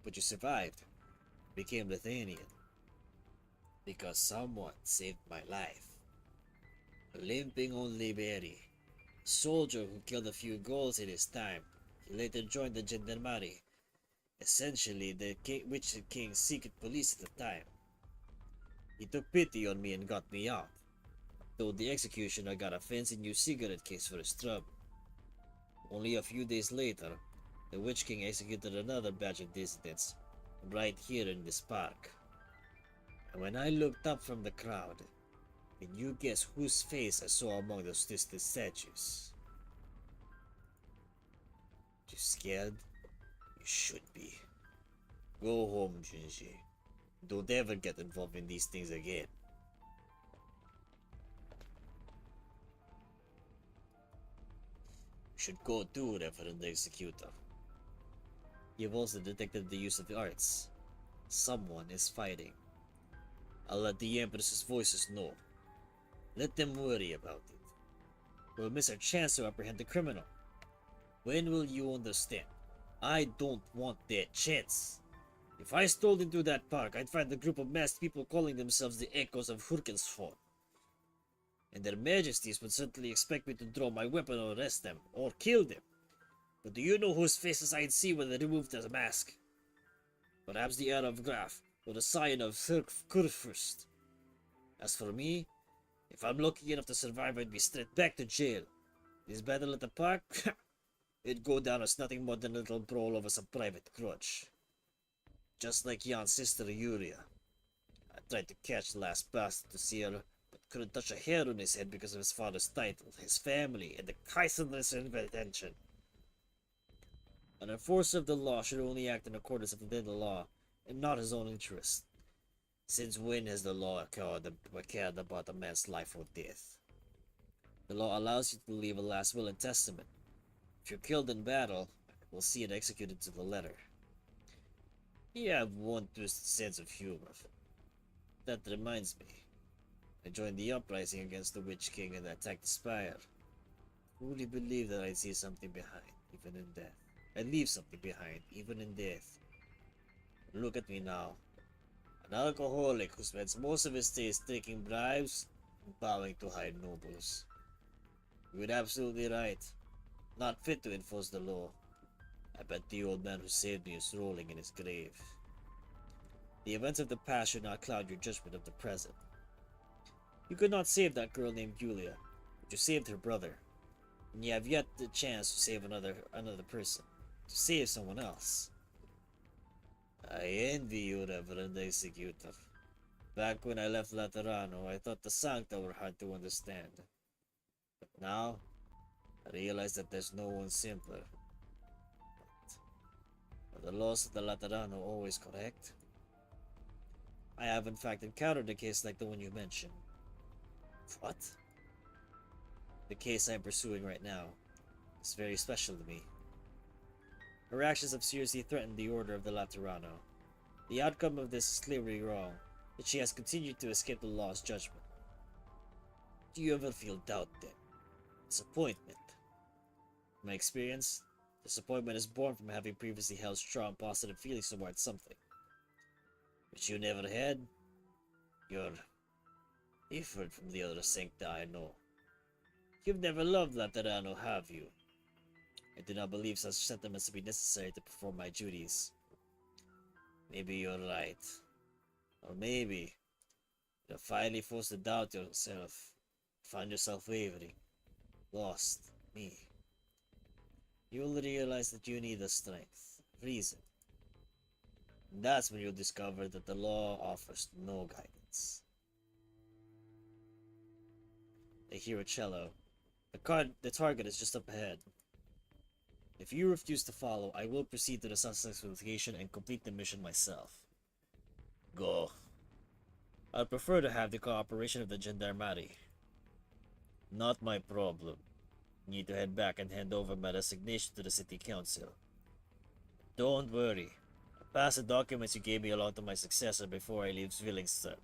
But you survived, became Lithuanian. Because someone saved my life. A limping old Liberi, a soldier who killed a few Gauls in his time. He later joined the Gendarmerie, essentially the Witch King's secret police at the time. He took pity on me and got me out. Told the executioner got a fancy new cigarette case for his trouble. Only a few days later, the Witch King executed another batch of dissidents, right here in this park. And when I looked up from the crowd, can you guess whose face I saw among those twisted statues? You scared? You should be. Go home, Junji. Don't ever get involved in these things again. You should go too, Reverend Executor. You've also detected the use of the arts. Someone is fighting. I'll let the Empress's voices know. Let them worry about it. We'll miss our chance to apprehend the criminal. When will you understand? I don't want that chance. If I strolled into that park, I'd find a group of masked people calling themselves the Echoes of Hurkensford. And their majesties would certainly expect me to draw my weapon or arrest them, or kill them. But do you know whose faces I'd see when they removed the mask? Perhaps the heir of Graf, or the scion of Kurfürst. As for me, if I'm lucky enough to survive, I'd be straight back to jail. This battle at the park? It'd go down as nothing more than a little brawl over some private grudge. Just like Jan's sister Yuria. I tried to catch the last bastard to see her, but couldn't touch a hair on his head because of his father's title, his family, and the Kaiser's intention. An enforcer of the law should only act in accordance with the law, and not his own interest. Since when has the law cared about a man's life or death? The law allows you to leave a last will and testament. If you're killed in battle, we'll see it executed to the letter. You have one twisted sense of humor. That reminds me. I joined the uprising against the Witch King and attacked the spire. I truly believe that I'd see something behind, even in death. I'd leave something behind, even in death. Look at me now. An alcoholic who spends most of his days taking bribes and bowing to high nobles. You're absolutely right. Not fit to enforce the law. I bet the old man who saved me is rolling in his grave. The events of the past should not cloud your judgment of the present. You could not save that girl named Julia, but you saved her brother. And you have yet the chance to save another person. To save someone else. I envy you, Reverend Executor. Back when I left Laterano, I thought the Sancta were hard to understand. But now, I realize that there's no one simpler. Are the laws of the Laterano always correct? I have in fact encountered a case like the one you mentioned. What? The case I'm pursuing right now is very special to me. Her actions have seriously threatened the order of the Laterano. The outcome of this is clearly wrong, but she has continued to escape the law's judgment. Do you ever feel doubt then? Disappointment? In my experience, disappointment is born from having previously held strong positive feelings towards something. Which you never had? You're different from the other Sancta I know. You've never loved Laterano, have you? I do not believe such sentiments to be necessary to perform my duties. Maybe you're right. Or maybe you're finally forced to doubt yourself, find yourself wavering, lost, me. You will realize that you need the strength, reason. And that's when you'll discover that the law offers no guidance. I hear a cello. The target is just up ahead. If you refuse to follow, I will proceed to the suspect's location and complete the mission myself. Go. I'd prefer to have the cooperation of the Gendarmerie. Not my problem. Need to head back and hand over my resignation to the city council. Don't worry. I'll pass the documents you gave me along to my successor before I leave Zwillingstad.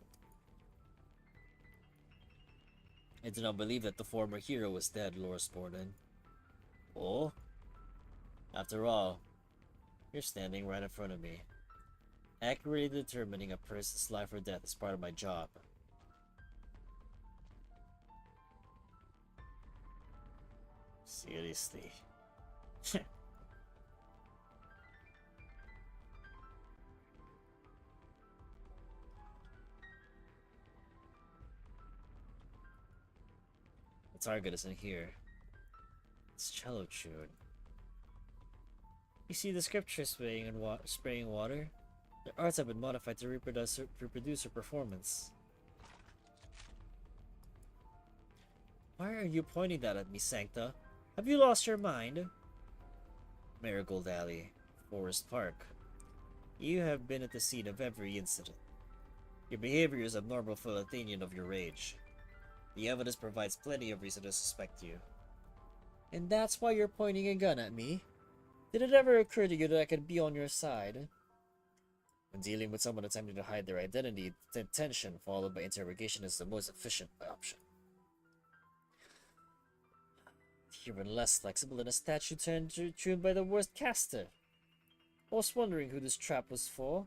I do not believe that the former hero was dead, Lord Sporden. Oh? After all, you're standing right in front of me. Accurately determining a person's life or death is part of my job. Seriously. The target isn't here. It's cello tune. You see the scripture spraying water? The arts have been modified to reproduce her performance. Why are you pointing that at me, Sancta? Have you lost your mind? Marigold Alley, Forest Park. You have been at the scene of every incident. Your behavior is abnormal for an Athenian of your age. The evidence provides plenty of reason to suspect you. And that's why you're pointing a gun at me? Did it ever occur to you that I could be on your side? When dealing with someone attempting to hide their identity, detention followed by interrogation is the most efficient option. You're less flexible than a statue tuned by the worst caster. I was wondering who this trap was for.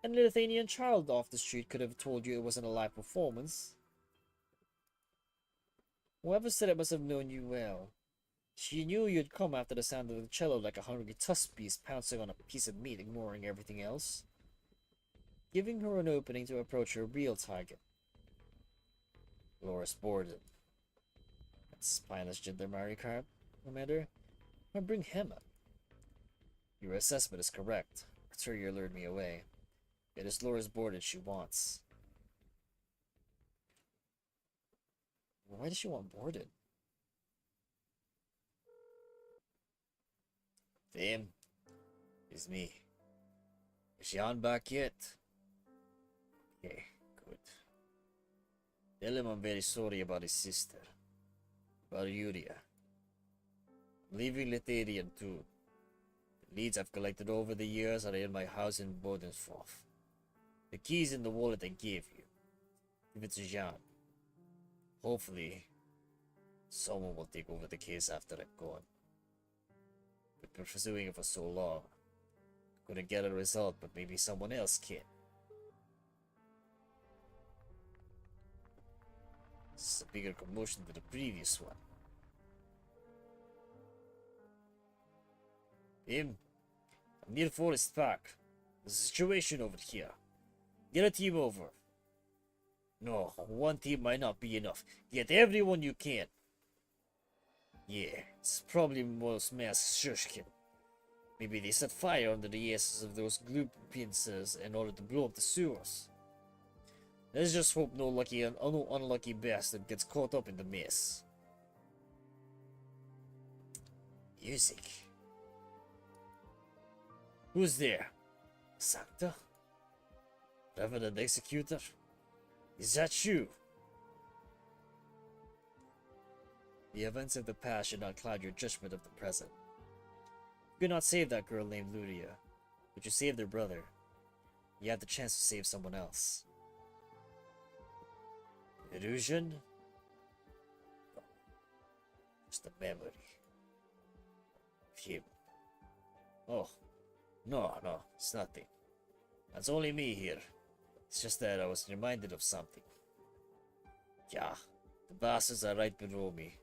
Any Athenian child off the street could have told you it wasn't a live performance. Whoever said it must have known you well. She knew you'd come after the sound of the cello like a hungry tusk beast pouncing on a piece of meat, ignoring everything else. Giving her an opening to approach her real target. Loris Borden. That spineless Gendarmerie commander. I'll bring him up. Your assessment is correct. Arturia lured me away. It is Loris Borden she wants. Why does she want Borden? Him? It's me. Is she on back yet? Okay, good. Tell him I'm very sorry about his sister. About Yuria. I'm leaving Letadian too. The leads I've collected over the years are in my house in Bodenshof. The key's in the wallet I gave you. Give it to Jean. Hopefully, someone will take over the case after I'm gone. We've been pursuing it for so long. Couldn't get a result, but maybe someone else can. This is a bigger commotion than the previous one. I'm near Forest Park. There's a situation over here. Get a team over. No, one team might not be enough. Get everyone you can. Yeah, it's probably most masked Shushkin. Maybe they set fire under the asses of those glue pincers in order to blow up the sewers. Let's just hope no unlucky bastard gets caught up in the mess. Music. Who's there? Santa? Reverend Executor? Is that you? The events of the past should not cloud your judgment of the present. You could not save that girl named Ludia, but you saved her brother. You had the chance to save someone else. Illusion? Just a memory. Of him. Oh, no, it's nothing. That's only me here. It's just that I was reminded of something. Yeah, the bastards are right below me.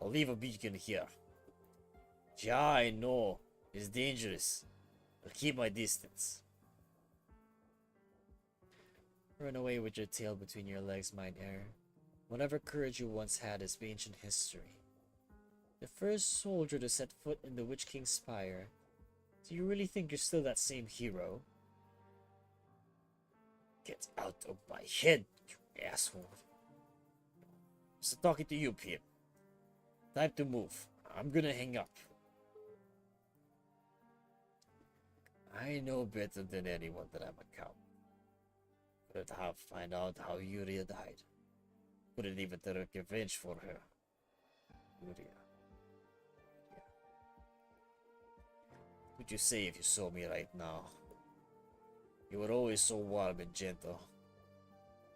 I'll leave a beacon here. Yeah, I know. It's dangerous. I'll keep my distance. Run away with your tail between your legs, mine heir. Whatever courage you once had is ancient history. The first soldier to set foot in the Witch King's spire. Do you really think you're still that same hero? Get out of my head, you asshole. So talking to you, Pip. Time to move. I'm gonna hang up. I know better than anyone that I'm a coward. Couldn't have find out how Yuria died. Couldn't even take revenge for her. Yuria. What would you say if you saw me right now? You were always so warm and gentle.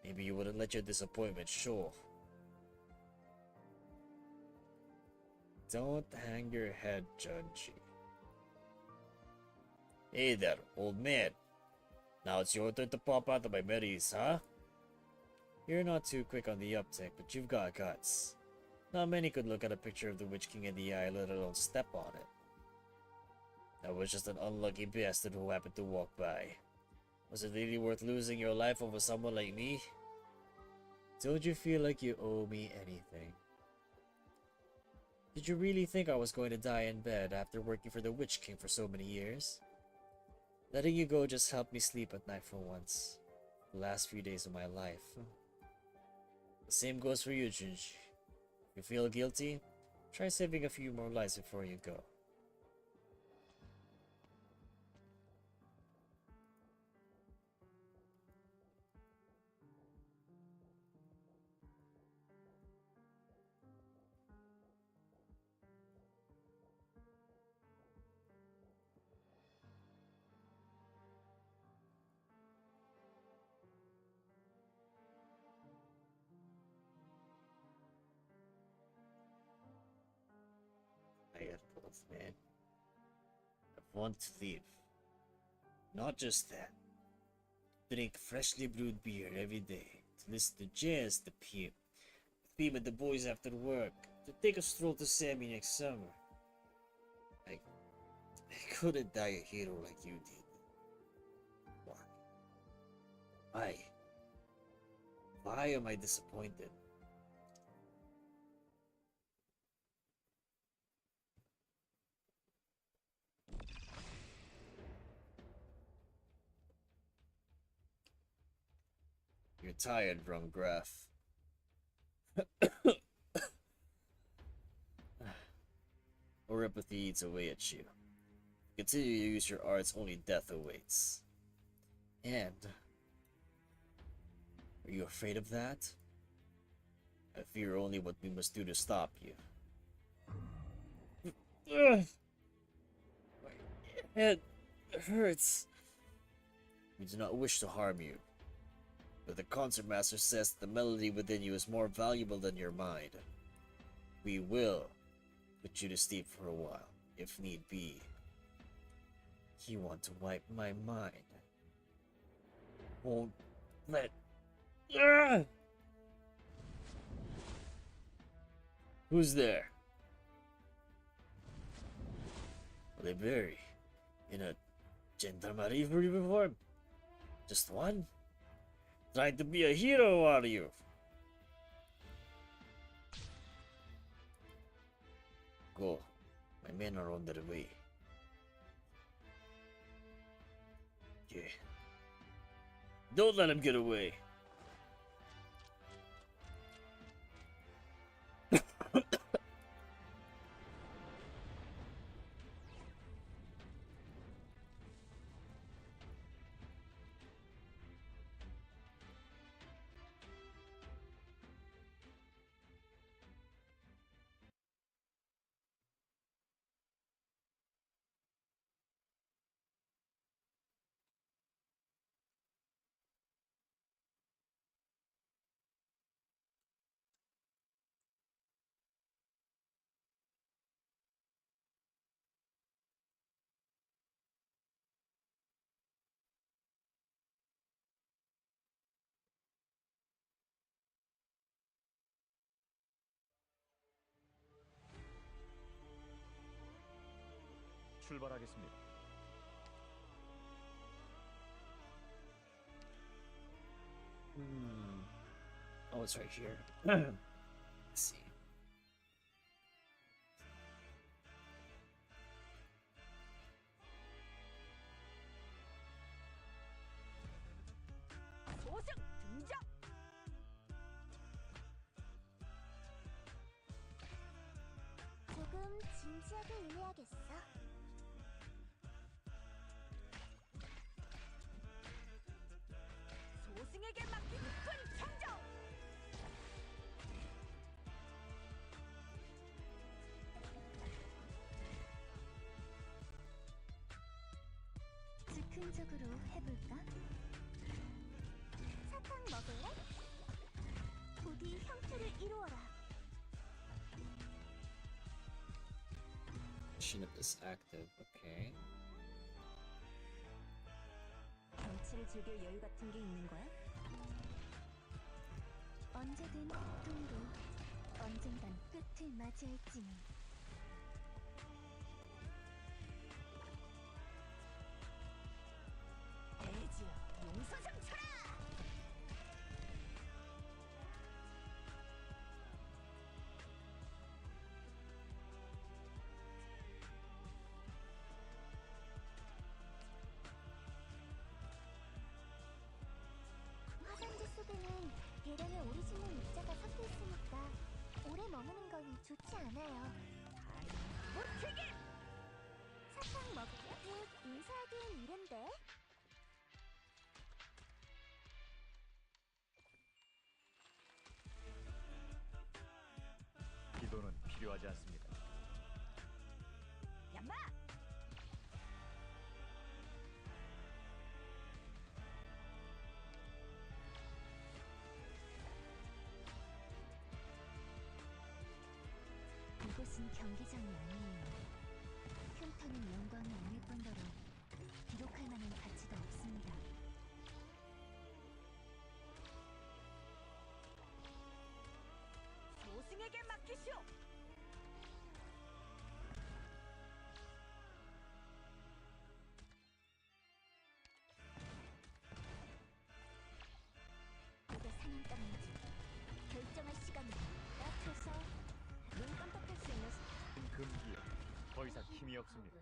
Maybe you wouldn't let your disappointment show. Don't hang your head, Junji. Hey there, old man. Now it's your turn to pop out of my memories, huh? You're not too quick on the uptick, but you've got guts. Not many could look at a picture of the Witch King in the eye, let alone step on it. That was just an unlucky bastard who happened to walk by. Was it really worth losing your life over someone like me? Don't you feel like you owe me anything? Did you really think I was going to die in bed after working for the Witch King for so many years? Letting you go just helped me sleep at night for once. The last few days of my life. The same goes for you, Junji. If you feel guilty, try saving a few more lives before you go. Man. I want to live. Not just that. Drink freshly brewed beer every day. To listen to jazz, the Pip. Be with the boys after work. To take a stroll to Sammy next summer. I couldn't die a hero like you did. Why? Why am I disappointed? You're tired, Graf. Or empathy eats away at you. Continue to use your arts, only death awaits. And are you afraid of that? I fear only what we must do to stop you. My head hurts. We do not wish to harm you. But the concert master says the melody within you is more valuable than your mind. We will put you to sleep for a while, if need be. You want to wipe my mind. Won't let... Who's there? Liberi. In a gendarmerie uniform? Just one? Trying to be a hero, are you? Go. My men are on their way. Yeah. Don't let him get away. 출발하겠습니다. Oh, it's right here. Let's see. 소승 등장. 조금 진지하게 의뢰하겠어. 소승에게 맡긴 끈 청정. 즉흥적으로 해볼까? 사탕 먹을래? 부디 형태를 이루어라. Machine up is active. Okay. 정치를 즐길 여유 같은 게 있는 거야? 언제든 동로, 언젠간 끝을 맞이할지니. 대지여 용서장쳐라. 화산지 속에는 대량의 오리지널 입자가 섞여 있으니까 오래 머무는 건 좋지 않아요. 못튀김. 사탕 먹을래? 곧 인사하기엔 이른데. 기도는 필요하지 않습니다. 야마. 이곳은 경기장이 아니에요. 흉터는 영광이 아닐 뿐더러 기록할 만한 가치도 없습니다. 소승에게 맡기시오. 누가 사냥감인지 결정할 시간이다. 낮춰서 눈 깜빡할 수 있는 금기요. 더 이상 힘이 없습니다.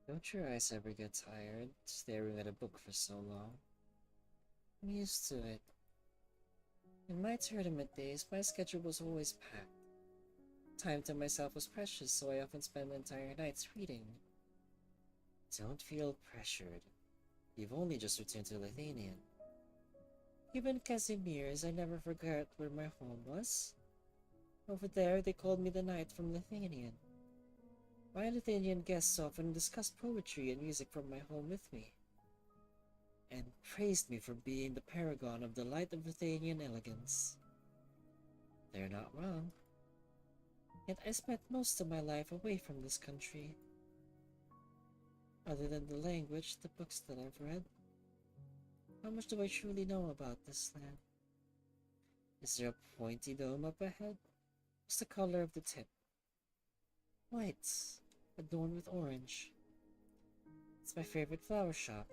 Don't your eyes ever get tired staring at a book for so long? I'm used to it. In my tournament days, my schedule was always packed. Time to myself was precious, so I often spent entire nights reading. Don't feel pressured. You've only just returned to Lithuanian. Even Casimir's, I never forgot where my home was. Over there, they called me the Knight from Lithuanian. My Lithuanian guests often discussed poetry and music from my home with me, and praised me for being the paragon of the light of Lithuanian elegance. They're not wrong. Yet I spent most of my life away from this country. Other than the language, the books that I've read, how much do I truly know about this land? Is there a pointy dome up ahead? What's the color of the tip? White, adorned with orange. It's my favorite flower shop.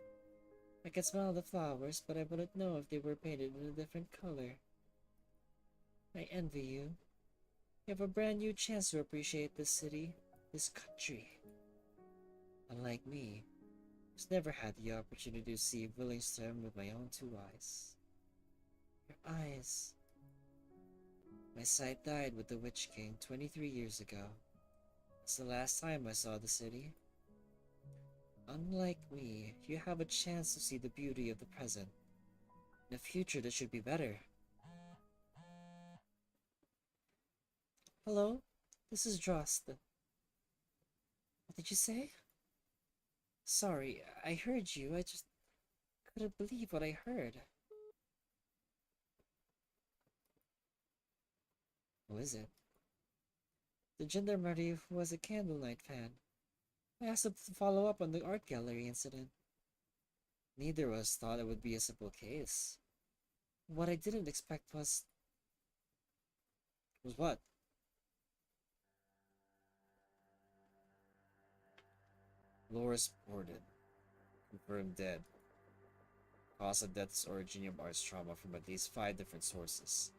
I can smell the flowers, but I wouldn't know if they were painted in a different color. I envy you. You have a brand new chance to appreciate this city, this country. Unlike me, who's never had the opportunity to see Willingstone with my own two eyes. Your eyes. My sight died with the Witch King 23 years ago. It's the last time I saw the city. Unlike me, you have a chance to see the beauty of the present, and a future that should be better. Hello, this is Drost. What did you say? Sorry, I heard you. I just couldn't believe what I heard. Who is it? The gendarmerie who was a Candlelight fan. I asked him to follow up on the art gallery incident. Neither of us thought it would be a simple case. What I didn't expect was... Was what? Loris Borden. Confirmed dead. Cause of death is origin of arts trauma from at least 5 different sources.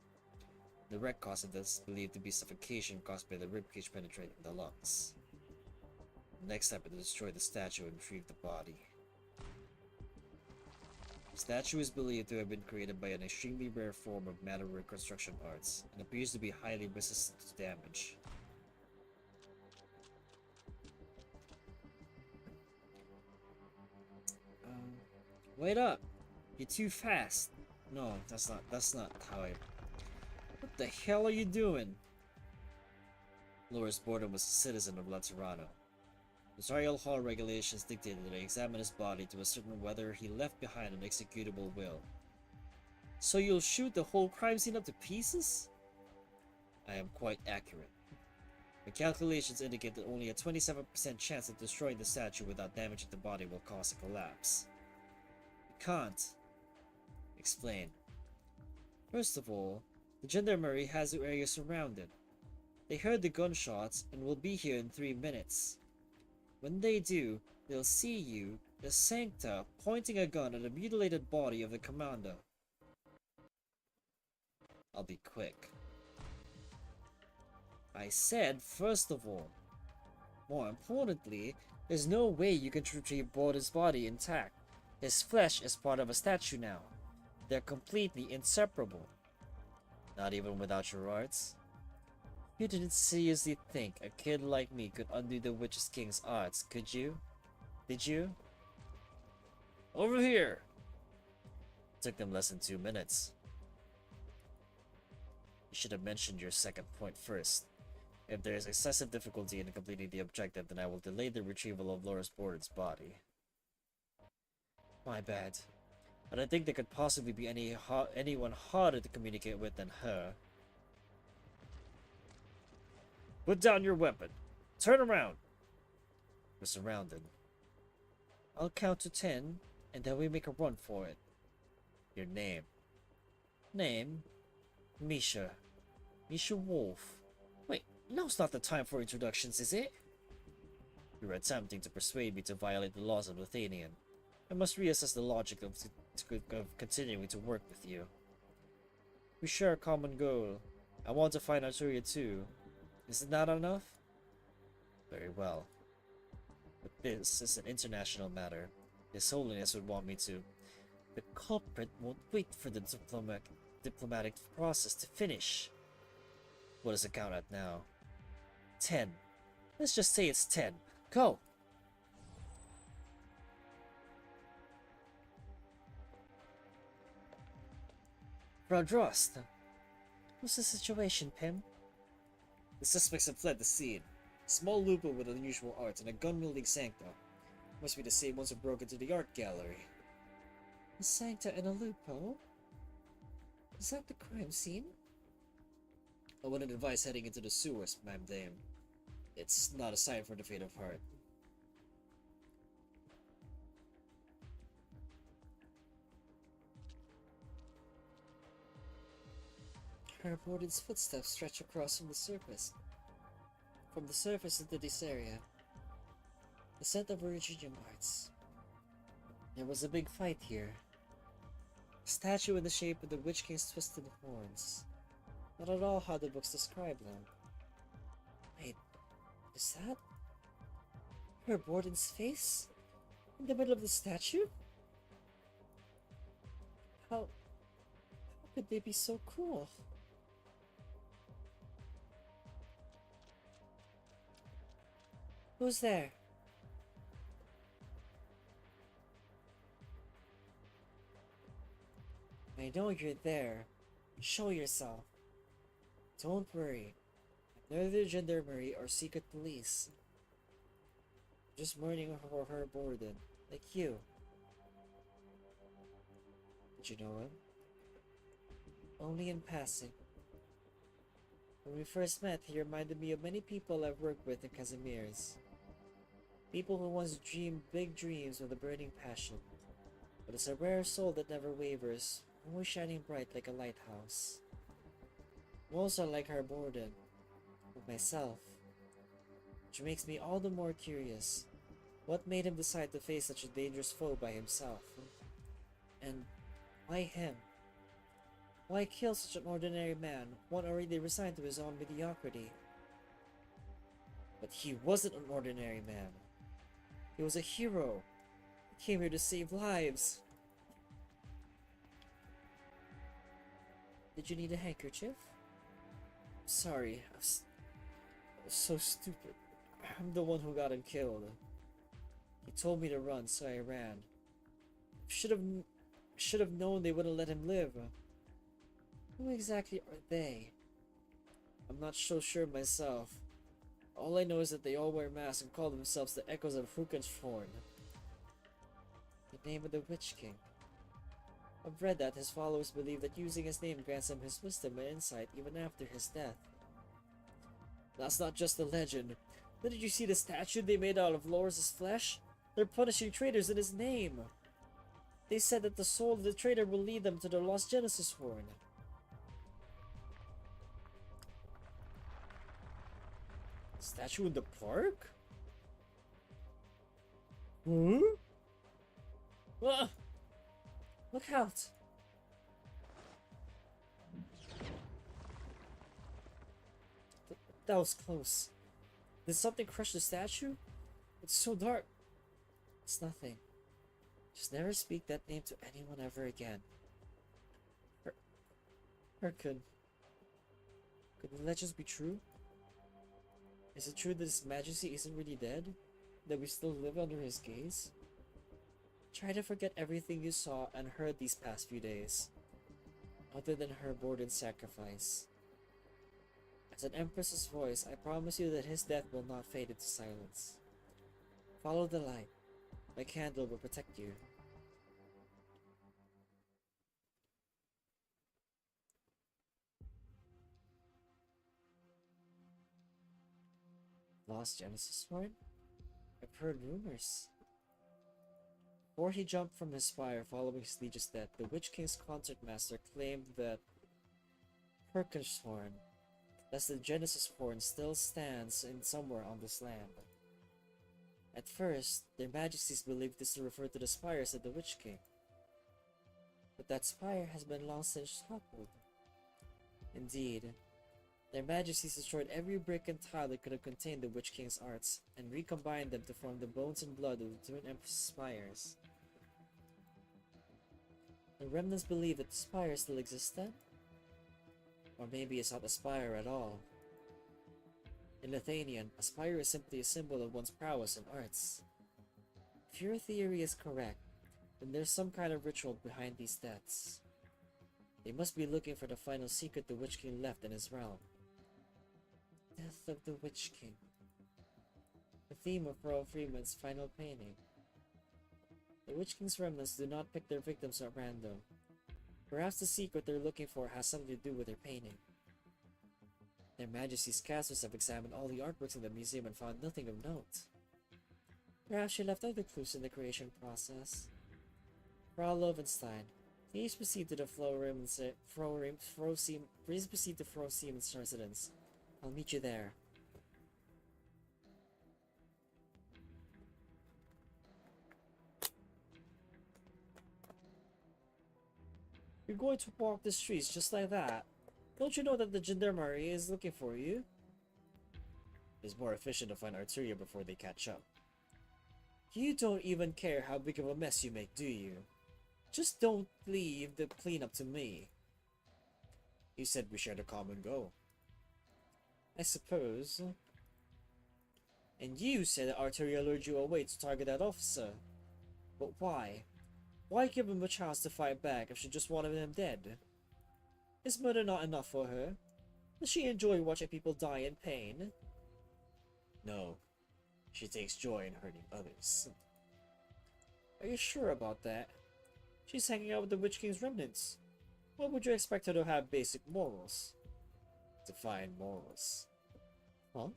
The direct cause of death is believed to be suffocation caused by the ribcage penetrating the lungs. The next step is to destroy the statue and retrieve the body. The statue is believed to have been created by an extremely rare form of matter reconstruction arts and appears to be highly resistant to damage. Wait up! You're too fast! No, that's not how I... What the hell are you doing? Loris Borden was a citizen of Laterano. Notarial Hall regulations dictated that I examine his body to ascertain whether he left behind an executable will. So you'll shoot the whole crime scene up to pieces? I am quite accurate. My calculations indicate that only a 27% chance of destroying the statue without damaging the body will cause a collapse. You can't. Explain. First of all, the gendarmerie has the area surrounded. They heard the gunshots and will be here in 3 minutes. When they do, they'll see you, the Sancta, pointing a gun at the mutilated body of the commander. I'll be quick. I said, first of all. More importantly, there's no way you can retrieve Borden's body intact. His flesh is part of a statue now. They're completely inseparable. Not even without your arts? You didn't seriously think a kid like me could undo the Witch's King's arts, could you? Did you? Over here! It took them less than 2 minutes. You should have mentioned your second point first. If there is excessive difficulty in completing the objective, then I will delay the retrieval of Loris Borden's body. My bad. I don't think there could possibly be anyone harder to communicate with than her. Put down your weapon. Turn around. We're surrounded. I'll count to 10, and then we make a run for it. Your name. Name? Misha. Misha Wolf. Wait, now's not the time for introductions, is it? You're attempting to persuade me to violate the laws of Lithuanian. I must reassess the logic of continuing to work with you. We share a common goal. I want to find Arturia too. Is it not enough? Very well. But this is an international matter. His Holiness would want me to. The culprit won't wait for the diplomatic process to finish. What is the count at now? 10. Let's just say it's 10. Go! Frau Drost, what's the situation, Pim? The suspects have fled the scene. A small lupo with unusual art and a gun-wielding Sancta. Must be the same ones who broke into the art gallery. A Sancta and a lupo? Is that the crime scene? I wouldn't advise heading into the sewers, Madame Dame. It's not a sign for the fate of heart. Her Borden's footsteps stretch across from the surface. From the surface into this area. The scent of originium arts. There was a big fight here. A statue in the shape of the Witch King's twisted horns. Not at all how the books describe them. Wait, is that her Borden's face? In the middle of the statue? How could they be so cruel? Who's there? I know you're there. Show yourself. Don't worry. I'm neither gendarmerie or secret police. I'm just mourning for her Borden, like you. Did you know him? Only in passing. When we first met, he reminded me of many people I've worked with in Casimir's. People who once dreamed big dreams with a burning passion. But it's a rare soul that never wavers, always shining bright like a lighthouse. Most are like her Borden, with myself. Which makes me all the more curious. What made him decide to face such a dangerous foe by himself? And why him? Why kill such an ordinary man, one already resigned to his own mediocrity? But he wasn't an ordinary man. He was a hero. He came here to save lives. Did you need a handkerchief? Sorry, I was so stupid. I'm the one who got him killed. He told me to run, so I ran. Should have known they wouldn't let him live. Who exactly are they? I'm not so sure myself. All I know is that they all wear masks and call themselves the Echoes of Hukenshorn. The name of the Witch King. I've read that his followers believe that using his name grants him his wisdom and insight even after his death. That's not just a legend. Didn't you see the statue they made out of Loris' flesh? They're punishing traitors in his name. They said that the soul of the traitor will lead them to the lost Genesis Horn. Statue in the park? Hmm? Ah! Look out! That was close. Did something crush the statue? It's so dark. It's nothing. Just never speak that name to anyone ever again. Could the legends be true? Is it true that His Majesty isn't really dead? That we still live under his gaze? Try to forget everything you saw and heard these past few days, other than her Borden's sacrifice. As an Empress's voice, I promise you that his death will not fade into silence. Follow the light. My candle will protect you. Lost Genesis Horn? I've heard rumors. Before he jumped from his spire following his liege's death, the Witch King's concertmaster claimed that Hukenshorn, thus the Genesis Horn, still stands in somewhere on this land. At first, their majesties believed this to refer to the spires of the Witch King. But that spire has been long since toppled. Indeed, their majesties destroyed every brick and tile that could have contained the Witch King's arts, and recombined them to form the bones and blood of the Twin Empress spires. The remnants believe that the spire still exists then? Or maybe it's not a spire at all. In Lithuanian, a spire is simply a symbol of one's prowess in arts. If your theory is correct, then there's some kind of ritual behind these deaths. They must be looking for the final secret the Witch King left in his realm. Death of the Witch King. The theme of Pearl Freeman's final painting. The Witch King's remnants do not pick their victims at random. Perhaps the secret they're looking for has something to do with their painting. Their Majesty's casters have examined all the artworks in the museum and found nothing of note. Perhaps she left other clues in the creation process. Frau Lovenstein, Please proceed to the please proceed to Fro Siemens residence. I'll meet you there. You're going to walk the streets just like that. Don't you know that the gendarmerie is looking for you? It's more efficient to find Arturia before they catch up. You don't even care how big of a mess you make, do you? Just don't leave the cleanup to me. You said we shared a common goal. I suppose. And you said that Arturia lured you away to target that officer. But why? Why give him a chance to fight back if she just wanted him dead? Is murder not enough for her? Does she enjoy watching people die in pain? No. She takes joy in hurting others. Are you sure about that? She's hanging out with the Witch King's remnants. What would you expect her to have basic morals? Define morals. Huh?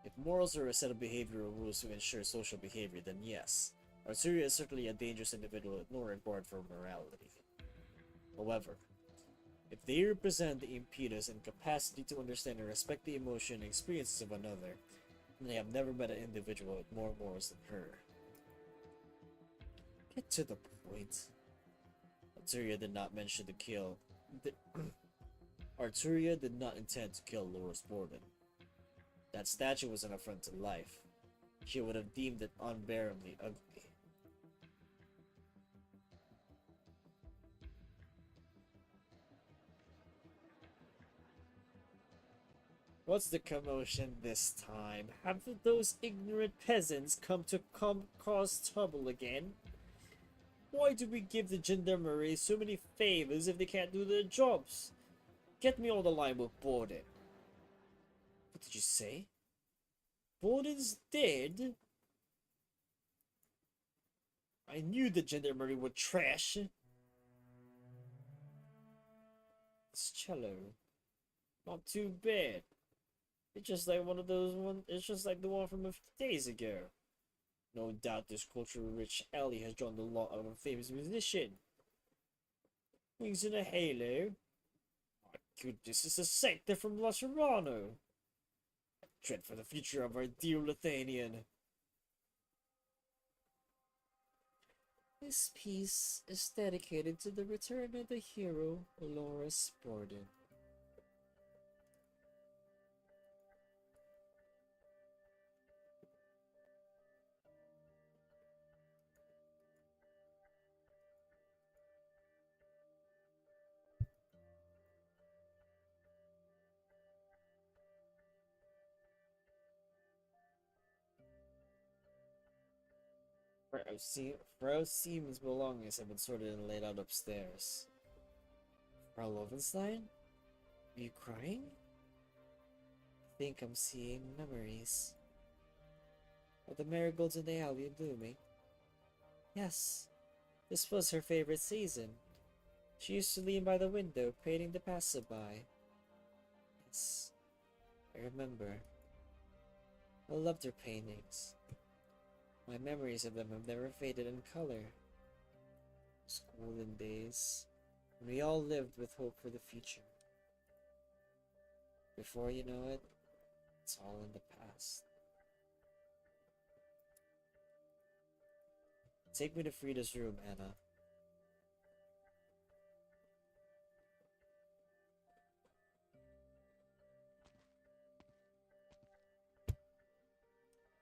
If morals are a set of behavioral rules to ensure social behavior, then yes. Arturia is certainly a dangerous individual with no regard for morality. However, if they represent the impetus and capacity to understand and respect the emotion and experiences of another, then I have never met an individual with more morals than her. Get to the point. Arturia did not mention to kill. Arturia did not intend to kill Loris Borden. That statue was an affront to life. She would have deemed it unbearably ugly. What's the commotion this time? Have those ignorant peasants come to cause trouble again? Why do we give the gendarmerie so many favors if they can't do their jobs? Get me on the line with Borden. What did you say? Borden's dead? I knew the gendarmerie would trash. This cello. Not too bad. It's just like one of those it's just like the one from a few days ago. No doubt this culturally rich alley has drawn the lot of a famous musician. Wings in a halo. My goodness, it's a sector from La Serrano. I dread for the future of our dear Lithanian. This piece is dedicated to the return of the hero, Loris Borden. Frau Siemens' belongings have been sorted and laid out upstairs. Frau Lovenstein? Are you crying? I think I'm seeing memories. Of the marigolds in the alley blooming. Yes, this was her favorite season. She used to lean by the window, painting the passerby. Yes, I remember. I loved her paintings. My memories of them have never faded in color. Golden days, when we all lived with hope for the future. Before you know it, it's all in the past. Take me to Frida's room, Anna.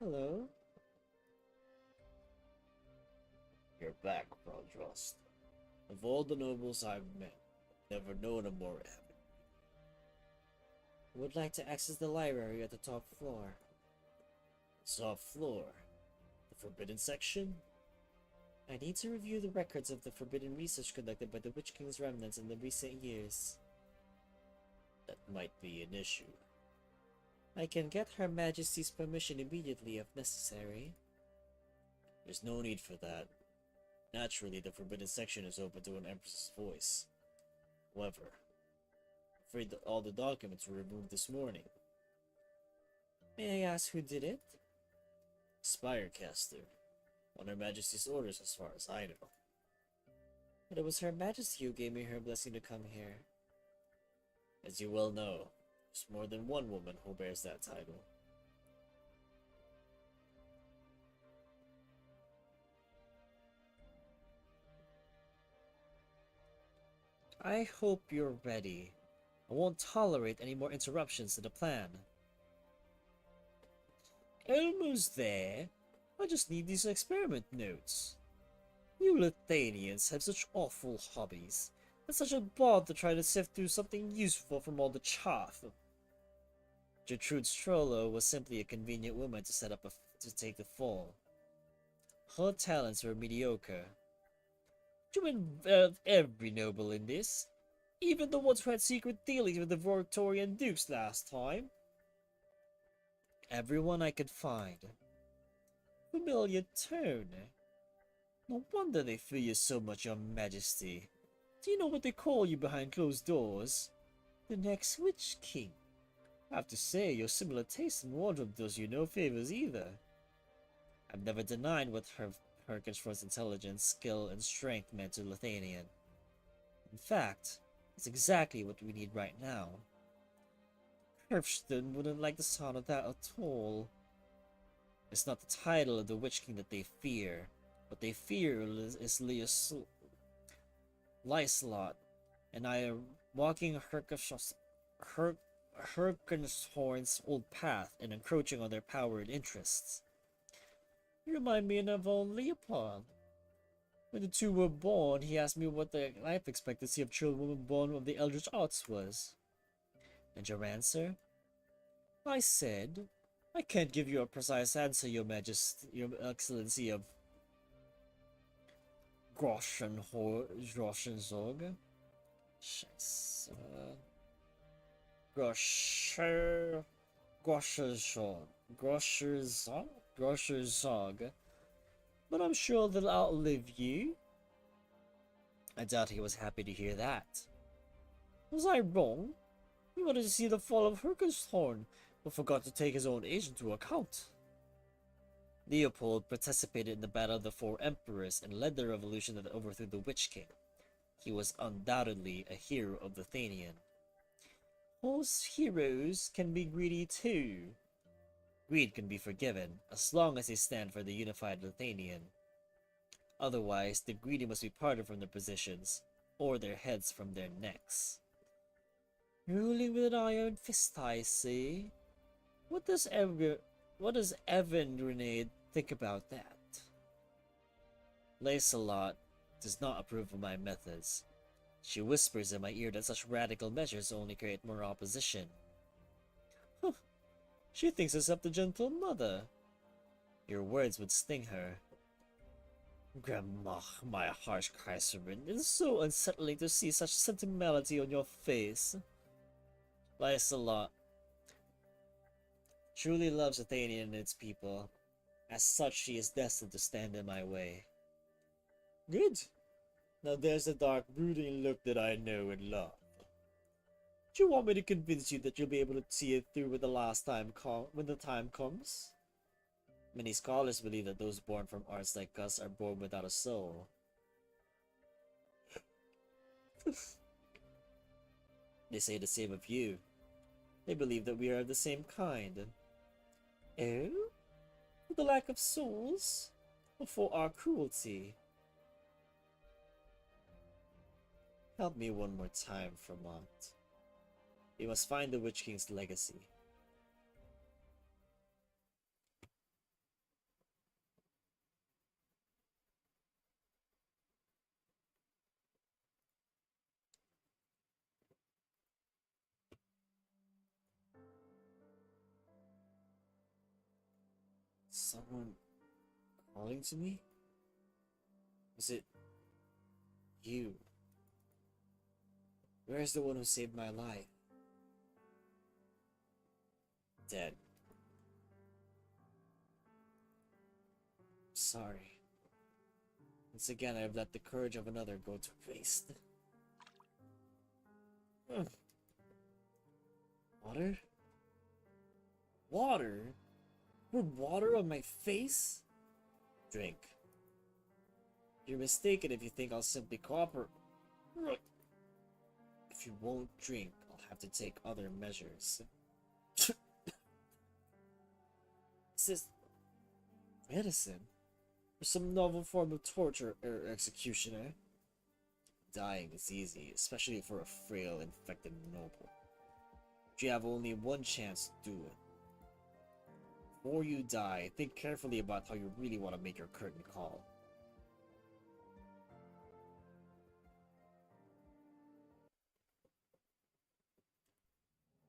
Hello? You're back, Broadrost. Of all the nobles I've met, never known a more avid. Would like to access the library at the top floor. The top floor? The forbidden section? I need to review the records of the forbidden research conducted by the Witch King's remnants in the recent years. That might be an issue. I can get Her Majesty's permission immediately if necessary. There's no need for that. Naturally, the forbidden section is open to an Empress's voice. However, I'm afraid that all the documents were removed this morning. May I ask who did it? Spirecaster. On Her Majesty's orders as far as I know. But it was Her Majesty who gave me her blessing to come here. As you well know, there's more than one woman who bears that title. I hope you're ready. I won't tolerate any more interruptions to the plan. Almost there. I just need these experiment notes. You Lithuanians have such awful hobbies. It's such a bother to try to sift through something useful from all the chaff. Gertrude Strollo was simply a convenient woman to set up to take the fall. Her talents were mediocre. You involve every noble in this, even the ones who had secret dealings with the Victorian dukes last time. Everyone I could find. Familiar tone. No wonder they fear you so much, Your Majesty. Do you know what they call you behind closed doors? The next Witch King. I have to say, your similar taste in wardrobe does you no favors either. I've never denied what Herkenschroth's intelligence, skill, and strength meant to Lithuanian. In fact, it's exactly what we need right now. Herbston wouldn't like the sound of that at all. It's not the title of the Witch King that they fear. What they fear is Lyslot, and I am walking Herkenshorn's old path and encroaching on their power and interests. You remind me of old Leopold. When the two were born, he asked me what the life expectancy of children born of the Eldritch Arts was. And your answer? I said, I can't give you a precise answer, Your Majesty, Your Excellency of Groschenzorg. Scheiße. Groscherzorg. But I'm sure they'll outlive you. I doubt he was happy to hear that. Was I wrong? He wanted to see the fall of Herkenshorn, but forgot to take his own age into account. Leopold participated in the Battle of the Four Emperors and led the revolution that overthrew the Witch King. He was undoubtedly a hero of Lithuanian. Most heroes can be greedy too. Greed can be forgiven, as long as they stand for the unified Lithuanian. Otherwise, the greedy must be parted from their positions, or their heads from their necks. Ruling with an iron fist, I see. What does Evan Renee think about that? Lancelot does not approve of my methods. She whispers in my ear that such radical measures only create more opposition. Huh. She thinks herself the gentle mother. Your words would sting her. Grandma, my harsh Kaiserin, it is so unsettling to see such sentimentality on your face. Lancelot truly loves Athenian and its people. As such, she is destined to stand in my way. Good. Now there's the dark, brooding look that I know and love. Do you want me to convince you that you'll be able to see it through when the time comes? Many scholars believe that those born from arts like us are born without a soul. They say the same of you. They believe that we are of the same kind. Oh? For the lack of souls? Or for our cruelty? Help me one more time, Fremont. We must find the Witch King's legacy. Someone calling to me? Was it you? Where's the one who saved my life? Dead. Sorry. Once again, I have let the courage of another go to waste. Water? Water? Put water on my face? Drink. You're mistaken if you think I'll simply cooperate. If you won't drink, I'll have to take other measures. Is this medicine? Or some novel form of torture or execution, eh? Dying is easy, especially for a frail, infected noble. But you have only one chance to do it. Before you die, think carefully about how you really want to make your curtain call.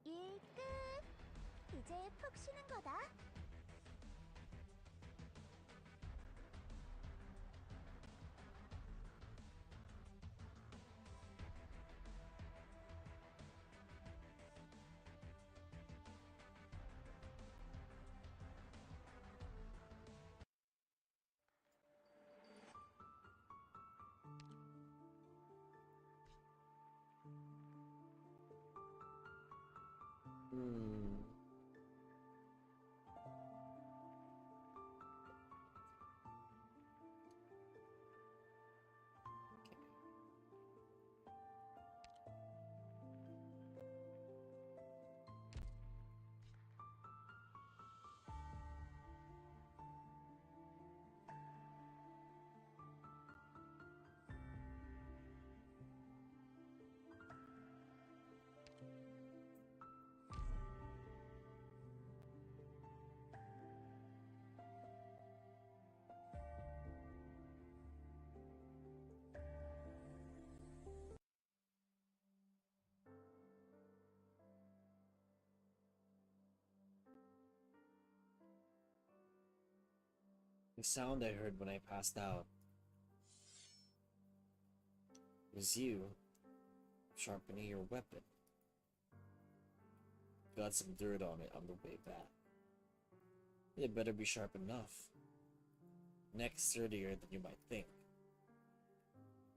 일 끝. 이제 푹 쉬는 거다. Hmm. The sound I heard when I passed out was you sharpening your weapon. Got some dirt on it on the way back. It better be sharp enough. Next, sturdier than you might think.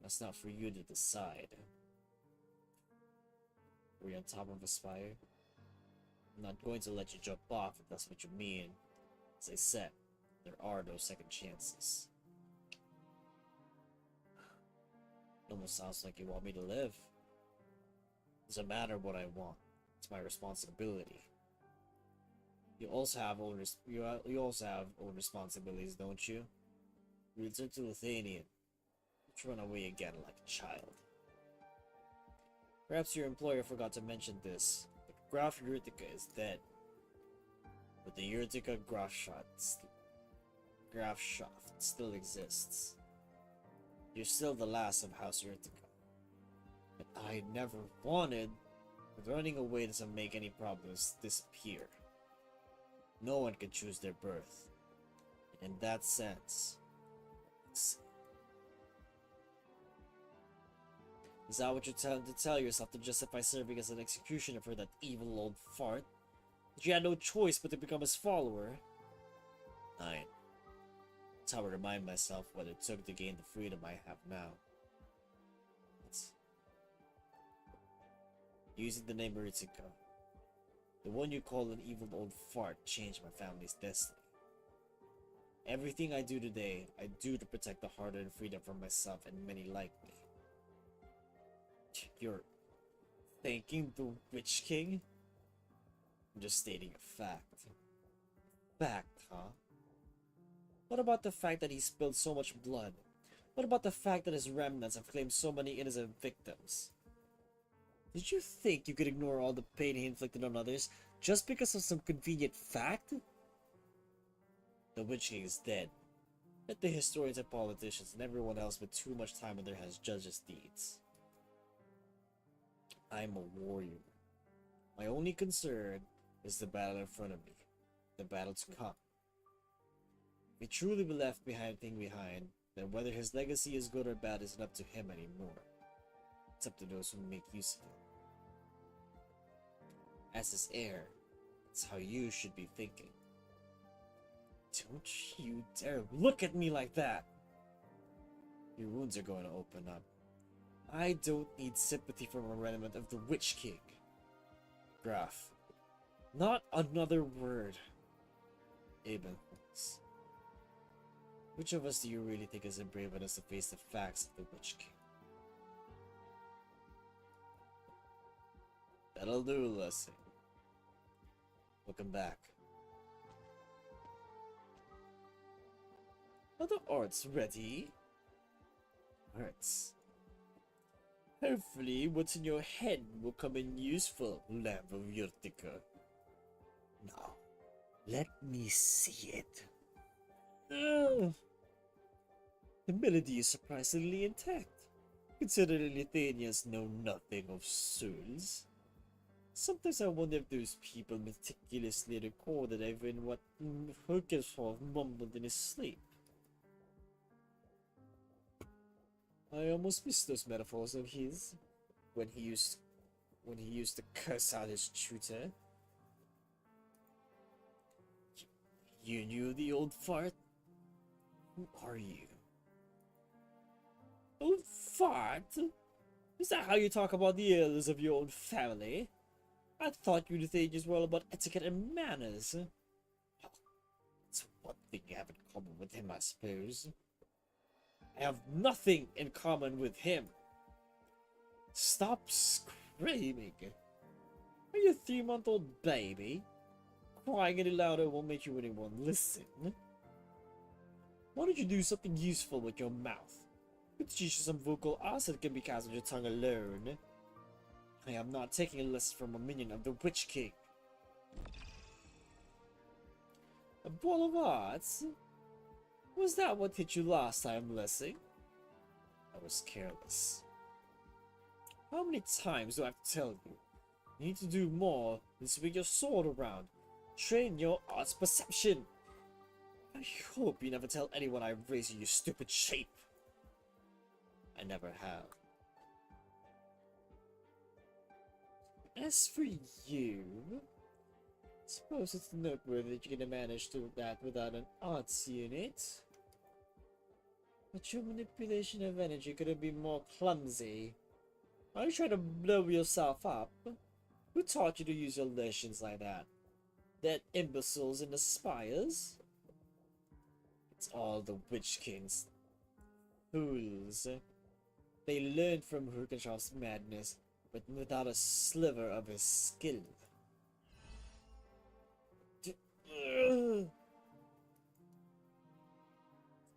That's not for you to decide. Were you on top of a spire? I'm not going to let you jump off if that's what you mean. As I said, there are no second chances. It almost sounds like you want me to live. It doesn't matter what I want. It's my responsibility. You also have own responsibilities, don't you? You return to Lithuania. You run away again like a child. Perhaps your employer forgot to mention this. The Graf Yurtica is dead. But the Yurtica Grafschaft still exists. You're still the last of House Yurtica. But I never wanted. But running away doesn't make any problems disappear. No one can choose their birth. And in that sense, is that what you're trying to tell yourself to justify serving as an executioner for that evil old fart? That you had no choice but to become his follower? Nine. That's how I remind myself what it took to gain the freedom I have now. It's using the name Ritsuko. The one you call an evil old fart changed my family's destiny. Everything I do today, I do to protect the hard-earned freedom for myself and many like me. You're thanking the Witch King? I'm just stating a fact. Fact, huh? What about the fact that he spilled so much blood? What about the fact that his remnants have claimed so many innocent victims? Did you think you could ignore all the pain he inflicted on others just because of some convenient fact? The Witch King is dead. Let the historians and politicians and everyone else with too much time on their hands judge his deeds. I'm a warrior. My only concern is the battle in front of me. The battle to come. If he truly be left behind, then whether his legacy is good or bad isn't up to him anymore. It's up to those who make use of it. As his heir, that's how you should be thinking. Don't you dare look at me like that! Your wounds are going to open up. I don't need sympathy from a remnant of the Witch King. Graf. Not another word. Aben. Which of us do you really think is brave enough to face the facts of the Witch King? That'll do, Leslie. Welcome back. Are the arts ready? Arts. Hopefully, what's in your head will come in useful, Lamb of Yurtika. Now, let me see it. The melody is surprisingly intact, considering Lithuanians know nothing of souls. Sometimes I wonder if those people meticulously recorded even what Hurkenshoff mumbled in his sleep. I almost miss those metaphors of his when he used to curse out his tutor. You knew the old fart? Who are you? Old fart? Is that how you talk about the elders of your own family? I thought you Lithuanians were all about etiquette and manners. Well, it's one thing you have in common with him, I suppose. I have nothing in common with him. Stop screaming. Are you a 3-month-old baby? Crying any louder won't make you anyone listen. Why don't you do something useful with your mouth? Could teach you some vocal arts that can be cast on your tongue alone. I am not taking a lesson from a minion of the Witch King. A ball of arts? Was that what hit you last time, Leslie? I was careless. How many times do I have to tell you? You need to do more than swing your sword around. Train your arts perception. I hope you never tell anyone I raised you, you stupid shape. I never have. As for you, suppose it's noteworthy that you're gonna manage to do that without an arts unit. But your manipulation of energy could have been more clumsy. Are you trying to blow yourself up? Who taught you to use your illusions like that? That imbeciles in the spires? It's all the Witch King's fools. They learned from Hurkenshoff's madness, but without a sliver of his skill.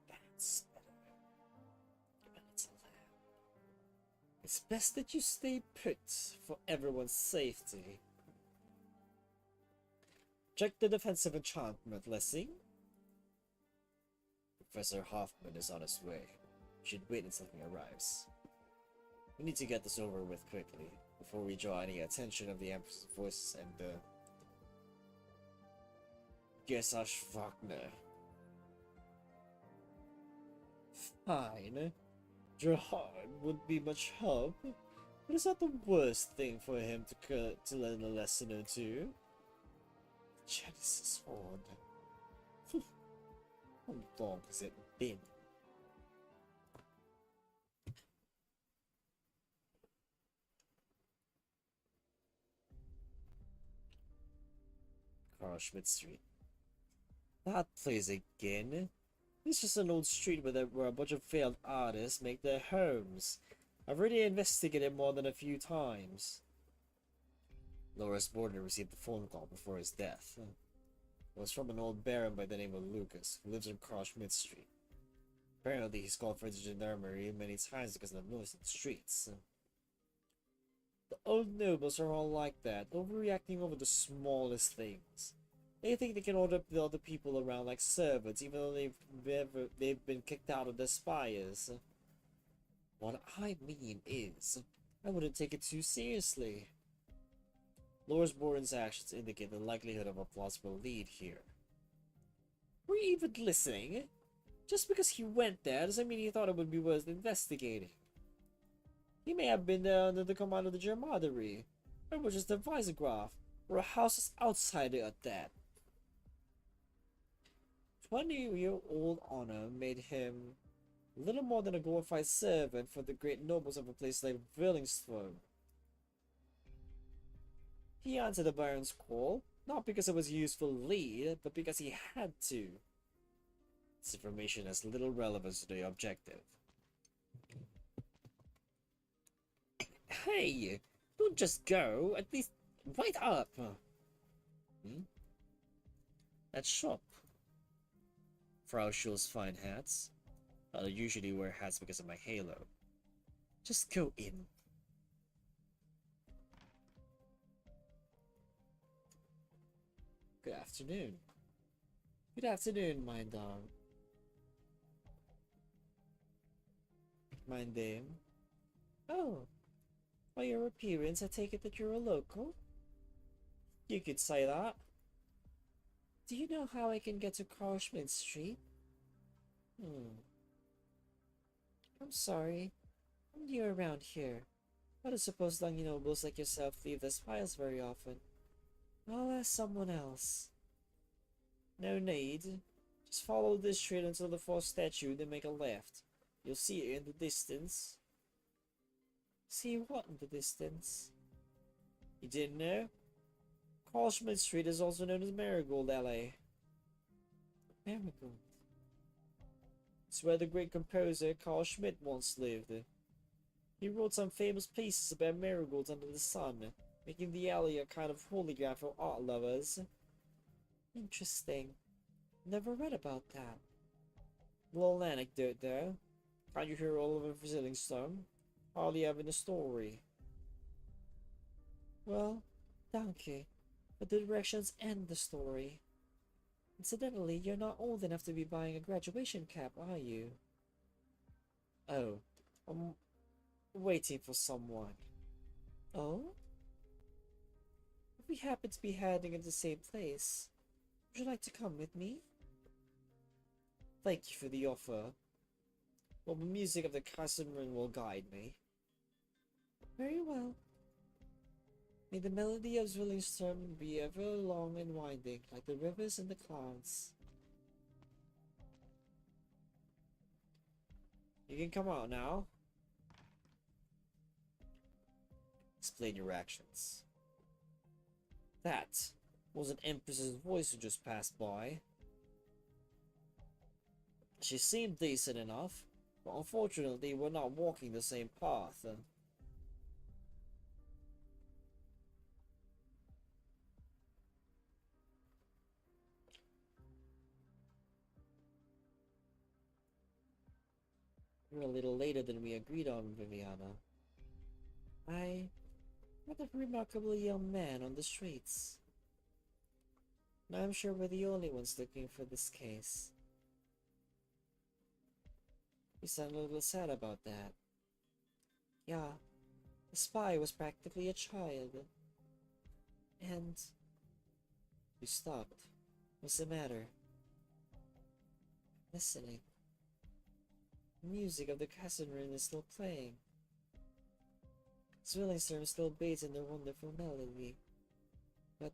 That's better. Give a little lamb. It's best that you stay put for everyone's safety. Check the defensive enchantment, Lessing. Professor Hoffman is on his way. You should wait until he arrives. We need to get this over with quickly, before we draw any attention of the Empress Voice and the Gesash Wagner. Fine. Gerhard would be much help, but it's not the worst thing for him to learn a lesson or two. Genesis Horn. How long has it been? Carl Schmidt Street. That place again? It's just an old street where a bunch of failed artists make their homes. I've already investigated more than a few times. Laura's Borden received a phone call before his death. It was from an old baron by the name of Lucas, who lives on Carl Schmidt Street. Apparently he's called for the gendarmerie many times because of the noise in the streets. The old nobles are all like that, overreacting over the smallest things. They think they can order up the other people around like servants, even though they've been kicked out of their spires. What I mean is, I wouldn't take it too seriously. Lord Boren's actions indicate the likelihood of a plausible lead here. Were you even listening? Just because he went there doesn't mean he thought it would be worth investigating. He may have been there under the command of the Gendarmerie, or was just a Visegraph, or a house's outsider at that. 20-year-old honor made him little more than a glorified servant for the great nobles of a place like Willingsthorpe. He answered the Baron's call, not because it was a useful lead, but because he had to. This information has little relevance to the objective. Hey! Don't just go! At least wait up! Hmm? That shop. Frau Schul's fine hats. I usually wear hats because of my halo. Just go in. Good afternoon. Good afternoon, mein Dame. Mein Dame. Oh, by your appearance, I take it that you're a local? You could say that. Do you know how I can get to Carl Schmidt Street? I'm sorry. I'm new around here. I don't suppose young nobles like yourself leave these files very often. I'll ask someone else. No need. Just follow this trail until the fourth statue, then make a left. You'll see it in the distance. See what in the distance? You didn't know? Carl Schmidt Street is also known as Marigold Alley. Marigold? It's where the great composer Carl Schmidt once lived. He wrote some famous pieces about marigolds under the sun, making the alley a kind of holy ground for art lovers. Interesting. Never read about that. Little anecdote though. Can't you hear all of it for Zillingstone? Hardly having a story. Well, donkey. But the directions end the story. Incidentally, you're not old enough to be buying a graduation cap, are you? Oh, I'm waiting for someone. Oh? If we happen to be heading in the same place, would you like to come with me? Thank you for the offer. Well, the music of the Casimir will guide me. Very well. May the melody of Zwillingstone be ever long and winding, like the rivers and the clouds. You can come out now. Explain your actions. That was an Empress's voice who just passed by. She seemed decent enough, but unfortunately we're not walking the same path. You're a little later than we agreed on, Viviana. I met a remarkably young man on the streets. And I'm sure we're the only ones looking for this case. You sound a little sad about that. Yeah, the spy was practically a child. And... You stopped. What's the matter? Listening. The music of the Casimir is still playing. Zwillingstone still bathes in their wonderful melody. But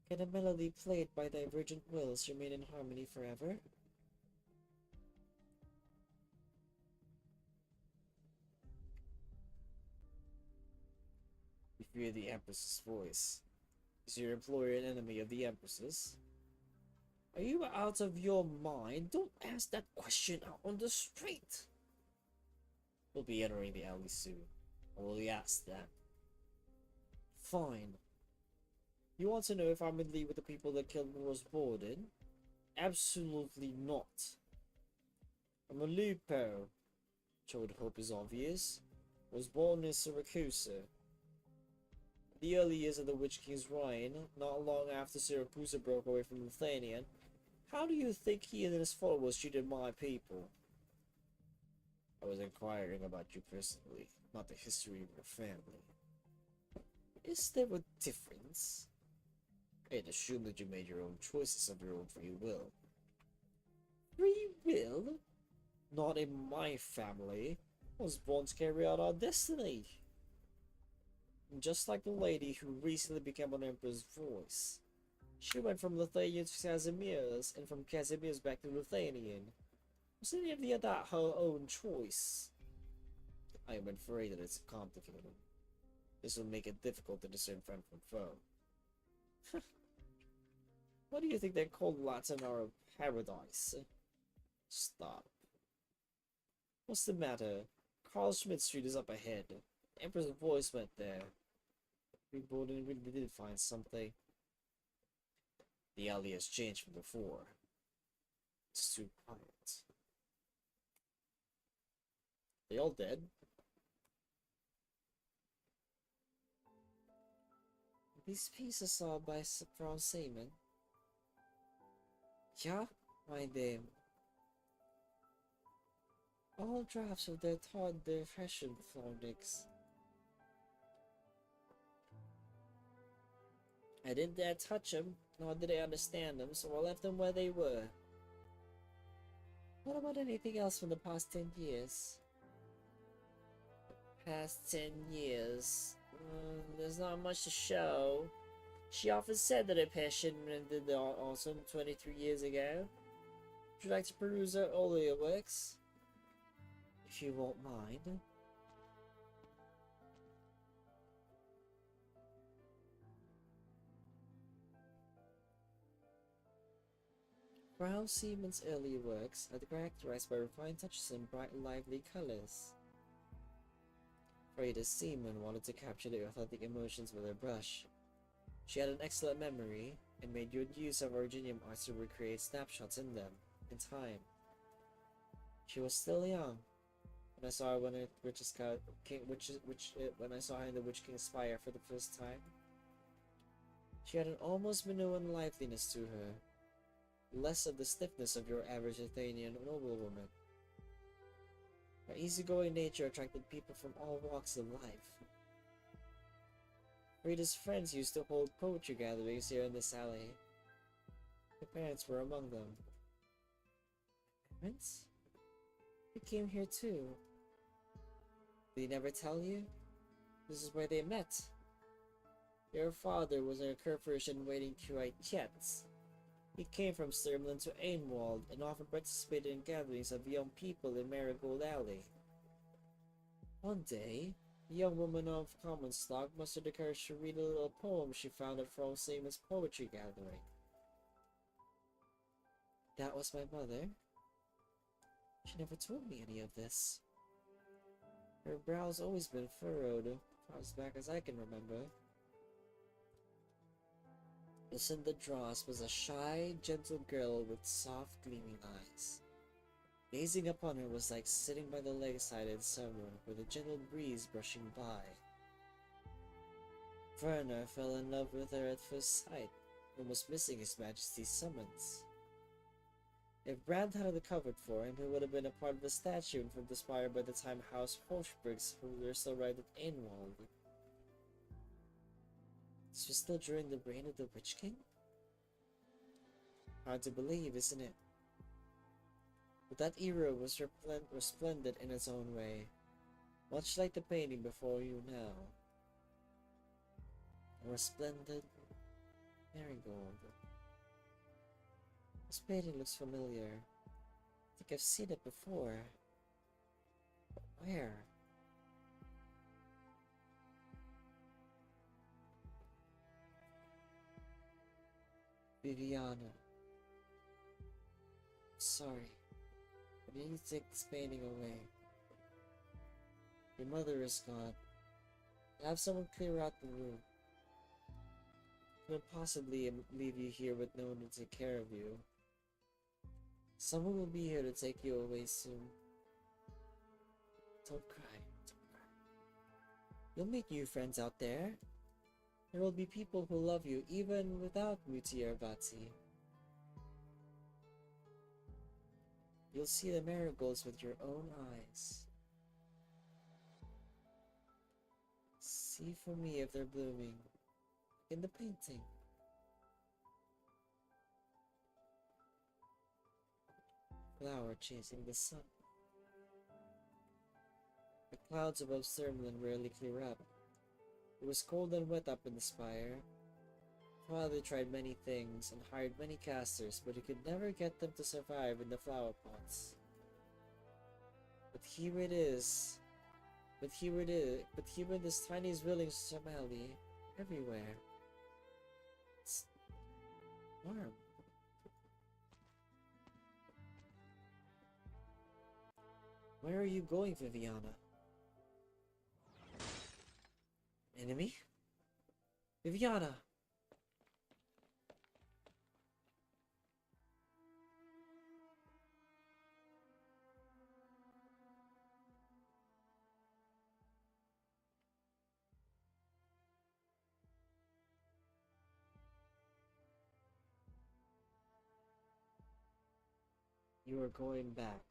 can a melody played by divergent wills remain in harmony forever? You fear the Empress's voice. Is your employer an enemy of the Empress's? Are you out of your mind? Don't ask that question out on the street. We'll be entering the alley soon. I will ask them. Fine. You want to know if I'm in league with the people that killed Morris Borden? Absolutely not. I'm a Lupo, which I would hope is obvious. Was born in Syracuse. The early years of the Witch King's reign, not long after Syracuse broke away from Lithuania. How do you think he and his followers treated my people? I was inquiring about you personally, not the history of your family. Is there a difference? I'd assume that you made your own choices of your own free will. Free will? Not in my family. I was born to carry out our destiny. Just like the lady who recently became an Emperor's voice. She went from Lithuanian to Casimir's, and from Casimir's back to Lithuanian. Was any of that her own choice? I am afraid that it's complicated. This will make it difficult to discern friend from foe. What do you think they call Latin or paradise? Stop. What's the matter? Carl Schmidt Street is up ahead. The Emperor's voice went there. We really did find something. The alley has changed from before. It's too quiet. They all dead? These pieces are by Brown Seaman. Yeah, my name. All drafts of their fashion phonics. I didn't dare touch them, nor did I understand them, so I left them where they were. What about anything else from the past 10 years? Past 10 years. There's not much to show. She often said that her passion ended the autumn 23 years ago. Would you like to peruse her earlier works? If you won't mind. Brown Seaman's early works are characterized by refined touches and bright, lively colors. Freda Seaman wanted to capture the authentic emotions with her brush. She had an excellent memory and made good use of Virginian arts to recreate snapshots in them, in time. She was still young when I saw her when I saw her in the Witch King's Spire for the first time. She had an almost Minoan liveliness to her, less of the stiffness of your average Athenian noblewoman. Her easygoing nature attracted people from all walks of life. Rita's friends used to hold poetry gatherings here in this alley. Her parents were among them. Parents? They came here too. Did he never tell you? This is where they met. Your father was a Kerfurtian waiting to write chats. He came from Sturmland to Ainwald and often participated in gatherings of young people in Marigold Alley. One day, a young woman of common stock mustered the courage to read a little poem she found at Frau Seaman's poetry gathering. That was my mother. She never told me any of this. Her brow's always been furrowed, as back as I can remember. Lucinda Dross was a shy, gentle girl with soft, gleaming eyes. Gazing upon her was like sitting by the lakeside in summer with a gentle breeze brushing by. Werner fell in love with her at first sight, almost missing His Majesty's summons. If Brand hadn't recovered for him, he would have been a part of the statue from the spire by the time House Hochberg's were still right at Ainwald. This was still during the reign of the Witch King? Hard to believe, isn't it? But that era was resplendent in its own way, much like the painting before you now. A resplendent marigold. This painting looks familiar. I think I've seen it before. But where? Viviana. Sorry, but I need to take this painting away. Your mother is gone. Have someone clear out the room. Couldn't possibly leave you here with no one to take care of you. Someone will be here to take you away soon. Don't cry, don't cry. You'll meet new friends out there. There will be people who love you even without Mutier Vatsi. You'll see the marigolds with your own eyes. See for me if they're blooming. In the painting. Flower chasing the sun. The clouds above Sturmland rarely clear up. It was cold and wet up in the spire. Father tried many things and hired many casters, but he could never get them to survive in the flower pots. But here it is. But here in this tiny willing Somali, everywhere. It's warm. Where are you going, Viviana? Enemy? Viviana! You are going back.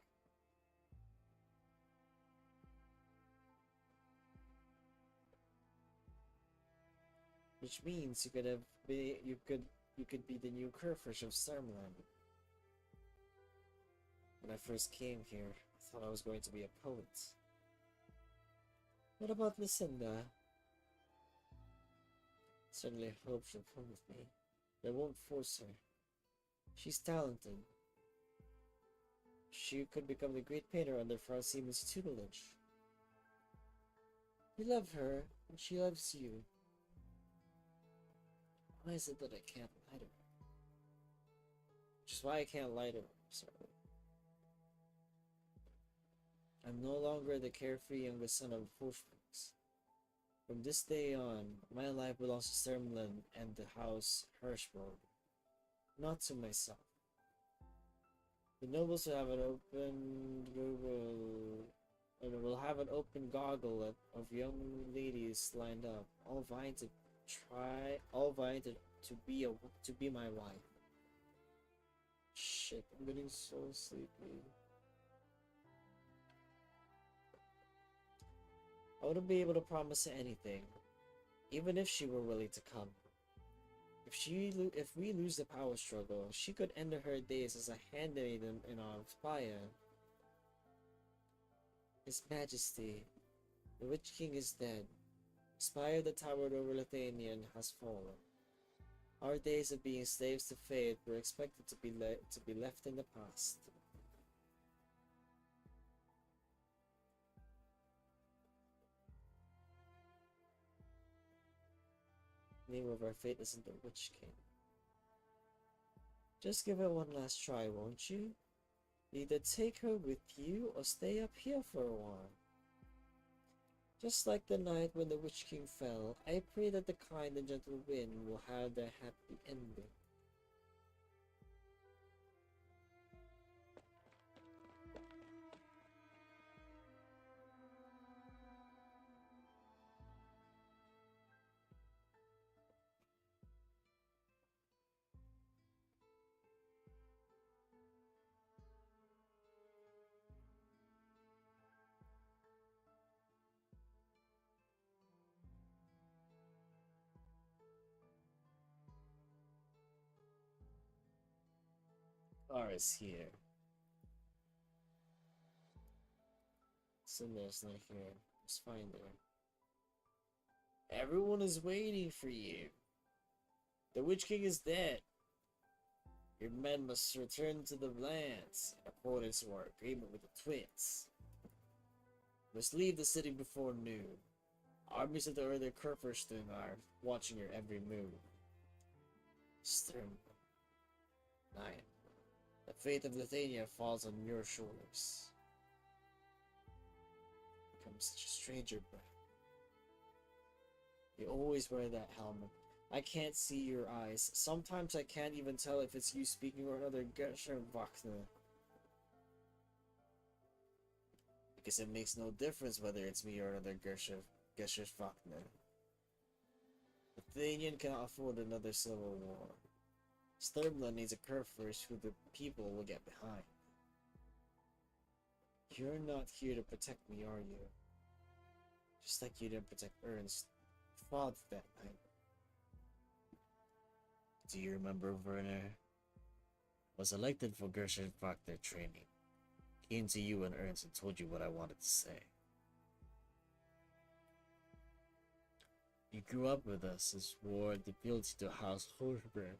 Which means you could be the new Kerfish of Sermland. When I first came here, I thought I was going to be a poet. What about Lucinda? Certainly I hope she'll come with me, but I won't force her. She's talented. She could become the great painter under Frausima's tutelage. You love her, and she loves you. Why is it that I can't lie to her? Which is why I can't lie to her, sorry. I'm no longer the carefree youngest son of Hoshbrooks. From this day on, my life belongs to Sermland and the house Hirschberg, not to myself. The nobles will have an open goggle of young ladies lined up, all vying to be my wife. Shit, I'm getting so sleepy. I wouldn't be able to promise her anything, even if she were willing to come. If we lose the power struggle, she could end her days as a handmaiden in our spire. His Majesty, the Witch King is dead. The spire that towered over Lithuanian has fallen. Our days of being slaves to fate were expected to be left in the past. The name of our fate isn't the Witch King. Just give it one last try, won't you? Either take her with you or stay up here for a while. Just like the night when the Witch King fell, I pray that the kind and gentle wind will have their happy ending. Is here. Cinder's not here. Let's find her. Everyone is waiting for you. The Witch King is dead. Your men must return to the lands in accordance to our agreement with the twins. You must leave the city before noon. Armies of the earlier Kurfürsten are watching your every move. Stern. 9. The fate of Lithuania falls on your shoulders. Become such a stranger, but you always wear that helmet. I can't see your eyes. Sometimes I can't even tell if it's you speaking or another Gescher-Wachner. Because it makes no difference whether it's me or another Gescher-Wachner. Lithuania cannot afford another civil war. Sturmland needs a Kurfürst who the people will get behind. You're not here to protect me, are you? Just like you didn't protect Ernst, father that night. Do you remember Werner? Was elected for Gescher-Wachner training. Came to you and Ernst and told you what I wanted to say. You grew up with us and swore the fealty to House Hochberg.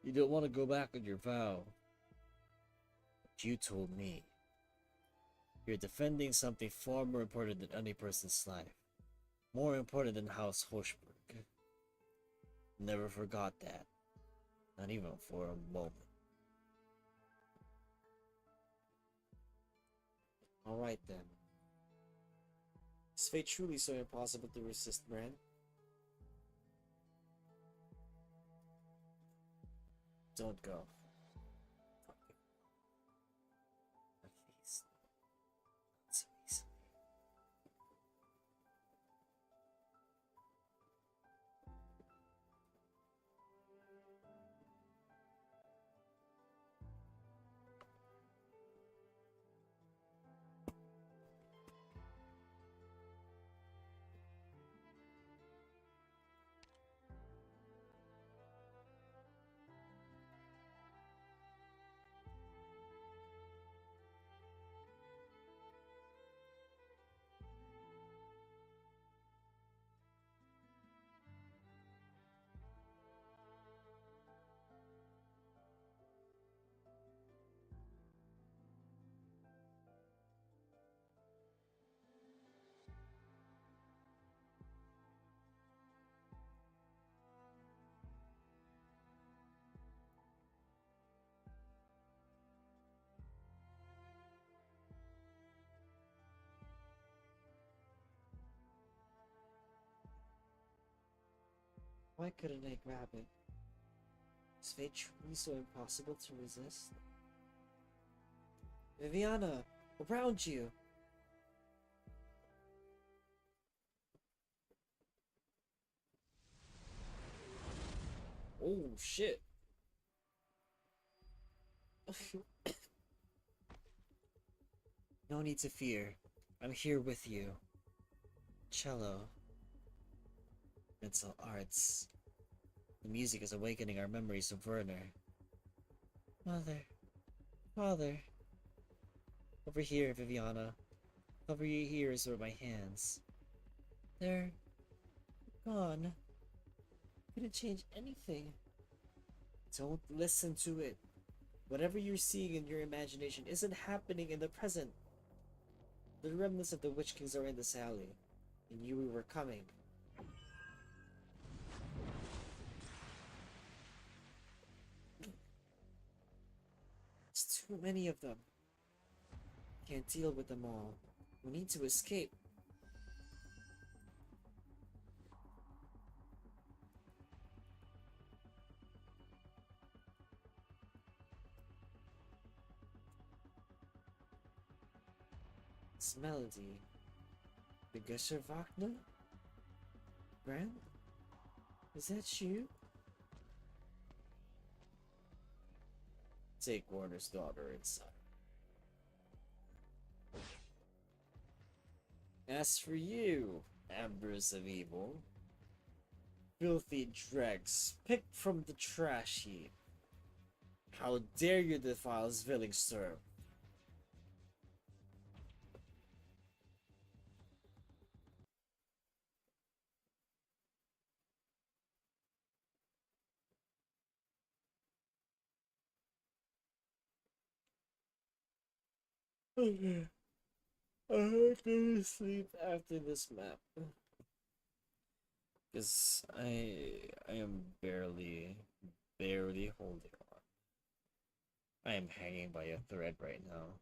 You don't want to go back on your vow. But you told me. You're defending something far more important than any person's life. More important than House Hochberg. Never forgot that. Not even for a moment. Alright then. Is fate truly so impossible to resist, Bran? Don't go. At least, not so easily. Why couldn't I grab it? Is fate truly so impossible to resist? Viviana, around you! Oh shit! No need to fear. I'm here with you. Cello. Mental arts. The music is awakening our memories of Werner. Mother. Father. Over here, Viviana. Over your ears or my hands. They're gone. Couldn't change anything. Don't listen to it. Whatever you're seeing in your imagination isn't happening in the present. The remnants of the Witch Kings are in this alley. And knew we were coming. It's too many of them. Can't deal with them all. We need to escape. This melody. The Gusher Wagner? Bran? Is that you? Take Warner's daughter inside. As for you, Embers of Evil, filthy dregs picked from the trash heap, how dare you defile Zwillingsterp? I have to sleep after this map. Because I am barely holding on. I am hanging by a thread right now.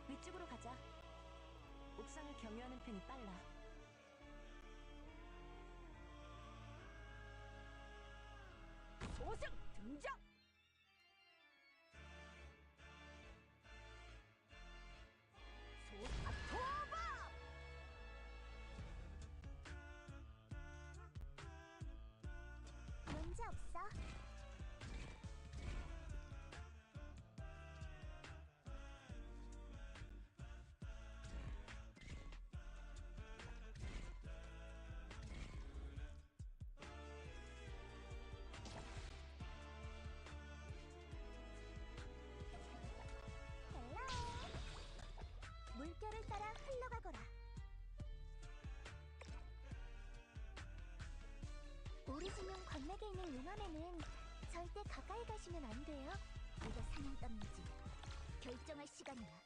위쪽으로 가자. 옥상을 경유하는 편이 빨라. 오승 등장! 소사토바! 문제 없어. 물결을 따라 흘러가거라. 우리 진영 관맥에 있는 용암에는 절대 가까이 가시면 안 돼요. 이게 사냥 땀이지. 결정할 시간이야.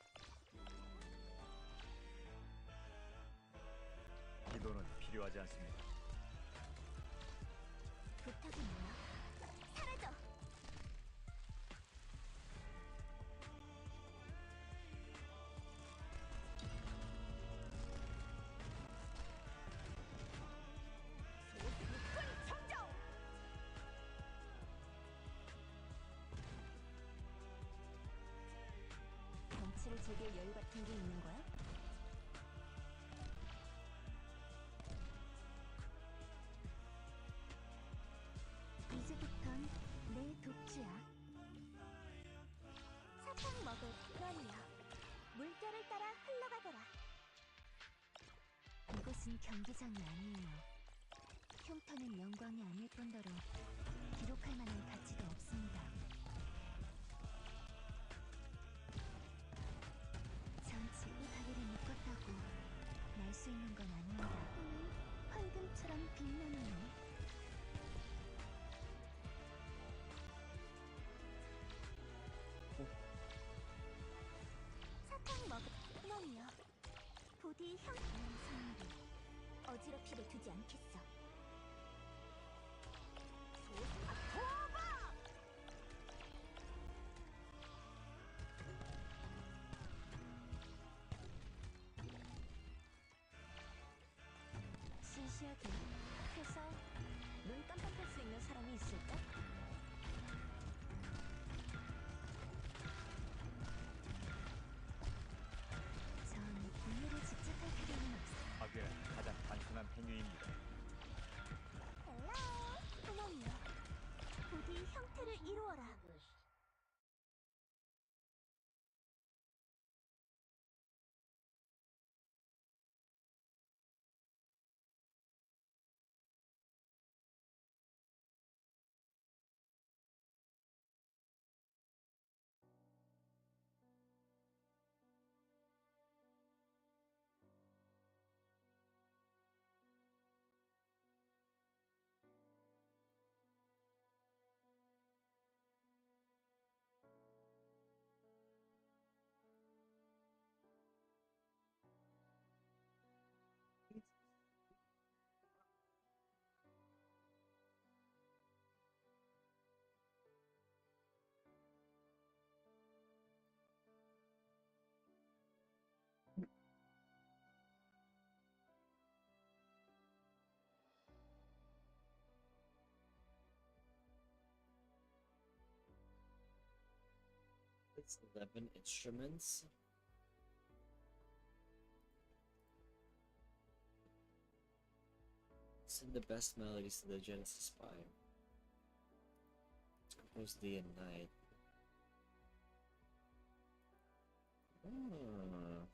기도는 필요하지 않습니다. 같은 게 있는 거야? 이제부턴 내 독주야. 사탕 먹을 그러니요. 물결을 따라 흘러가거라. 이곳은 경기장이 아니에요. 흉터는 영광이 아닐 뿐더러 기록할 만한 가치도 없습니다. 전 지구 다리를 묶었다고 날 수 있는 건 아닙니다. 황금처럼 빛나네요. 사탕 먹을 그럼요. 부디 향기는 선물이 어지럽히게 두지 않겠어. 시시하게 해서 눈 깜빡할 수 있는 사람이 있을까? 전 우유를 집착할 필요는 없어. 파괴는 가장 단순한 행위입니다. 헬로, 그놈이여. 부디 형태를 이루어라. It's 11 instruments. Send the best melodies to the Genesis 5. It's composed day and night. Ah.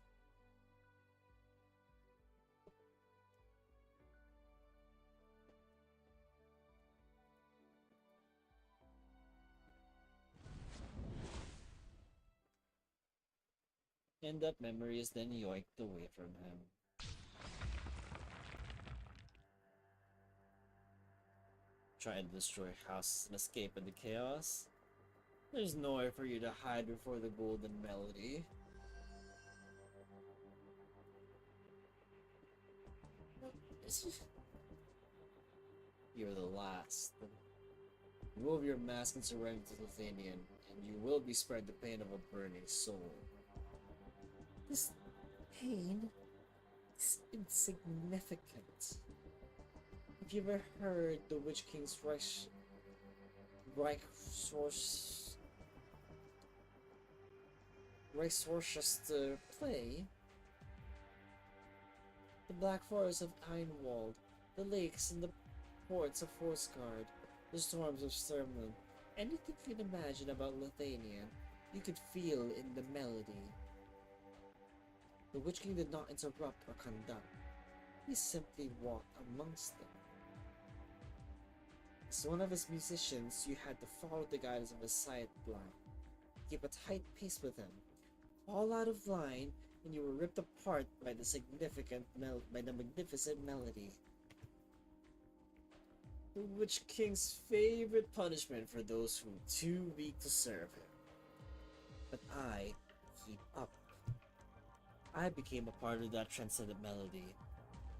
And that memory is then yoinked away from him. Trying to destroy houses and escape into chaos? There's nowhere for you to hide before the golden melody. You're the last. Remove your mask and surrender to Lithanian, and you will be spared the pain of a burning soul. This pain is insignificant. Have you ever heard the Witch King's Reichsorchester play? The Black Forest of Einwald, the lakes and the ports of Forsgard, the storms of Sturmland, anything you can imagine about Lithanian, you could feel in the melody. The Witch King did not interrupt or conduct. He simply walked amongst them. As one of his musicians, you had to follow the guidance of his sight blind. Keep a tight pace with him. Fall out of line, and you were ripped apart by the magnificent melody. The Witch King's favorite punishment for those who were too weak to serve him. But I keep up. I became a part of that transcendent melody.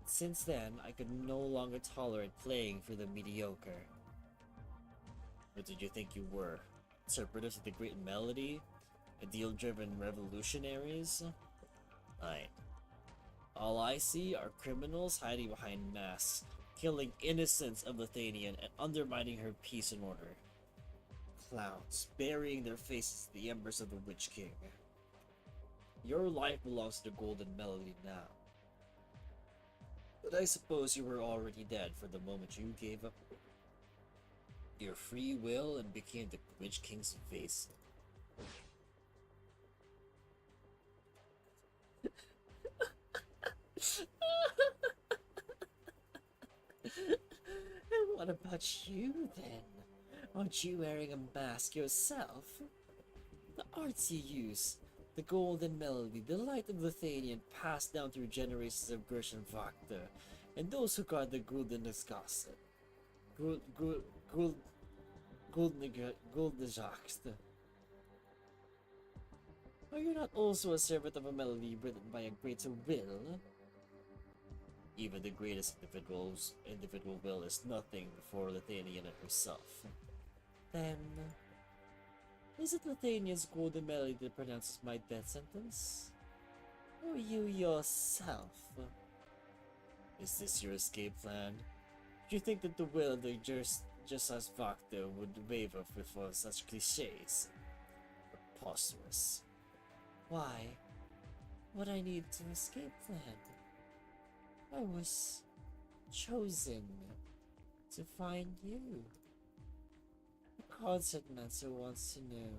Since then, I could no longer tolerate playing for the mediocre. What did you think you were? Interpreters of the great melody? Ideal-driven revolutionaries? Fine. All I see are criminals hiding behind masks, killing innocents of Lithanian and undermining her peace and order. Clowns burying their faces in the embers of the Witch King. Your life belongs to the Golden Melody now. But I suppose you were already dead for the moment you gave up your free will and became the Witch King's vassal. And what about you then? Aren't you wearing a mask yourself? The arts you use, the Golden Melody, the light of Lithanian passed down through generations of Gershon Vakta, and those who guard the Gulden Gossip. Guldejaxt. Are you not also a servant of a melody written by a greater will? Even the greatest individual will is nothing before Lithanian herself. Then, is it Lithanian's Golden Melody that pronounces my death sentence? Or you yourself? Is this your escape plan? Do you think that the will of the just as Vakta would waver before such cliches? Preposterous. Why would I need to escape then? I was chosen to find you. The concertmaster wants to know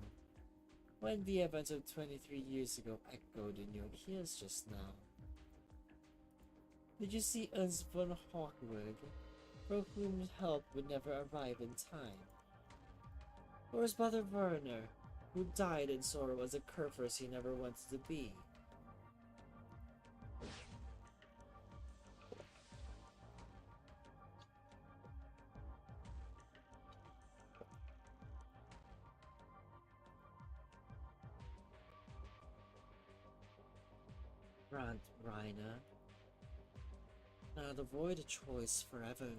when the events of 23 years ago echoed in your ears just now. Did you see Ernst von Hawkwood, for whom help would never arrive in time? Or his brother Werner, who died in sorrow as a Kerfers he never wanted to be? Grant Reiner. Now avoid a choice forever.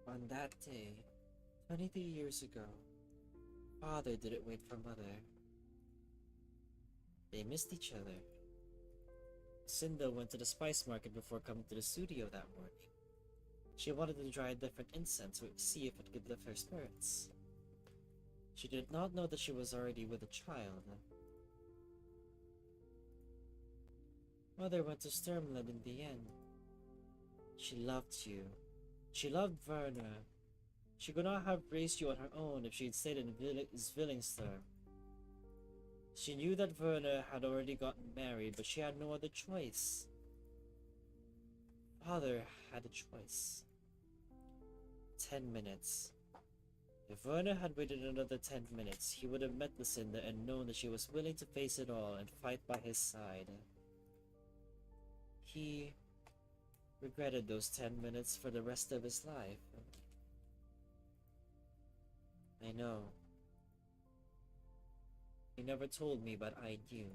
On that day, 23 years ago, father didn't wait for mother. They missed each other. Cinda went to the spice market before coming to the studio that morning. She wanted to try a different incense to see if it could lift her spirits. She did not know that she was already with a child. Mother went to Sturmland in the end. She loved you. She loved Werner. She could not have raised you on her own if she had stayed in Zwillingster. She knew that Werner had already gotten married, but she had no other choice. Father had a choice. 10 minutes. If Werner had waited another 10 minutes, he would have met Lucinda and known that she was willing to face it all and fight by his side. He regretted those 10 minutes for the rest of his life. I know. He never told me, but I knew.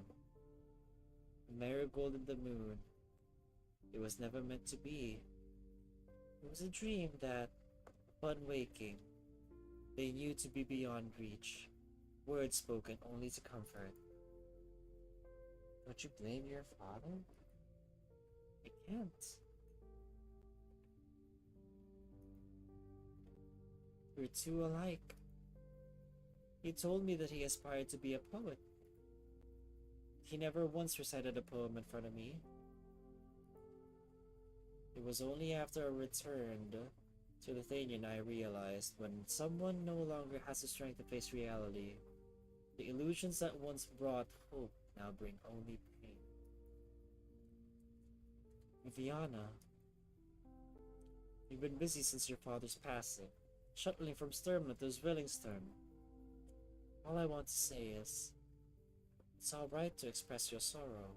The marigold and the moon. It was never meant to be. It was a dream that, upon waking, they knew to be beyond reach. Words spoken only to comfort. Don't you blame your father? I can't. We're two alike. He told me that he aspired to be a poet. He never once recited a poem in front of me. It was only after I returned to Lithanian I realized when someone no longer has the strength to face reality, the illusions that once brought hope now bring only pain. Viviana, you've been busy since your father's passing, shuttling from Sturmland to Zwillingstern. All I want to say is, it's alright to express your sorrow.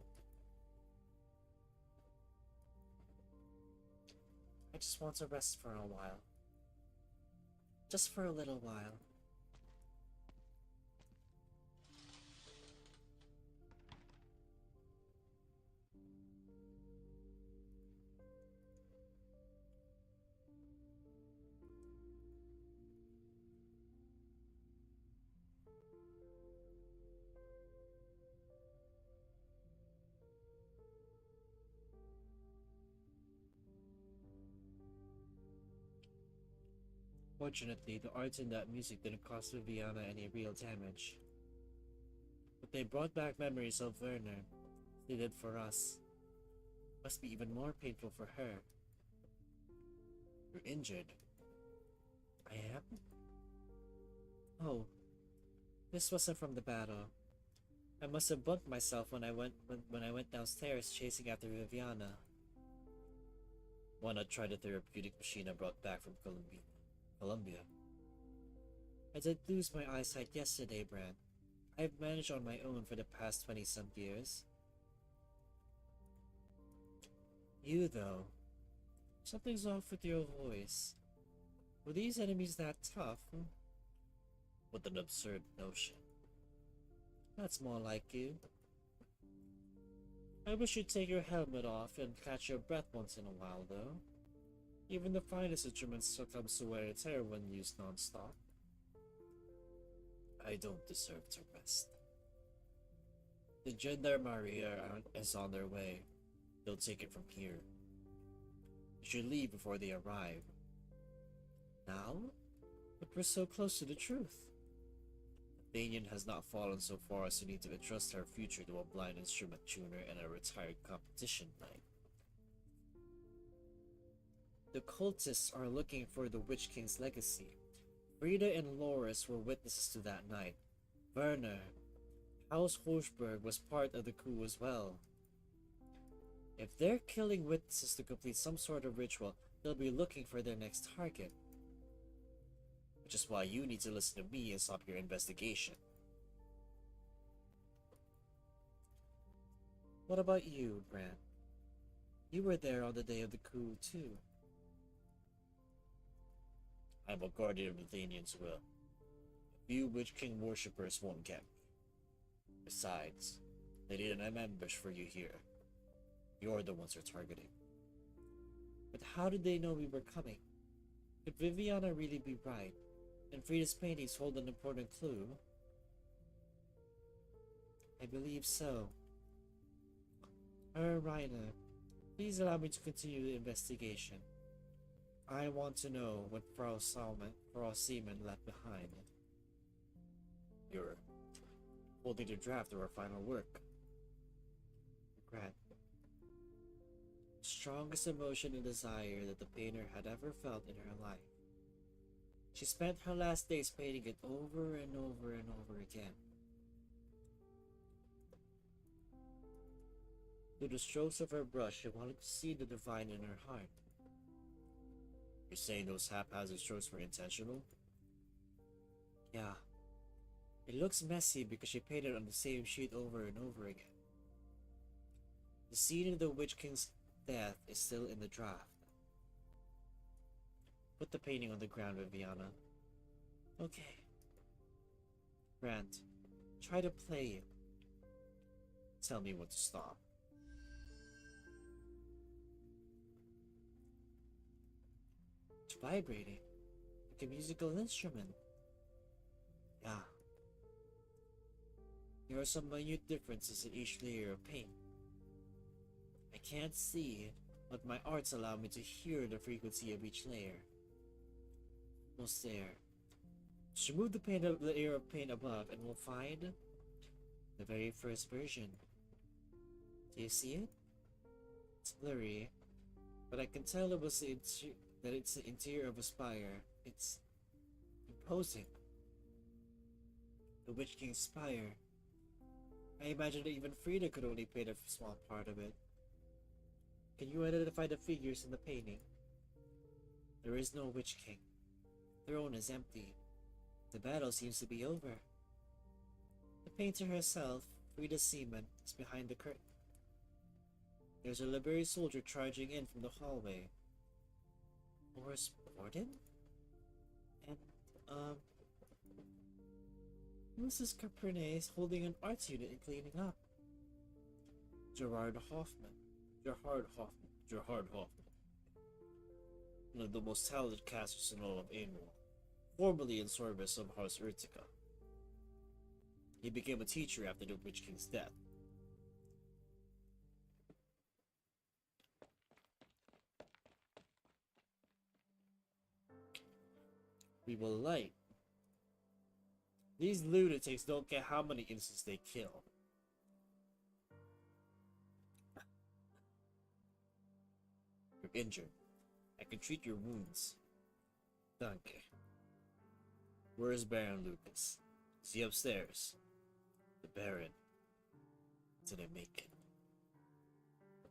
I just want to rest for a while. Just for a little while. Fortunately, the arts in that music didn't cause Viviana any real damage. But they brought back memories of Werner. They did for us. Must be even more painful for her. You're injured. I am? Oh, this wasn't from the battle. I must have bumped myself when I went downstairs chasing after Viviana. Why not try the therapeutic machine I brought back from Colombia? I did lose my eyesight yesterday, Brand. I've managed on my own for the past 20-some years. You, though. Something's off with your voice. Were these enemies that tough? What an absurd notion. That's more like you. I wish you'd take your helmet off and catch your breath once in a while, though. Even the finest instruments succumb to wear and tear when used non-stop. I don't deserve to rest. The gendarmerie is on their way. They'll take it from here. You should leave before they arrive. Now? But we're so close to the truth. Banyan has not fallen so far as to need to entrust her future to a blind instrument tuner and a retired competition knight. The cultists are looking for the Witch King's legacy. Frida and Loris were witnesses to that night. Werner, House Hochberg was part of the coup as well. If they're killing witnesses to complete some sort of ritual, they'll be looking for their next target. Which is why you need to listen to me and stop your investigation. What about you, Bran? You were there on the day of the coup, too. I'm a guardian of the Athenians' will. A few Witch King worshippers won't get me. Besides, they did an ambush for you here. You're the ones they're targeting. But how did they know we were coming? Could Viviana really be right? And Frida's paintings hold an important clue? I believe so. Raina, please allow me to continue the investigation. I want to know what Frau Seaman left behind. You're holding the draft of our final work. Regret. Strongest emotion and desire that the painter had ever felt in her life. She spent her last days painting it over and over and over again. Through the strokes of her brush, she wanted to see the divine in her heart. You're saying those haphazard strokes were intentional? Yeah. It looks messy because she painted on the same sheet over and over again. The scene of the Witch King's death is still in the draft. Put the painting on the ground, Viviana. Okay. Grant, try to play it. Tell me when to stop. It's vibrating, like a musical instrument. Yeah. There are some minute differences in each layer of paint. I can't see, but my arts allow me to hear the frequency of each layer. Almost there. Just remove the layer of paint above and we'll find the very first version. Do you see it? It's blurry, but I can tell that it's the interior of a spire. It's imposing. The Witch King's spire. I imagine that even Frida could only paint a small part of it. Can you identify the figures in the painting? There is no Witch King. The throne is empty. The battle seems to be over. The painter herself, Frida Seaman, is behind the curtain. There's a liberated soldier charging in from the hallway. Boris Borden? And, Mrs. Capernaise holding an arts unit and cleaning up. Gerard Hoffman. One of the most talented casters in all of Ainwall, formerly in service of House Urtica. He became a teacher after the Witch King's death. we will like. These lunatics don't care how many innocents they kill. You're injured. I can treat your wounds. Danke. Where is Baron Lucas? Is he upstairs? The Baron didn't make it.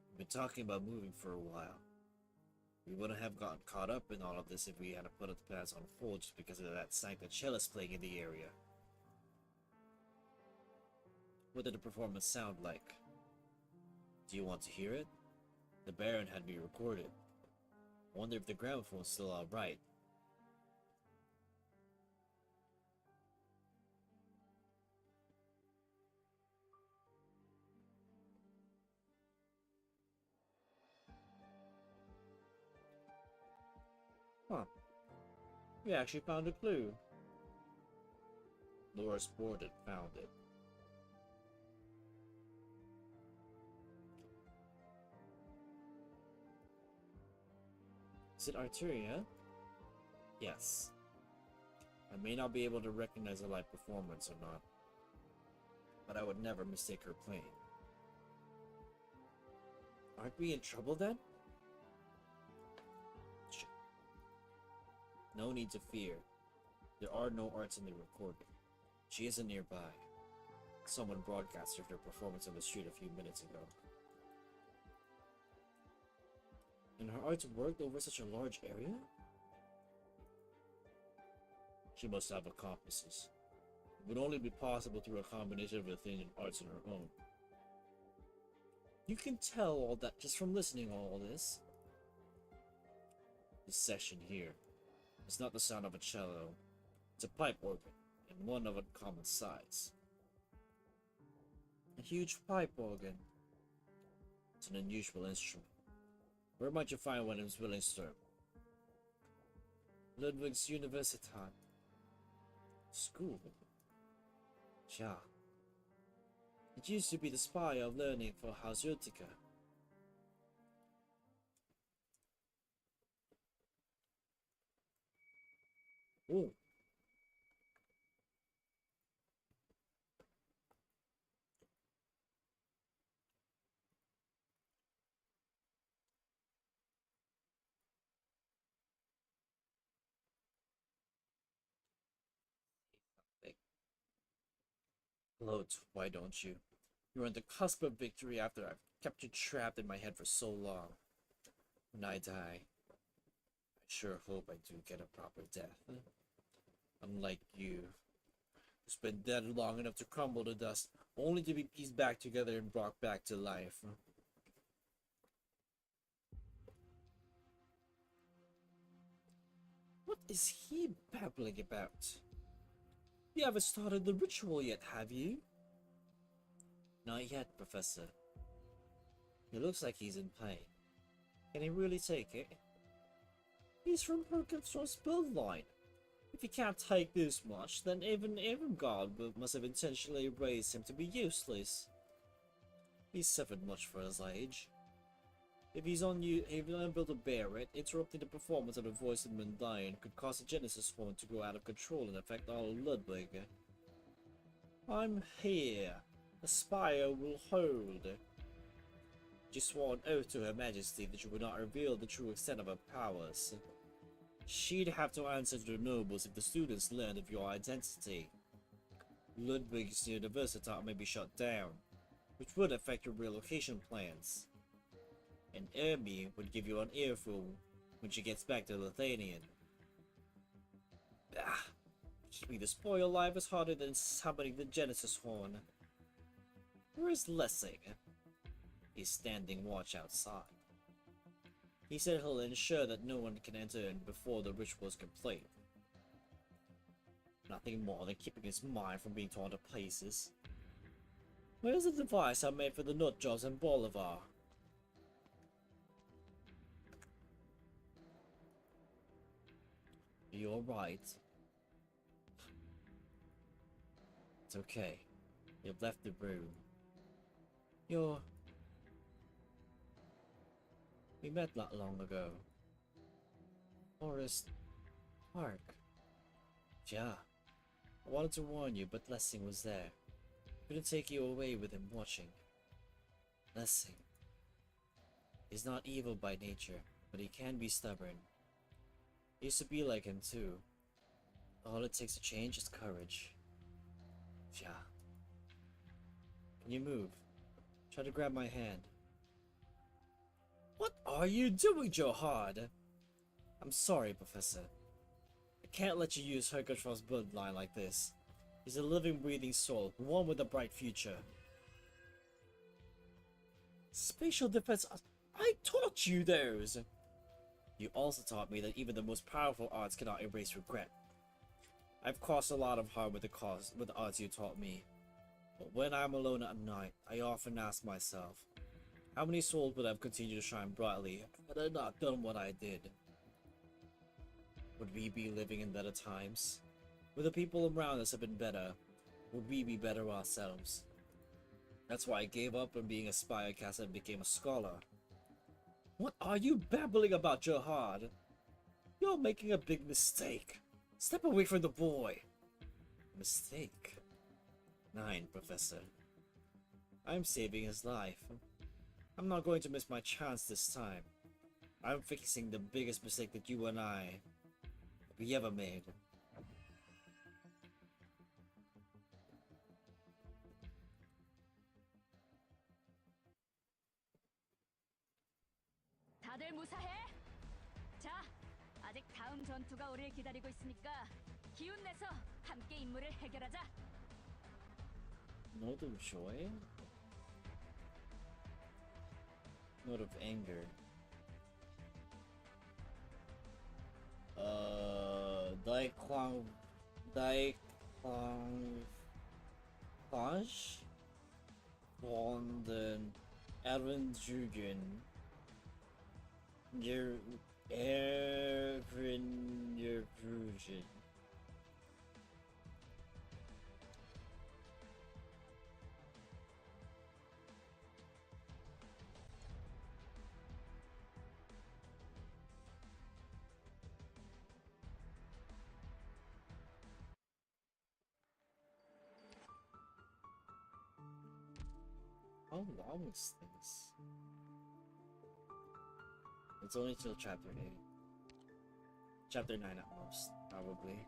We've been talking about moving for a while. We wouldn't have gotten caught up in all of this if we had to put the plans on hold just because of that Sancta cellist playing in the area. What did the performance sound like? Do you want to hear it? The Baron had me recorded. I wonder if the gramophone's still alright. Huh. We actually found a clue. Laura Sported found it. Is it Arteria? Yes. I may not be able to recognize a live performance or not, but I would never mistake her playing. Aren't we in trouble then? No need to fear. There are no arts in the recording. She isn't nearby. Someone broadcasted her performance on the street a few minutes ago. And her arts worked over such a large area? She must have accomplices. It would only be possible through a combination of Athenian arts and her own. You can tell all that just from listening to all this. This section here. It's not the sound of a cello. It's a pipe organ, and one of uncommon size. A huge pipe organ. It's an unusual instrument. Where might you find one in Willingsturm? Ludwig's Universitat. School? Ja. It used to be the spire of learning for Haus Utica. Ooh. Float, why don't you? You're on the cusp of victory after I've kept you trapped in my head for so long. When I die, I sure hope I do get a proper death. Unlike you, who's been dead long enough to crumble to dust, only to be pieced back together and brought back to life. What is he babbling about? You haven't started the ritual yet, have you? Not yet, Professor. He looks like he's in pain. Can he really take it? He's from Herkenstrom's bloodline. If he can't take this much, then even Erengard must have intentionally raised him to be useless. He's suffered much for his age. If he's unable to bear it, interrupting the performance of the voiced Mundian could cause the Genesis horn to go out of control and affect all of Ludwig. I'm here. The spire will hold. She swore an oath to Her Majesty that she would not reveal the true extent of her powers. She'd have to answer to the nobles if the students learned of your identity. Ludwig's Universitat may be shut down, which would affect your relocation plans. And Ermi would give you an earful when she gets back to Lithuanian. Keeping the spoil alive is harder than summoning the Genesis horn. Where is Lessing? He's standing watch outside. He said he'll ensure that no one can enter in before the ritual is complete. Nothing more than keeping his mind from being torn to pieces. Where's the device I made for the nut jobs in Bolivar? You alright? It's okay. You've left the room. We met not long ago. Forest Park. Yeah. I wanted to warn you, but Lessing was there. Couldn't take you away with him watching. Lessing. He's not evil by nature, but he can be stubborn. I used to be like him too. All it takes to change is courage. Yeah. Can you move? Try to grab my hand. What are you doing, Johad? I'm sorry, Professor. I can't let you use Herkatrov's bloodline like this. He's a living, breathing soul, one with a bright future. Spatial defense... I taught you those! You also taught me that even the most powerful arts cannot erase regret. I've caused a lot of harm with the arts you taught me. But when I'm alone at night, I often ask myself, how many souls would have continued to shine brightly had I not done what I did? Would we be living in better times? Would the people around us have been better? Would we be better ourselves? That's why I gave up on being a spy caster and became a scholar. What are you babbling about, Johad? You're making a big mistake. Step away from the boy. Mistake? 9, Professor. I'm saving his life. I'm not going to miss my chance this time. I'm fixing the biggest mistake that you and we ever made. 다들 무사해? 자, 아직 다음 전투가 우리를 기다리고 있으니까 기운 내서 함께 임무를 해결하자. Note of joy? Note of anger. Daiklang von den Erwinzügen. Erwinzügen. How long is this? It's only till chapter 8. Chapter 9 at most, probably.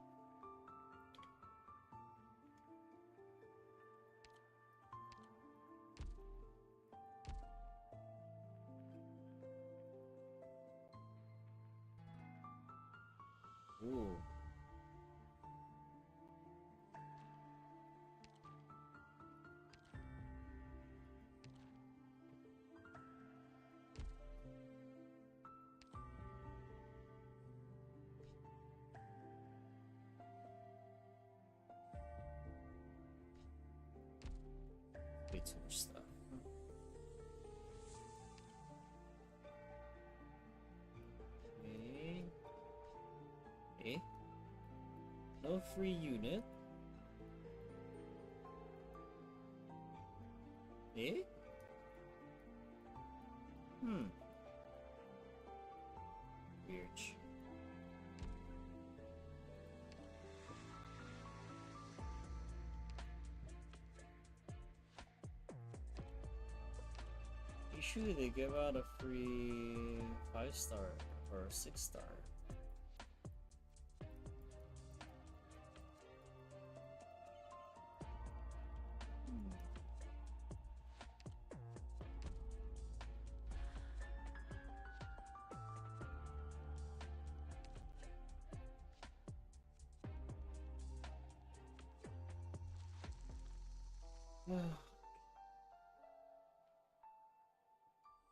Ooh. Way too much stuff. Okay. Okay. No free unit. Eh? Weird. Usually they give out a free 5-star or 6-star.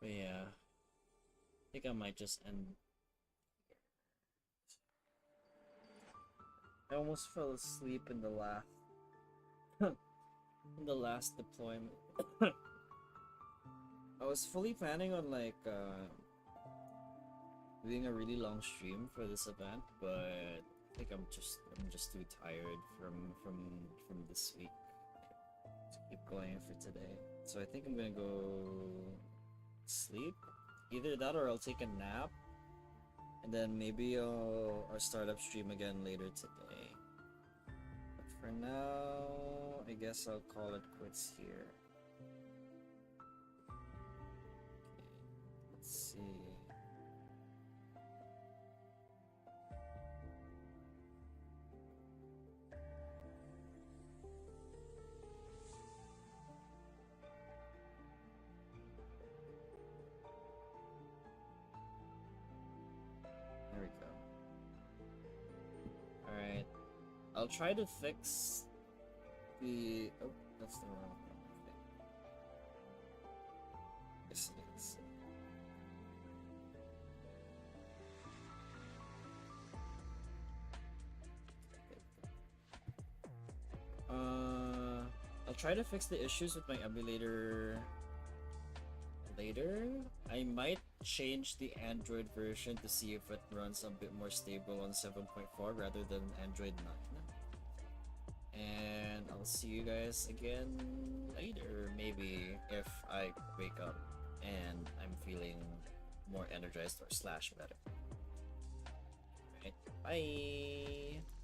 But yeah, I think I might just end. I almost fell asleep in the last deployment. I was fully planning on doing a really long stream for this event, but I think I'm just too tired from this week to keep going for today. So I think I'm gonna go sleep. Either that or I'll take a nap, and then maybe I'll start up stream again later today. For now, I guess I'll call it quits here. Okay, let's see. There we go. Alright. I'll try to fix the... Oh, that's the wrong thing. Yes, it is. I'll try to fix the issues with my emulator later. I might change the Android version to see if it runs a bit more stable on 7.4 rather than Android 9. And I'll see you guys again later, maybe if I wake up and I'm feeling more energized or slash better. Alright, bye!